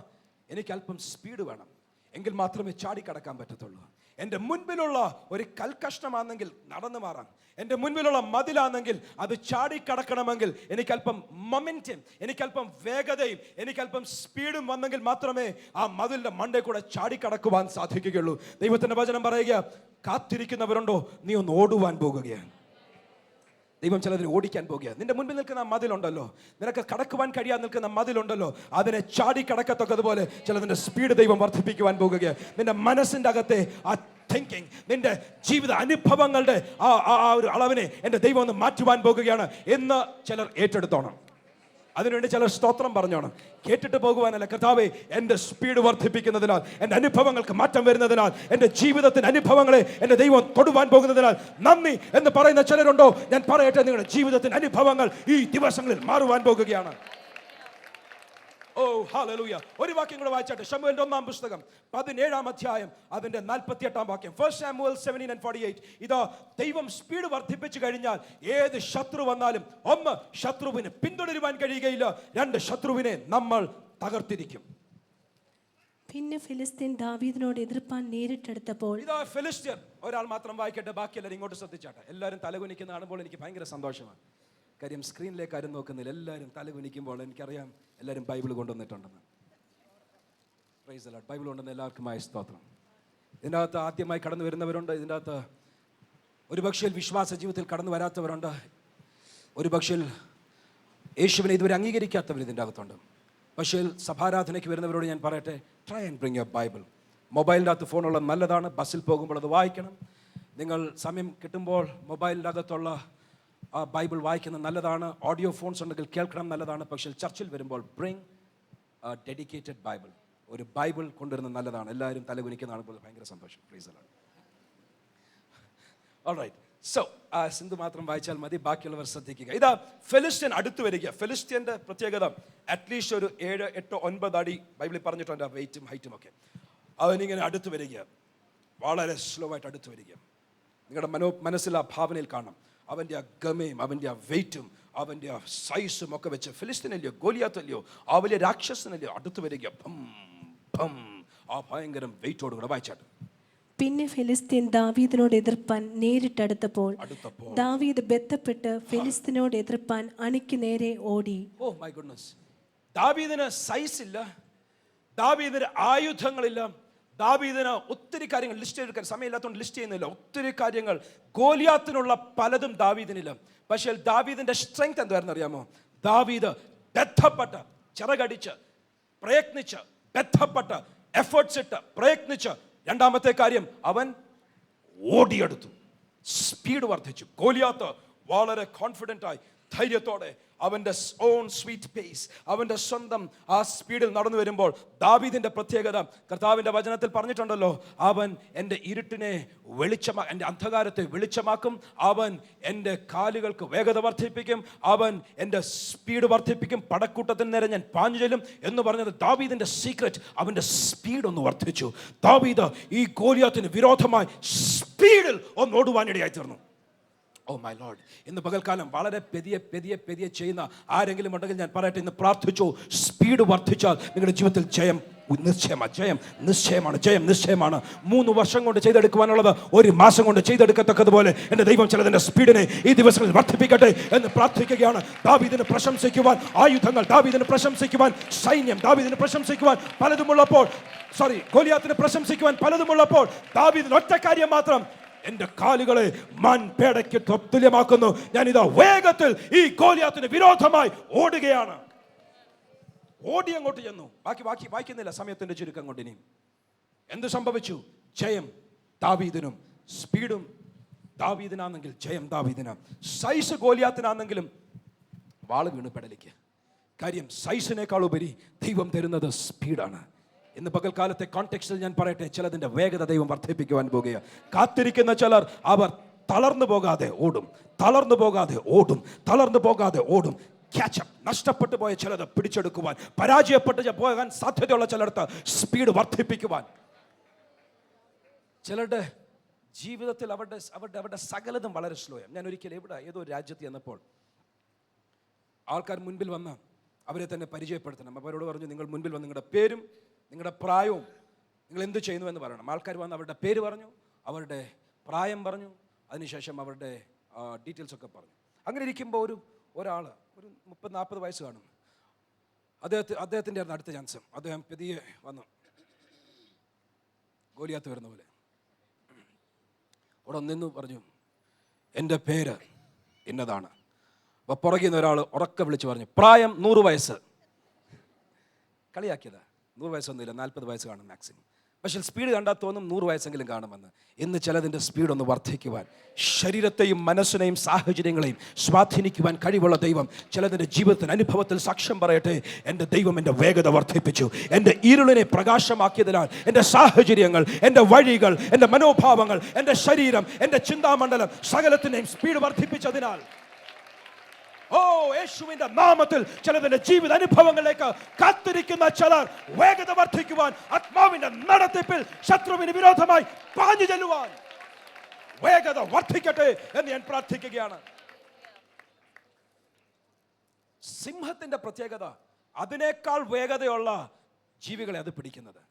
എനിക്ക് അല്പം സ്പീഡ് വേണം, എങ്കിൽ മാത്രമേ ചാടിക്കടക്കാൻ പറ്റത്തുള്ളൂ. എൻ്റെ മുൻപിലുള്ള ഒരു കൽക്കഷ്ണമാണെങ്കിൽ നടന്നു മാറാം, എൻ്റെ മുൻപിലുള്ള മതിലാണെങ്കിൽ അത് ചാടിക്കടക്കണമെങ്കിൽ എനിക്കല്പം മൊമെന്റം, എനിക്കല്പം വേഗതയും എനിക്കല്പം സ്പീഡും വന്നെങ്കിൽ മാത്രമേ ആ മതിലിന്റെ മണ്ടേ കൂടെ ചാടിക്കടക്കുവാൻ സാധിക്കുകയുള്ളൂ. ദൈവത്തിന്റെ വചനം പറയുക, കാത്തിരിക്കുന്നവരുണ്ടോ, നീ ഒന്ന് ഓടുവാൻ പോകുകയാണ്. ദൈവം ചിലതിനെ ഓടിക്കാൻ പോകുകയാണ്. നിന്റെ മുൻപിൽ നിൽക്കുന്ന മതിലുണ്ടല്ലോ, നിനക്ക് കടക്കുവാൻ കഴിയാതെ നിൽക്കുന്ന മതിലുണ്ടല്ലോ, അതിനെ ചാടിക്കടക്കത്തക്കതുപോലെ ചിലതിന്റെ സ്പീഡ് ദൈവം വർദ്ധിപ്പിക്കുവാൻ പോകുകയാണ്. നിന്റെ മനസ്സിന്റെ അകത്തെ ആ തിങ്കിങ്, നിന്റെ ജീവിത അനുഭവങ്ങളുടെ ആ ഒരു അളവിനെ എൻ്റെ ദൈവം ഒന്ന് മാറ്റുവാൻ പോകുകയാണ് എന്ന് ചിലർ ഏറ്റെടുത്തോണം. അതിനുവേണ്ടി ചിലർ സ്തോത്രം പറഞ്ഞോണം. കേട്ടിട്ട് പോകുവാനല്ല, കർത്താവേ എൻ്റെ സ്പീഡ് വർദ്ധിപ്പിക്കുന്നതിനാൽ, എൻ്റെ അനുഭവങ്ങൾക്ക് മാറ്റം വരുന്നതിനാൽ, എൻ്റെ ജീവിതത്തിൻ്റെ അനുഭവങ്ങളെ എൻ്റെ ദൈവം തൊടുവാൻ പോകുന്നതിനാൽ നന്ദി എന്ന് പറയുന്ന ചിലരുണ്ടോ? ഞാൻ പറയട്ടെ, നിങ്ങളുടെ ജീവിതത്തിൻ്റെ അനുഭവങ്ങൾ ഈ ദിവസങ്ങളിൽ മാറുവാൻ പോകുകയാണ്. ഓ ഹല്ലേലൂയ. ഒരു വാക്യം കൂടെ വായിച്ചാട്ടെ. ശമൂവേലിന്റെ 1-ാം പുസ്തകം 17-ാം അധ്യായം അതിന്റെ 48-ാം വാക്യം. 1 Samuel 17:48. ഇതാ, ദൈവം സ്പീഡ് വർദ്ധിപ്പിച്ചു കഴിഞ്ഞാൽ ഏത് ശത്രു വന്നാലും, ഒന്ന്, ശത്രുവിന് പിന്തുടരുവാൻ കഴിയുകയില്ല, രണ്ട്, ശത്രുവിനെ നമ്മൾ തകർത്തിരിക്കും. പിന്നെ ഫിലിസ്തീൻ ദാവീദിനോട് എതിർപ്പാൻ നേരിട്ടെടുത്തപ്പോൾ, ഇതാ ഫിലിസ്ത്യൻ. ഒരാൾ മാത്രം വായിക്കട്ടെ, ബാക്കി എല്ലാവരും ഇങ്ങോട്ട് ശ്രദ്ധിച്ചാട്ടെ. എല്ലാവരും തലകുനിക്കുന്ന കാണുമ്പോൾ എനിക്ക് ഭയങ്കര സന്തോഷമാണ്. കാര്യം സ്ക്രീനിലേക്ക് ആരും നോക്കുന്നില്ല, എല്ലാവരും തലകുനിക്കുമ്പോൾ എനിക്കറിയാം എല്ലാവരും ബൈബിൾ കൊണ്ടുവന്നിട്ടുണ്ടെന്ന്. Praise the Lord. ബൈബിൾ കൊണ്ടുവന്ന എല്ലാവർക്കുമായ സ്തോത്രം. ഇതിൻ്റെ അകത്ത് ആദ്യമായി കടന്നു വരുന്നവരുണ്ട്, ഇതിൻ്റെ അകത്ത് ഒരു പക്ഷേ വിശ്വാസ ജീവിതത്തിൽ കടന്നു വരാത്തവരുണ്ട്, ഒരു പക്ഷേ യേശുവിനെ ഇതുവരെ അംഗീകരിക്കാത്തവർ ഇതിൻ്റെ അകത്തുണ്ട്. പക്ഷേ സഭാരാധനയ്ക്ക് വരുന്നവരോട് ഞാൻ പറയട്ടെ, try and bring your Bible. മൊബൈലിൻ്റെ അകത്ത് ഫോണുള്ളത് നല്ലതാണ്, ബസ്സിൽ പോകുമ്പോൾ അത് വായിക്കണം. നിങ്ങൾ സമയം കിട്ടുമ്പോൾ മൊബൈലിൻ്റെ അകത്തുള്ള ആ ബൈബിൾ വായിക്കുന്നത് നല്ലതാണ്. ഓഡിയോ ഫോൺസ് ഉണ്ടെങ്കിൽ കേൾക്കണം, നല്ലതാണ്. പക്ഷേ ചർച്ചിൽ വരുമ്പോൾ ബ്രിങ് ഡെഡിക്കേറ്റഡ് ബൈബിൾ, ഒരു ബൈബിൾ കൊണ്ടുവരുന്നത് നല്ലതാണ്. എല്ലാവരും തലകുനിക്കുന്നതാണ് പോലെ ഭയങ്കര സന്തോഷം. Praise the lord. Alright, so Sindhu മാത്രം വായിച്ചാൽ മതി, ബാക്കിയുള്ളവർ ശ്രദ്ധിക്കുക. ഇതാ ഫിലിസ്ത്യൻ അടുത്ത് വരിക. ഫിലിസ്ത്യൻ്റെ പ്രത്യേകത അറ്റ്ലീസ്റ്റ് ഒരു 7, 8, 9 അടി ബൈബിളിൽ പറഞ്ഞിട്ടുണ്ട്, വെയിറ്റും ഹൈറ്റും ഒക്കെ. അവനിങ്ങനെ അടുത്ത് വരിക, വളരെ സ്ലോ ആയിട്ട് അടുത്ത് വരിക. നിങ്ങളുടെ മനസ്സിൽ ആ ഭാവനയിൽ കാണണം അവൻ്റെ ആ ഗമയും അവൻ്റെ ആ വെയിറ്റും അവൻ്റെ ആ സൈസും ഒക്കെ വെച്ച്. ഫിലിസ്തീനല്ലയോ, ഗോലിയാത്തല്ലയോ, ആ വലിയ രാക്ഷസനല്ലയോ, അടുത്ത് വരിക. ആ ഭയങ്കരം വെയിറ്റോടുകൂടെ വായിച്ചാട്ട്. പിന്നെ ഫിലിസ്തീൻ ദാവീദിനോട് എതിർപ്പാൻ നേരിട്ടടുത്തപ്പോൾ ദാവീദ് ബന്ധപ്പെട്ട് ഫിലിസ്തീനോട് എതിർപ്പാൻ അണിക്ക് നേരെ ഓടി. Oh my goodness. ദാവീദിന് സൈസ് ഇല്ല, ദാവീദിന് ആയുധങ്ങളില്ല, ദാവീദിന് ഒത്തിരി കാര്യങ്ങൾ ലിസ്റ്റ് ചെയ്തെടുക്കാൻ സമയമില്ലാത്തതുകൊണ്ട് ലിസ്റ്റ് ചെയ്യുന്നില്ല. ഒത്തിരി കാര്യങ്ങൾ, ഗോലിയാത്തിനുള്ള പലതും ദാവീദിനില്ല. പക്ഷേ ദാവീദിന്റെ സ്ട്രെങ്ത് എന്തായിരുന്നു അറിയാമോ? ദാവീദ് ബന്ധപ്പെട്ട്, ചിറകടിച്ച്, പ്രയത്നിച്ച്, ബന്ധപ്പെട്ട്, എഫേർട്സ് ഇട്ട്, പ്രയത്നിച്ച് രണ്ടാമത്തെ കാര്യം, അവൻ ഓടിയെടുത്തു. സ്പീഡ് വർദ്ധിച്ചു. ഗോലിയാത്ത് വളരെ കോൺഫിഡൻ്റ് ആയി, ധൈര്യത്തോടെ അവൻ്റെ ഓൺ സ്വീറ്റ് പേസ്, അവൻ്റെ സ്വന്തം ആ സ്പീഡിൽ നടന്നു വരുമ്പോൾ, ദാവീദിൻ്റെ പ്രത്യേകത കർത്താവിൻ്റെ വചനത്തിൽ പറഞ്ഞിട്ടുണ്ടല്ലോ, അവൻ എൻ്റെ ഇരുട്ടിനെ എൻ്റെ അന്ധകാരത്തെ വെളിച്ചമാക്കും, അവൻ എൻ്റെ കാലുകൾക്ക് വേഗത വർദ്ധിപ്പിക്കും, അവൻ എൻ്റെ സ്പീഡ് വർദ്ധിപ്പിക്കും, പടക്കൂട്ടത്തിന് നേരെ ഞാൻ പാഞ്ഞു ചെല്ലും എന്ന് പറഞ്ഞത് ദാവീദിൻ്റെ സീക്രറ്റ്. അവൻ്റെ സ്പീഡ് ഒന്ന് വർദ്ധിച്ചു. ദാവീദ് ഈ ഗോലിയാത്തിന് വിരോധമായി സ്പീഡിൽ ഒന്ന് ഓടുവാനിടയായി തീർന്നു. ഓ മൈ ലോർഡ്, ഇന്ന് പകൽക്കാലം വളരെ പെതിയെ ചെയ്യുന്ന ആരെങ്കിലും ഉണ്ടെങ്കിൽ ഞാൻ പറയട്ടെ, ഇന്ന് പ്രാർത്ഥിച്ചു, സ്പീഡ് വർദ്ധിച്ചാൽ നിങ്ങളുടെ ജീവിതത്തിൽ ജയം നിശ്ചയമാണ്. 3 വർഷം കൊണ്ട് ചെയ്തെടുക്കുവാനുള്ളത് 1 മാസം കൊണ്ട് ചെയ്തെടുക്കത്തക്കതുപോലെ എൻ്റെ ദൈവം ചിലതിൻ്റെ സ്പീഡിനെ ഈ ദിവസങ്ങളിൽ വർദ്ധിപ്പിക്കട്ടെ എന്ന് പ്രാർത്ഥിക്കുകയാണ്. ദാവീദിന് പ്രശംസിക്കുവാൻ ആയുധങ്ങൾ, ദാവീദിന് പ്രശംസിക്കുവാൻ സൈന്യം, ദാവീദിന് പ്രശംസിക്കുവാൻ പലതുമുള്ളപ്പോൾ, ഗോലിയാത്തിനെ പ്രശംസിക്കുവാൻ പലതുമുള്ളപ്പോൾ, ദാവീദിന് ഒറ്റ കാര്യം മാത്രം, എൻ്റെ കാലുകളെ മാൻപേടയ്ക്ക് തുല്യമാക്കുന്നു. ഞാനിതാ വേഗത്തിൽ ഈ ഗോലിയാത്തിന് വിരോധമായി ഓടുകയാണ്. ഓടി അങ്ങോട്ട് ചെന്നു. ബാക്കി വായിക്കുന്നില്ല, സമയത്തിന്റെ ചുരുക്കം കൊണ്ട്. ഇനിയും എന്ത് സംഭവിച്ചു? ജയം ദാവീദിനും. സ്പീഡും ദാവീദിനാണെങ്കിൽ ജയം ദാവീദിനാ. സൈസ് ഗോലിയാത്തിനാണെങ്കിലും വാള് വീണ് പെടലിക്ക്. കാര്യം സൈസിനേക്കാൾ ഉപരി ദൈവം തരുന്നത് സ്പീഡാണ്. ഇന്ന് പകൽക്കാലത്തെ കോണ്ടെക്സ്റ്റിൽ ഞാൻ പറയട്ടെ, ചിലതിൻ്റെ വേഗത ദൈവം വർദ്ധിപ്പിക്കുവാൻ പോകുക. കാത്തിരിക്കുന്ന ചിലർ, അവർ തളർന്നു പോകാതെ ഓടും. ക്യാച്ചപ്പ്, നഷ്ടപ്പെട്ടു പോയ ചിലത് പിടിച്ചെടുക്കുവാൻ, പരാജയപ്പെട്ട് പോകാൻ സാധ്യതയുള്ള ചിലർക്ക് സ്പീഡ് വർദ്ധിപ്പിക്കുവാൻ. ചിലരുടെ ജീവിതത്തിൽ അവരുടെ സകലതും വളരെ സ്ലോയാണ്. ഞാൻ ഒരിക്കലും ഏതോ രാജ്യത്ത് ചെന്നപ്പോൾ ആൾക്കാർ മുൻപിൽ വന്ന് അവരെ തന്നെ പരിചയപ്പെടുത്തണം. അവരോട് പറഞ്ഞു, നിങ്ങൾ മുൻപിൽ വന്ന് നിങ്ങളുടെ പേരും നിങ്ങളുടെ പ്രായവും നിങ്ങൾ എന്ത് ചെയ്യുന്നു എന്ന് പറയണം. ആൾക്കാർ വന്ന് അവരുടെ പേര് പറഞ്ഞു, അവരുടെ പ്രായം പറഞ്ഞു, അതിനുശേഷം അവരുടെ ഡീറ്റെയിൽസ് ഒക്കെ പറഞ്ഞു. അങ്ങനെ ഇരിക്കുമ്പോൾ ഒരാൾ ഒരു 30-40 വയസ്സ് കാണും. അദ്ദേഹത്തിൻ്റെ ആയിരുന്നു അടുത്ത ചാൻസ്. അദ്ദേഹം പതിയെ വന്നു, ഗോലിയാത്ത് വരുന്ന പോലെ അവിടെ നിന്ന് പറഞ്ഞു, എൻ്റെ പേര് ഇന്നതാണ്. അപ്പോൾ പുറകിൽ നിന്ന് ഒരാൾ ഉറക്കെ വിളിച്ച് പറഞ്ഞു, പ്രായം 100 വയസ്സ്. കളിയാക്കിയതാ. 100 വയസ്സൊന്നുമില്ല, 40 വയസ്സ് കാണും മാക്സിമം. പക്ഷേ സ്പീഡ് കണ്ടാൽ തോന്നും 100 വയസ്സെങ്കിലും കാണുമെന്ന്. ഇന്ന് ചിലതിൻ്റെ സ്പീഡ് ഒന്ന് വർദ്ധിക്കുവാൻ, ശരീരത്തെയും മനസ്സിനെയും സാഹചര്യങ്ങളെയും സ്വാധീനിക്കുവാൻ കഴിവുള്ള ദൈവം ചിലതിൻ്റെ ജീവിതത്തിന് അനുഭവത്തിൽ സാക്ഷ്യം പറയട്ടെ, എൻ്റെ ദൈവം എൻ്റെ വേഗത വർദ്ധിപ്പിച്ചു. എൻ്റെ ഇരുളിനെ പ്രകാശമാക്കിയതിനാൽ എൻ്റെ സാഹചര്യങ്ങൾ, എൻ്റെ വഴികൾ, എൻ്റെ മനോഭാവങ്ങൾ, എൻ്റെ ശരീരം, എൻ്റെ ചിന്താമണ്ഡലം സകലത്തിനെയും സ്പീഡ് വർദ്ധിപ്പിച്ചതിനാൽ, യേശുവിന്റെ നാമത്തിൽ ചിലതിന്റെ ജീവിത അനുഭവങ്ങളിലേക്ക് കാത്തിരിക്കുന്ന ചിലർ വേഗത വർദ്ധിക്കുവാൻ, ആത്മാവിന്റെ നടത്തിപ്പിൽ ശത്രുവിന് വിരോധമായി പാഞ്ഞു ചെല്ലുവാൻ വേഗത വർദ്ധിക്കട്ടെ എന്ന് ഞാൻ പ്രാർത്ഥിക്കുകയാണ്. സിംഹത്തിന്റെ പ്രത്യേകത, അതിനേക്കാൾ വേഗതയുള്ള ജീവികളെ അത് പിടിക്കുന്നത്.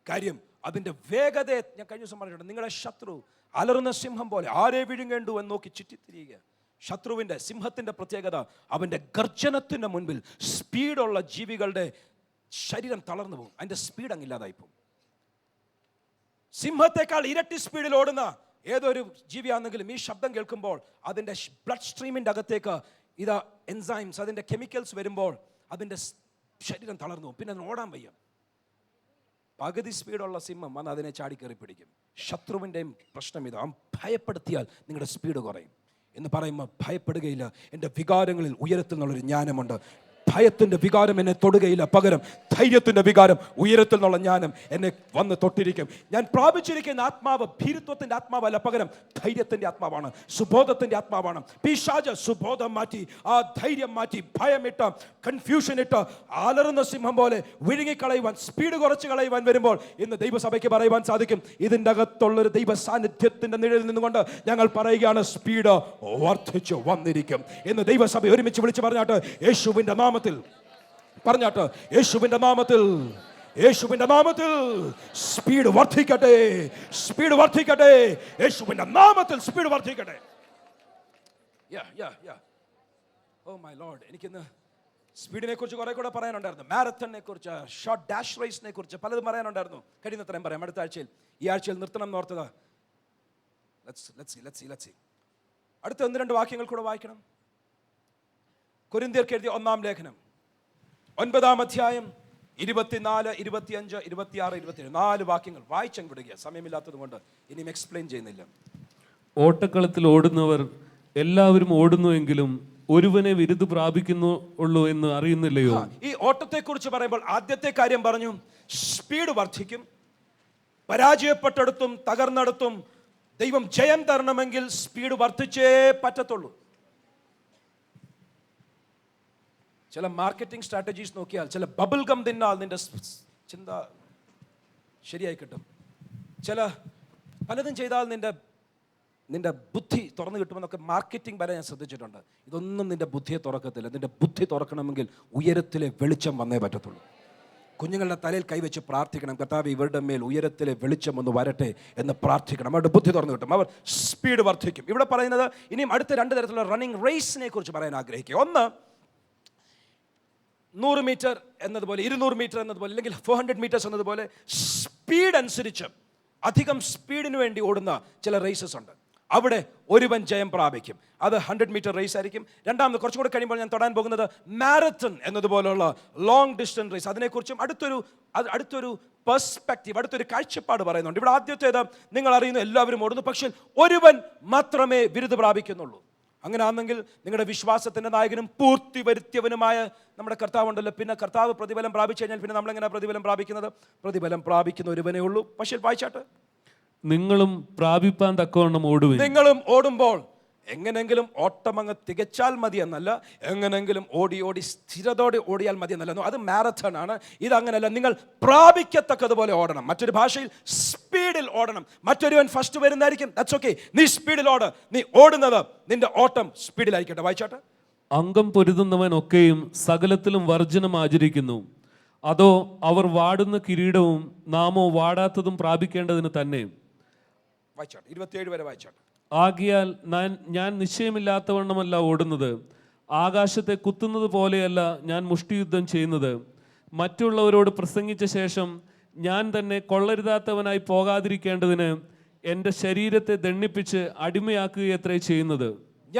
കാര്യം അതിന്റെ വേഗതയെ ഞാൻ കഴിഞ്ഞ ദിവസം പറഞ്ഞിട്ടുണ്ട്. നിങ്ങളുടെ ശത്രു അലറുന്ന സിംഹം പോലെ ആരെ വിഴുങ്ങേണ്ടു എന്ന് നോക്കി ചുറ്റിത്തിരിയുക. ശത്രുവിൻ്റെ, സിംഹത്തിൻ്റെ പ്രത്യേകത, അവൻ്റെ ഗർജനത്തിൻ്റെ മുൻപിൽ സ്പീഡുള്ള ജീവികളുടെ ശരീരം തളർന്നു പോകും. അതിൻ്റെ സ്പീഡ് അങ്ങില്ലാതായി പോകും. സിംഹത്തെക്കാൾ ഇരട്ടി സ്പീഡിൽ ഓടുന്ന ഏതൊരു ജീവിയാണെങ്കിലും ഈ ശബ്ദം കേൾക്കുമ്പോൾ അതിൻ്റെ ബ്ലഡ് സ്ട്രീമിൻ്റെ അകത്തേക്ക് ഇതാ എൻസൈംസ്, അതിൻ്റെ കെമിക്കൽസ് വരുമ്പോൾ അതിൻ്റെ ശരീരം തളർന്നു പോകും. പിന്നെ അതിന് ഓടാൻ വയ്യ. പകുതി സ്പീഡുള്ള സിംഹം വന്ന് അതിനെ ചാടിക്കയറി പിടിക്കും. ശത്രുവിൻ്റെയും പ്രശ്നം ഇതാ, ഭയപ്പെടുത്തിയാൽ നിങ്ങളുടെ സ്പീഡ് കുറയും. എന്ന് പറയുമ്പോൾ ഭയപ്പെടുകയില്ല. എൻ്റെ വികാരങ്ങളിൽ ഉയരത്തിൽ നിന്നുള്ളൊരു ജ്ഞാനമുണ്ട്. ഭയത്തിൻ്റെ വികാരം എന്നെ തൊടുകയില്ല, പകരം ധൈര്യത്തിൻ്റെ വികാരം, ഉയരത്തിൽ നിന്നുള്ള ജ്ഞാനം എന്നെ വന്ന് തൊട്ടിരിക്കും. ഞാൻ പ്രാപിച്ചിരിക്കുന്ന ആത്മാവ് ഭീരുത്വത്തിൻ്റെ ആത്മാവല്ല, പകരം ധൈര്യത്തിൻ്റെ ആത്മാവാണ്, സുബോധത്തിൻ്റെ ആത്മാവാണ്. പിശാച് സുബോധം മാറ്റി, ആ ധൈര്യം മാറ്റി, ഭയമിട്ട്, കൺഫ്യൂഷൻ ഇട്ട് അലറുന്ന സിംഹം പോലെ വിഴുങ്ങിക്കളയുവാൻ, സ്പീഡ് കുറച്ച് കളയുവാൻ വരുമ്പോൾ ഇന്ന് ദൈവസഭയ്ക്ക് പറയുവാൻ സാധിക്കും, ഇതിൻ്റെ അകത്തുള്ളൊരു ദൈവ സാന്നിധ്യത്തിൻ്റെ നിഴലിൽ നിന്നുകൊണ്ട് ഞങ്ങൾ പറയുകയാണ്, സ്പീഡ് വർദ്ധിച്ചു വന്നിരിക്കും എന്ന് ദൈവസഭ ഒരുമിച്ച് വിളിച്ച് പറഞ്ഞാട്ട്, യേശുവിൻ്റെ നാമത്തിൽ പറഞ്ഞാട്ട്, യേശുവിന്റെ നാമത്തിൽ സ്പീഡ് വർദ്ധിക്കട്ടെ, സ്പീഡ് വർദ്ധിക്കട്ടെ, യേശുവിന്റെ നാമത്തിൽ സ്പീഡ് വർദ്ധിക്കട്ടെ. ഓ മൈ ലോർഡ്, എനിക്കിന്ന് സ്പീഡിനെ കുറിച്ച് കുറെ കൂടെ പറയാനുണ്ടായിരുന്നു. മാരത്തണിനെ കുറിച്ച്, ഷോർട്ട് ഡാഷ് റേസിനെ കുറിച്ച് പലതും പറയാനുണ്ടായിരുന്നു. കഴിയുന്നത്രയും പറയാം. അടുത്ത ആഴ്ചയിൽ, ഈ ആഴ്ചയിൽ നിർത്തണം എന്ന് ഓർത്തത്. അടുത്ത 1-2 വാക്യങ്ങൾ കൂടെ വായിക്കണം. കൊരിന്ത്യർക്ക് എഴുതിയ 1-ാം ലേഖനം 9-ാം അധ്യായം 24, 25, 26, 27 4 വാക്യങ്ങൾ വായിച്ചങ്ങ് വിടുക, സമയമില്ലാത്തത് കൊണ്ട് ഇനിയും എക്സ്പ്ലെയിൻ ചെയ്യുന്നില്ല. ഓട്ടക്കളത്തിൽ ഓടുന്നവർ എല്ലാവരും ഓടുന്നുവെങ്കിലും ഒരുവനെ വിരുദ് പ്രാപിക്കുന്നുള്ളൂ എന്ന് അറിയുന്നില്ലയോ? ഈ ഓട്ടത്തെക്കുറിച്ച് പറയുമ്പോൾ ആദ്യത്തെ കാര്യം പറഞ്ഞു, സ്പീഡ് വർദ്ധിക്കും. പരാജയപ്പെട്ടെടുത്തും തകർന്നെടുത്തും ദൈവം ജയം തരണമെങ്കിൽ സ്പീഡ് വർദ്ധിച്ചേ പറ്റത്തുള്ളൂ. ചില മാർക്കറ്റിംഗ് സ്ട്രാറ്റജീസ് നോക്കിയാൽ, ചില ബബിൾ ഗം തിന്നാൽ നിന്റെ ചിന്ത ശരിയായി കിട്ടും. ചില പലതും ചെയ്താൽ നിന്റെ ബുദ്ധി തുറന്നു കിട്ടുമെന്നൊക്കെ മാർക്കറ്റിംഗ് വരെ ഞാൻ ശ്രദ്ധിച്ചിട്ടുണ്ട്. ഇതൊന്നും നിന്റെ ബുദ്ധിയെ തുറക്കത്തില്ല. നിന്റെ ബുദ്ധി തുറക്കണമെങ്കിൽ ഉയരത്തിലെ വെളിച്ചം വന്നേ പറ്റത്തുള്ളൂ. കുഞ്ഞുങ്ങളുടെ തലയിൽ കൈവച്ച് പ്രാർത്ഥിക്കണം, കർത്താവ് ഇവരുടെ മേൽ ഉയരത്തിലെ വെളിച്ചം ഒന്ന് വരട്ടെ എന്ന് പ്രാർത്ഥിക്കണം. അവരുടെ ബുദ്ധി തുറന്നു കിട്ടും, അവർ സ്പീഡ് വർദ്ധിക്കും. ഇവിടെ പറയുന്നത് ഇനിയും അടുത്ത 2 തരത്തിലുള്ള റണ്ണിങ് റേസിനെ കുറിച്ച് പറയാൻ ആഗ്രഹിക്കുക. ഒന്ന്, 100 മീറ്റർ എന്നതുപോലെ, 200 മീറ്റർ എന്നതുപോലെ, അല്ലെങ്കിൽ 400 മീറ്റേഴ്സ് എന്നതുപോലെ സ്പീഡ് അനുസരിച്ച് അധികം സ്പീഡിന് വേണ്ടി ഓടുന്ന ചില റേസസ് ഉണ്ട്. അവിടെ ഒരുവൻ ജയം പ്രാപിക്കും. അത് 100 മീറ്റർ റേസ് ആയിരിക്കും. രണ്ടാമത് കുറച്ചും കൂടെ കഴിയുമ്പോൾ ഞാൻ തൊടാൻ പോകുന്നത് മാരത്തൺ എന്നതുപോലുള്ള ലോങ് ഡിസ്റ്റൻസ് റേസ്. അതിനെക്കുറിച്ചും അടുത്തൊരു പെർസ്പെക്റ്റീവ്, അടുത്തൊരു കാഴ്ചപ്പാട് പറയുന്നുണ്ട്. ഇവിടെ ആദ്യത്തേത് നിങ്ങൾ അറിയുന്നു, എല്ലാവരും ഓടുന്നു, പക്ഷേ ഒരുവൻ മാത്രമേ ബിരുദ പ്രാപിക്കുന്നുള്ളൂ. അങ്ങനെ ആണെങ്കിൽ നിങ്ങളുടെ വിശ്വാസത്തിൻ്റെ നായകനും പൂർത്തി വരുത്തിയവനുമായ നമ്മുടെ കർത്താവ് ഉണ്ടല്ലോ. പിന്നെ കർത്താവ് പ്രതിഫലം പ്രാപിച്ചു കഴിഞ്ഞാൽ പിന്നെ നമ്മളെങ്ങനെ പ്രതിഫലം പ്രാപിക്കുന്നത്? പ്രതിഫലം പ്രാപിക്കുന്ന ഒരുവനേ ഉള്ളൂ. പക്ഷേ വായിച്ചാട്ട്, നിങ്ങളും പ്രാപിപ്പാൻ തക്കവണ്ണം ഓടുവിൻ. നിങ്ങളും ഓടുമ്പോൾ എങ്ങനെങ്കിലും ഓട്ടം അങ്ങ് തികച്ചാൽ മതി എന്നല്ല, എങ്ങനെങ്കിലും ഓടി സ്ഥിരതയോടെ ഓടിയാൽ മതി എന്നല്ല. അത് മാരത്തൺ ആണ്. ഇതങ്ങനല്ല, നിങ്ങൾ പ്രാപിക്കത്തക്കതുപോലെ ഓടണം. മറ്റൊരു ഭാഷയിൽ സ്പീഡിൽ ഓടണം. മറ്റൊരുവൻ ഫസ്റ്റ് വരുന്നതായിരിക്കും, ദാറ്റ്സ് ഓക്കെ. നീ സ്പീഡിൽ ഓട്. നീ ഓടുന്നത് നിന്റെ ഓട്ടം സ്പീഡിലായിരിക്കട്ടെ. വായിച്ചാട്ടെ, അംഗം പൊരുതുന്നവൻ ഒക്കെയും സകലത്തിലും വർജനം ആചരിക്കുന്നു. അതോ അവർ വാടുന്ന കിരീടവും നാമോ വാടാത്തതും പ്രാപിക്കേണ്ടതിന് തന്നെ. വായിച്ചാട്ടെ, 27 വരെ വായിച്ചാട്ടെ. ആകിയാൽ ഞാൻ നിശ്ചയമില്ലാത്തവണ്ണമല്ല ഓടുന്നത്, ആകാശത്തെ കുത്തുന്നത് പോലെയല്ല ഞാൻ മുഷ്ടിയുദ്ധം ചെയ്യുന്നത്. മറ്റുള്ളവരോട് പ്രസംഗിച്ച ശേഷം ഞാൻ തന്നെ കൊള്ളരുതാത്തവനായി പോകാതിരിക്കേണ്ടതിന് എൻ്റെ ശരീരത്തെ ദണ്ഡിപ്പിച്ച് അടിമയാക്കുകയത്രേ ചെയ്യുന്നത്.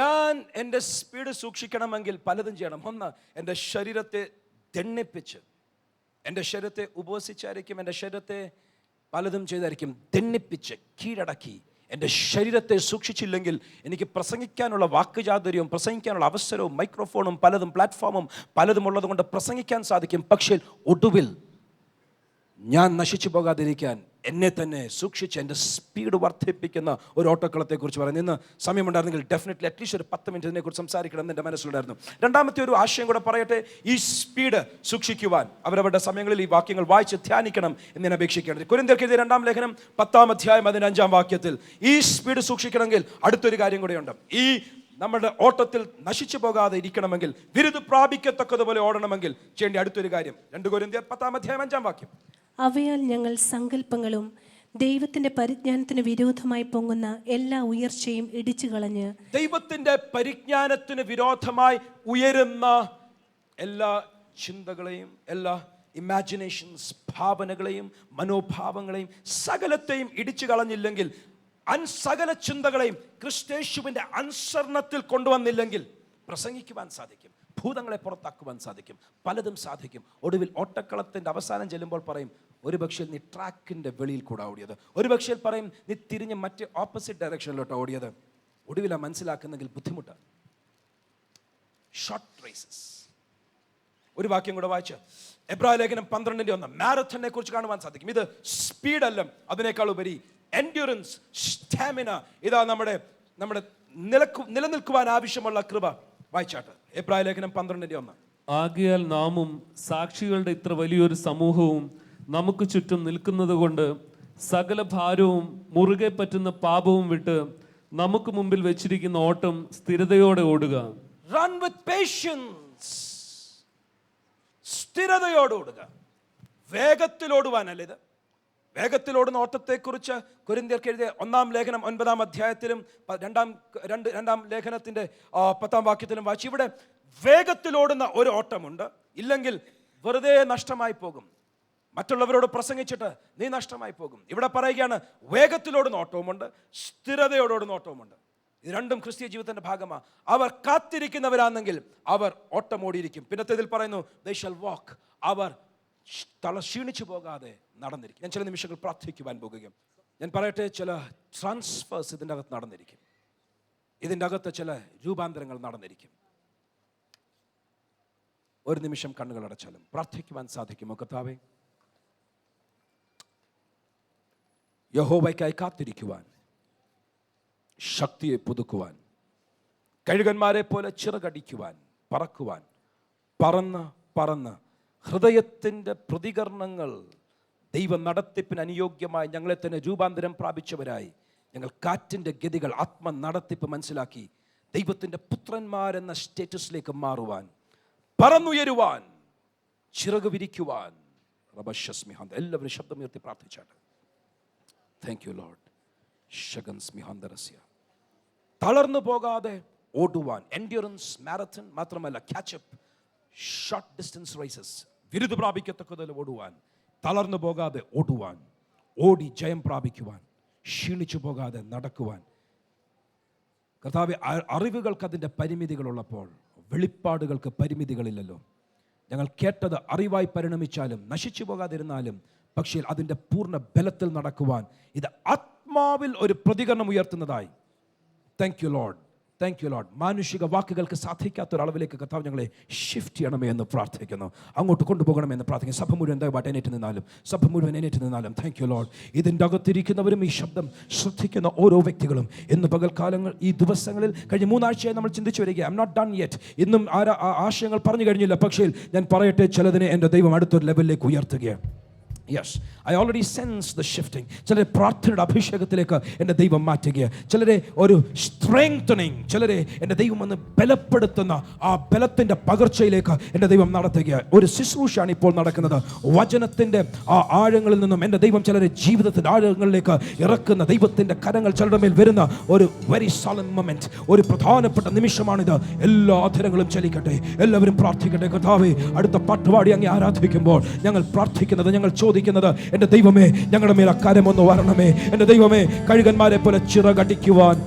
ഞാൻ എൻ്റെ സ്പീഡ് സൂക്ഷിക്കണമെങ്കിൽ പലതും ചെയ്യണം. ഒന്ന്, എൻ്റെ ശരീരത്തെ ദണ്ഡിപ്പിച്ച്, എൻ്റെ ശരീരത്തെ ഉപവസിച്ചായിരിക്കും, എൻ്റെ ശരീരത്തെ പലതും ചെയ്തായിരിക്കും, ദണ്ഡിപ്പിച്ച് കീഴടക്കി എൻ്റെ ശരീരത്തെ സൂക്ഷിച്ചില്ലെങ്കിൽ എനിക്ക് പ്രസംഗിക്കാനുള്ള വാക്കുചാതുര്യവും പ്രസംഗിക്കാനുള്ള അവസരവും മൈക്രോഫോണും പലതും പ്ലാറ്റ്ഫോമും പലതും ഉള്ളത് കൊണ്ട് പ്രസംഗിക്കാൻ സാധിക്കും. പക്ഷേ ഒടുവിൽ ഞാൻ നശിച്ചു പോകാതിരിക്കാൻ എന്നെ തന്നെ സൂക്ഷിച്ച് എൻ്റെ സ്പീഡ് വർദ്ധിപ്പിക്കുന്ന ഒരു ഓട്ടക്കളത്തെക്കുറിച്ച് പറയുന്നത്. ഇന്ന് സമയമുണ്ടായിരുന്നെങ്കിൽ ഡെഫിനറ്റ്ലി അറ്റ്ലീസ്റ്റ് ഒരു 10 മിനിറ്റ് ഇതിനെക്കുറിച്ച് സംസാരിക്കണം എന്ന് എൻ്റെ മനസ്സിലുണ്ടായിരുന്നു. രണ്ടാമത്തെ ഒരു ആശയം കൂടെ പറയട്ടെ. ഈ സ്പീഡ് സൂക്ഷിക്കുവാൻ അവരവരുടെ സമയങ്ങളിൽ ഈ വാക്യങ്ങൾ വായിച്ച് ധ്യാനിക്കണം എന്ന് ഞാൻ അപേക്ഷിക്കേണ്ടത്. കൊരിന്ത്യർക്ക് എഴുതിയ 2 ലേഖനം 10 അധ്യായം അതിൻ്റെ 5 വാക്യത്തിൽ ഈ സ്പീഡ് സൂക്ഷിക്കണമെങ്കിൽ അടുത്തൊരു കാര്യം കൂടെയുണ്ട്. ഈ നമ്മുടെ ഓട്ടത്തിൽ നശിച്ചു പോകാതെ ഇരിക്കണമെങ്കിൽ, ബിരുദ് പ്രാപിക്കത്തക്കതുപോലെ ഓടണമെങ്കിൽ ചെയ്യേണ്ട അടുത്തൊരു കാര്യം 2 കൊരിന്ത്യർ 10 അധ്യായം 5 വാക്യം. അവയാൽ ഞങ്ങൾ സങ്കല്പങ്ങളും ദൈവത്തിന്റെ പരിജ്ഞാനത്തിന് വിരോധമായി പൊങ്ങുന്ന എല്ലാ ഉയർച്ചയും ഇടിച്ചു കളഞ്ഞ്, ദൈവത്തിന്റെ പരിജ്ഞാനത്തിന് വിരോധമായി ഉയരുന്ന എല്ലാ ചിന്തകളെയും, എല്ലാ ഇമാജിനേഷൻസ്, ഭാവനകളെയും മനോഭാവങ്ങളെയും സകലത്തെയും ഇടിച്ചു കളഞ്ഞില്ലെങ്കിൽ, സകല ചിന്തകളെയും ക്രിസ്തേശുവിന്റെ അനുസരണത്തിൽ കൊണ്ടുവന്നില്ലെങ്കിൽ പ്രസംഗിക്കുവാൻ സാധിക്കും, ഭൂതങ്ങളെ പുറത്താക്കുവാൻ സാധിക്കും, പലതും സാധിക്കും. ഒടുവിൽ ഓട്ടക്കളത്തിൻ്റെ അവസാനം ചെല്ലുമ്പോൾ പറയും, ഒരുപക്ഷെ നീ ട്രാക്കിൻ്റെ വെളിയിൽ കൂടെ ഓടിയത്, ഒരുപക്ഷെ പറയും നീ തിരിഞ്ഞ് മറ്റ് ഓപ്പോസിറ്റ് ഡയറക്ഷനിലോട്ട് ഓടിയത്. ഒടുവിലാണ് മനസ്സിലാക്കുന്നെങ്കിൽ ബുദ്ധിമുട്ടാണ്. Short races. ഒരു വാക്യം കൂടെ വായിച്ച് എബ്രായ ലേഖനം 12:1 മാരത്തണിനെ കുറിച്ച് കാണുവാൻ സാധിക്കും. ഇത് സ്പീഡല്ല, അതിനേക്കാൾ ഉപരി എൻഡ്യൂറൻസ്, സ്റ്റാമിന. ഇതാ നമ്മുടെ നിലനിൽക്കുവാൻ ആവശ്യമുള്ള കൃപ. വായിച്ചാട്ട് എബ്രായ ലേഖനം 12:1. ആകയാൽ നാമും സാക്ഷികളുടെ ഇത്ര വലിയൊരു സമൂഹവും നമുക്ക് ചുറ്റും നിൽക്കുന്നത് കൊണ്ട് സകല ഭാരവും മുറുകെ പറ്റുന്ന പാപവും വിട്ട് നമുക്ക് മുമ്പിൽ വെച്ചിരിക്കുന്ന ഓട്ടം സ്ഥിരതയോടെ ഓടുക. Run with patience. സ്ഥിരതയോടെ ഓടുക. വേഗത്തിലോടുവാനല്ല ഇത്. വേഗത്തിലോടുന്ന ഓട്ടത്തെക്കുറിച്ച് കൊരിന്ത്യർക്ക് എഴുതിയ 1 ലേഖനം 9 അധ്യായത്തിലും 2 ലേഖനത്തിന്റെ 10 വാക്യത്തിലും വായിച്ചു. ഇവിടെ വേഗത്തിലോടുന്ന ഒരു ഓട്ടമുണ്ട്, ഇല്ലെങ്കിൽ വെറുതെ നഷ്ടമായി പോകും. മറ്റുള്ളവരോട് പ്രസംഗിച്ചിട്ട് നീ നഷ്ടമായി പോകും. ഇവിടെ പറയുകയാണ്, വേഗത്തിലോടുന്ന ഓട്ടവുമുണ്ട്, സ്ഥിരതയോടുന്ന ഓട്ടവുമുണ്ട്. ഇത് രണ്ടും ക്രിസ്തീയ ജീവിതത്തിന്റെ ഭാഗമാണ്. അവർ കാത്തിരിക്കുന്നവരാണെങ്കിൽ അവർ ഓട്ടം ഓടിയിരിക്കും. പിന്നത്തേതിൽ പറയുന്നു, they shall walk. അവർ ക്ഷീണിച്ചു പോകാതെ നടന്നിരിക്കും. ഞാൻ ചില നിമിഷങ്ങൾ പ്രാർത്ഥിക്കുവാൻ പോകുകയും ഞാൻ പറയട്ടെ, ചില ട്രാൻസ്ഫേഴ്സ് ഇതിൻ്റെ അകത്ത് നടന്നിരിക്കും. ഇതിൻ്റെ അകത്ത് ചില രൂപാന്തരങ്ങൾ നടന്നിരിക്കും. ഒരു നിമിഷം കണ്ണുകൾ അടച്ചാലും പ്രാർത്ഥിക്കുവാൻ സാധിക്കുമോ? കർത്താവേ, യഹോവയ്ക്കായി കാത്തിരിക്കുവാൻ, ശക്തിയെ പുതുക്കുവാൻ, കഴുകന്മാരെ പോലെ ചിറകടിക്കുവാൻ, പറക്കുവാൻ, പറന്ന് ഹൃദയത്തിൻ്റെ പ്രതികരണങ്ങൾ ദൈവ നടത്തിപ്പിന് അനുയോഗ്യമായി ഞങ്ങളെ തന്നെ രൂപാന്തരം പ്രാപിച്ചവരായി ഞങ്ങൾ കാറ്റിൻ്റെ ഗതികൾ ആത്മ നടത്തിപ്പ് മനസ്സിലാക്കി ദൈവത്തിൻ്റെ പുത്രന്മാരെന്ന സ്റ്റേറ്റസിലേക്ക് മാറുവാൻ, പറന്നുയരുവാൻ, ചിറക് വിരിക്കുവാൻ. എല്ലാവരും ശബ്ദമുയർത്തി പ്രാർത്ഥിച്ചാട്ട്. Thank you Lord. ഷഗൻസ്മിഹാന്തരസ്യ. തളർന്നു പോകാതെ ഓടുവാൻ, എൻഡ്യൂറൻസ് മാരത്തൺ മാത്രമല്ല, ക്യാച്ചപ്പ്, ഷോർട്ട് ഡിസ്റ്റൻസ് റേസസ്, വിരുദ് പ്രാപിക്കത്തക്കതിൽ ഓടുവാൻ, തളർന്നു പോകാതെ ഓടുവാൻ, ഓടി ജയം പ്രാപിക്കുവാൻ, ക്ഷീണിച്ചു പോകാതെ നടക്കുവാൻ. കർത്താവേ, അറിവുകൾക്ക് അതിൻ്റെ പരിമിതികളുള്ളപ്പോൾ വെളിപ്പാടുകൾക്ക് പരിമിതികളില്ലല്ലോ. ഞങ്ങൾ കേട്ടത് അറിവായി പരിണമിച്ചാലും നശിച്ചു പോകാതിരുന്നാലും പക്ഷേ അതിൻ്റെ പൂർണ്ണ ബലത്തിൽ നടക്കുവാൻ ഇത് ആത്മാവിൽ ഒരു പ്രതികരണം ഉയർത്തുന്നതായി. Thank you Lord, thank you Lord. മാനുഷിക വാക്കുകൾക്ക് സാധിക്കാത്തൊരളവിലേക്ക് കർത്താവ് ഞങ്ങളെ ഷിഫ്റ്റ് ചെയ്യണമേ എന്ന് പ്രാർത്ഥിക്കുന്നു. അങ്ങോട്ട് കൊണ്ടുപോകണമെന്ന് പ്രാർത്ഥിക്കുന്നു. സഭ മുഴുവൻ ദയവായിട്ട് എണീറ്റ് നിന്നാലും താങ്ക് യു ലോർഡ്. ഇതിൻ്റെ അകത്തിരിക്കുന്നവരും ഈ ശബ്ദം ശ്രദ്ധിക്കുന്ന ഓരോ വ്യക്തികളും ഇന്ന് പകൽക്കാലങ്ങൾ, ഈ ദിവസങ്ങളിൽ കഴിഞ്ഞ 3 ആഴ്ചയായി നമ്മൾ ചിന്തിച്ചു വരിക. I am not done yet. ഇന്നും ആശയങ്ങൾ പറഞ്ഞു കഴിഞ്ഞില്ല. പക്ഷേ ഞാൻ പറയട്ടെ, ചിലതിനെ എൻ്റെ ദൈവം അടുത്തൊരു ലെവലിലേക്ക് ഉയർത്തുകയാണ്. Yes, I already sense the shifting. ചിലരെ പ്രാർത്ഥനയുടെ അഭിഷേകത്തിലേക്ക് എൻ്റെ ദൈവം മാറ്റുകയാണ്. ചിലരെ ഒരു സ്ട്രെങ്തനിങ്, ചിലരെ എൻ്റെ ദൈവം ഒന്ന് ബലപ്പെടുത്തുന്ന ആ ബലത്തിൻ്റെ പകർച്ചയിലേക്ക് എൻ്റെ ദൈവം നടത്തുകയാണ്. ഒരു ശുശ്രൂഷയാണ് ഇപ്പോൾ നടക്കുന്നത്. വചനത്തിൻ്റെ ആ ആഴങ്ങളിൽ നിന്നും എൻ്റെ ദൈവം ചിലരെ ജീവിതത്തിൻ്റെ ആഴങ്ങളിലേക്ക് ഇറക്കുന്ന ദൈവത്തിൻ്റെ കരങ്ങൾ ചിലരുടെ മേൽ വരുന്ന ഒരു വെരി സോളൻ മൊമെന്റ്, ഒരു പ്രധാനപ്പെട്ട നിമിഷമാണിത്. എല്ലാ അധരങ്ങളും ചലിക്കട്ടെ, എല്ലാവരും പ്രാർത്ഥിക്കട്ടെ. കർത്താവേ, അടുത്ത പാട്ടുപാടി അങ്ങ് ആരാധിക്കുമ്പോൾ ഞങ്ങൾ പ്രാർത്ഥിക്കുന്നത്, ഞങ്ങൾ ചോദിക്കുന്നത്, എൻ്റെ ദൈവമേ, ഞങ്ങളുടെ മേൽ അക്കാരമൊന്ന് വരണമേ. എൻ്റെ ദൈവമേ, കഴുകന്മാരെ പോലെ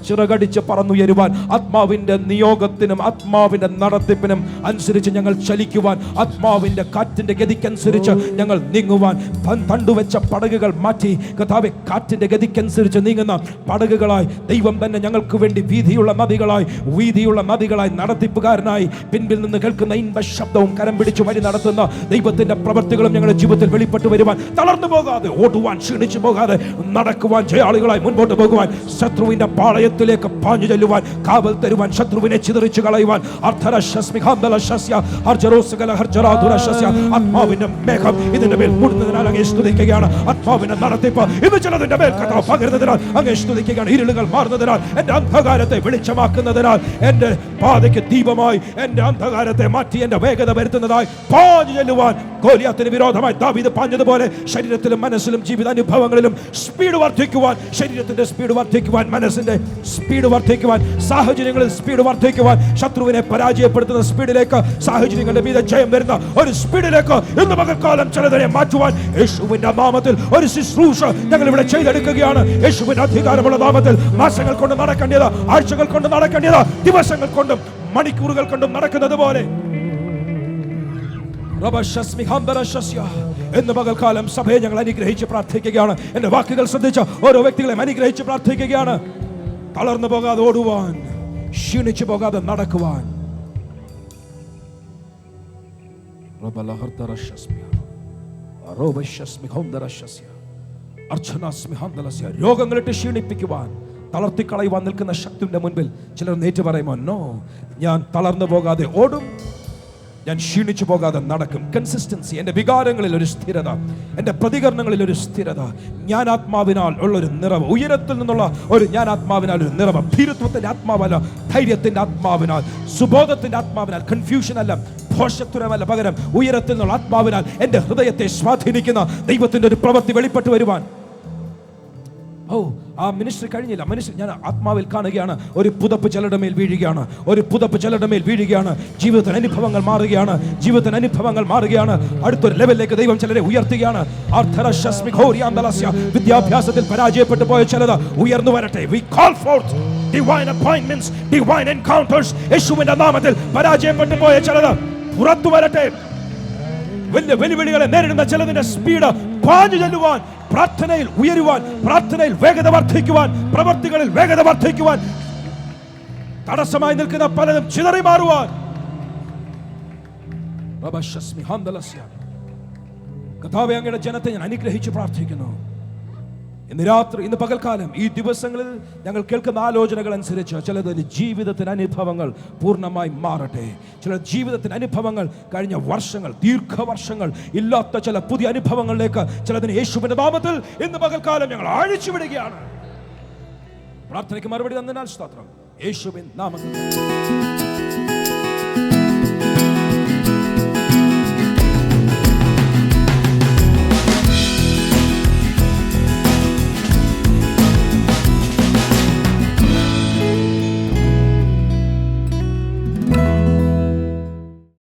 ചിറകടിച്ച് പറന്നുയരുവാൻ, ആത്മാവിൻ്റെ നിയോഗത്തിനും ആത്മാവിൻ്റെ നടത്തിപ്പിനും അനുസരിച്ച് ഞങ്ങൾ ചലിക്കുവാൻ, ആത്മാവിൻ്റെ കാറ്റിൻ്റെ ഗതിക്കനുസരിച്ച് ഞങ്ങൾ നീങ്ങുവാൻ, തണ്ടുവെച്ച പടകുകൾ മാറ്റി കർത്താവേ, കാറ്റിൻ്റെ ഗതിക്കനുസരിച്ച് നീങ്ങുന്ന പടകുകളായി ദൈവം തന്നെ ഞങ്ങൾക്ക് വേണ്ടി വീതിയുള്ള നദികളായി നടത്തിപ്പുകാരനായി പിൻപിൽ നിന്ന് കേൾക്കുന്ന ഇൻപ ശബ്ദവും കരം പിടിച്ചു വഴി നടത്തുന്ന ദൈവത്തിൻ്റെ പ്രവൃത്തികളും ഞങ്ങളുടെ ജീവിതത്തിൽ വെളിപ്പെട്ടു വരുവാൻ, തളർന്നു പോകാതെ ഓടുവാൻ, ക്ഷീണിച്ചു പോകാതെ നടക്കുവാൻ, ജയാളികളായി മുൻപോട്ട് പോകുവാൻ, ശത്രുവിന്റെ പാളയത്തിലേക്ക് പാഞ്ഞു ചെല്ലുവാൻ, കാവൽ തരുവാൻ, ശത്രുവിനെ ചിതറിച്ചു കളയുവാൻ. ആത്മാവിന്റെ മേഘം ഇതിന്റെ മേൽ മൂടുന്നതിനാൽ അങ്ങേ സ്തുതിക്കുകയാണ്. ആത്മാവിന്റെ നടത്തിപ്പ് ഇന്ന് ചിലതിന്റെ മേൽ കർത്താവ് പകരുന്നതിനാൽ അങ്ങേ സ്തുതിക്കുകയാണ്. ഇരുളുകൾ മാറുന്നതിനാൽ, എന്റെ അന്ധകാരത്തെ വെളിച്ചമാക്കുന്നതിനാൽ, എന്റെ പാതയ്ക്ക് ദീപമായി എന്റെ അന്ധകാരത്തെ മാറ്റി എന്റെ വേഗത വരുത്തുന്നതായി പാഞ്ഞു ചെല്ലുവാൻ, ഗോലിയാത്തിന് വിരോധമായി ദാവീദ് പാഞ്ഞതുപോലെ ശരീരത്തിലും മനസ്സിലും ജീവിതാനുഭവങ്ങളിലും സ്പീഡ് വർദ്ധിക്കുവാൻ, ശരീരത്തിന്റെ സ്പീഡ് വർദ്ധിക്കുവാൻ, മനസ്സിന്റെ സ്പീഡ് വർദ്ധിക്കുവാൻ, സാഹചര്യങ്ങളിൽ സ്പീഡ് വർദ്ധിക്കുവാൻ, ശത്രുവിനെ പരാജയപ്പെടുത്തുന്ന സ്പീഡിലേക്ക്, സാഹചര്യങ്ങളുടെ മീതെ ജയം വരുന്ന ഒരു സ്പീഡിലേക്ക് ഇന്ന് പകൽക്കാലം ചിലതിനെ മാറ്റുവാൻ യേശുവിന്റെ നാമത്തിൽ ഒരു ശുശ്രൂഷ ഞങ്ങൾ ഇവിടെ ചെയ്തെടുക്കുകയാണ്. യേശുവിന്റെ അധികാരമുള്ള നാമത്തിൽ മാസങ്ങൾ കൊണ്ട് നടക്കേണ്ടത്, ആഴ്ചകൾ കൊണ്ട് നടക്കേണ്ടത്, ദിവസങ്ങൾ കൊണ്ടും മണിക്കൂറുകൾ കൊണ്ടും നടക്കുന്നത് പോലെ എന്ന് പകൽക്കാലം സഭയെ ഞങ്ങൾ അനുഗ്രഹിച്ച് പ്രാർത്ഥിക്കുകയാണ്. എന്റെ വാക്കുകൾ ശ്രദ്ധിച്ച ഓരോ വ്യക്തികളെയും അനുഗ്രഹിച്ച് പ്രാർത്ഥിക്കുകയാണ്. തളർന്നു പോകാതെ ഓടുവാൻ, ക്ഷീണിച്ചു പോകാതെ നടക്കുവാൻ. രോഗങ്ങളിട്ട് ക്ഷീണിപ്പിക്കുവാൻ, തളർത്തിക്കളയുവാൻ നിൽക്കുന്ന ശക്തിയുടെ മുൻപിൽ ചിലർ നേറ്റു പറയുമോ, നോ, ഞാൻ തളർന്നു പോകാതെ ഓടും, ഞാൻ ക്ഷീണിച്ചു പോകാതെ നടക്കും. കൺസിസ്റ്റൻസി, എൻ്റെ വികാരങ്ങളിൽ ഒരു സ്ഥിരത, എൻ്റെ പ്രതികരണങ്ങളിൽ ഒരു സ്ഥിരത, ഞാൻ ആത്മാവിനാൽ ഉള്ളൊരു നിറവ്, ഉയരത്തിൽ നിന്നുള്ള ഒരു ഞാൻ ആത്മാവിനാൽ ഒരു നിറവ്, ഭീരുത്വത്തിൻ്റെ ആത്മാവല്ല, ധൈര്യത്തിൻ്റെ ആത്മാവിനാൽ, സുബോധത്തിൻ്റെ ആത്മാവിനാൽ, കൺഫ്യൂഷൻ അല്ല, ഭോഷത്വമല്ല, പകരം ഉയരത്തിൽ നിന്നുള്ള ആത്മാവിനാൽ എൻ്റെ ഹൃദയത്തെ സ്വാധീനിക്കുന്ന ദൈവത്തിൻ്റെ ഒരു പ്രവൃത്തി വെളിപ്പെട്ടു വരുവാൻ. ആ മിനിസ്ട്രി കഴിഞ്ഞില്ല, ഞാൻ ആത്മാവിൽ കാണുകയാണ്. ഒരു പുതപ്പ് ചിലരുടെ മേൽ വീഴുകയാണ്. ജീവിതത്തിന് അനുഭവങ്ങൾ മാറുകയാണ്. അടുത്തൊരു ലെവലിലേക്ക് ദൈവം ചിലരെ ഉയർത്തുകയാണ്. വിദ്യാഭ്യാസത്തിൽ പരാജയപ്പെട്ടു പോയ ചിലത് ഉയർന്നു വരട്ടെ. We call forth divine appointments, divine encounters. യേശുവിന്റെ നാമത്തിൽ പരാജയപ്പെട്ടു പോയ ചിലത് പുറത്തു വരട്ടെ. വലിയ വെല്ലുവിളികളെ നേരിടുന്ന ചിലതിന്റെ സ്പീഡ് പാഞ്ഞു ചെല്ലുവാൻ, പ്രാർത്ഥനയിൽ ഉയരുവാൻ, പ്രാർത്ഥനയിൽ വേഗത വർദ്ധിക്കുവാൻ, പ്രവർത്തികളിൽ വേഗത വർദ്ധിക്കുവാൻ, തടസ്സമായി നിൽക്കുന്ന പലതും ചിതറി മാറുവാൻ കർത്താവേ, അങ്ങയുടെ ജനത്തെ ഞാൻ അനുഗ്രഹിച്ച് പ്രാർത്ഥിക്കുന്നു. ഇന്ന് രാത്രി, ഇന്ന് പകൽക്കാലം, ഈ ദിവസങ്ങളിൽ ഞങ്ങൾ കേൾക്കുന്ന ആലോചനകൾ അനുസരിച്ച് ചിലതിന് ജീവിതത്തിന് അനുഭവങ്ങൾ പൂർണ്ണമായി മാറട്ടെ. ചില ജീവിതത്തിന് അനുഭവങ്ങൾ കഴിഞ്ഞ വർഷങ്ങൾ, ദീർഘവർഷങ്ങൾ ഇല്ലാത്ത ചില പുതിയ അനുഭവങ്ങളിലേക്ക് ചിലതിന് യേശുവിന്റെ നാമത്തിൽ ഇന്ന് പകൽക്കാലം ഞങ്ങൾ അഴിച്ചു വിടുകയാണ്. പ്രാർത്ഥനയ്ക്ക് മറുപടി തന്നതിനാൽ സ്തോത്രം. യേശുവിൻ നാമത്തിൽ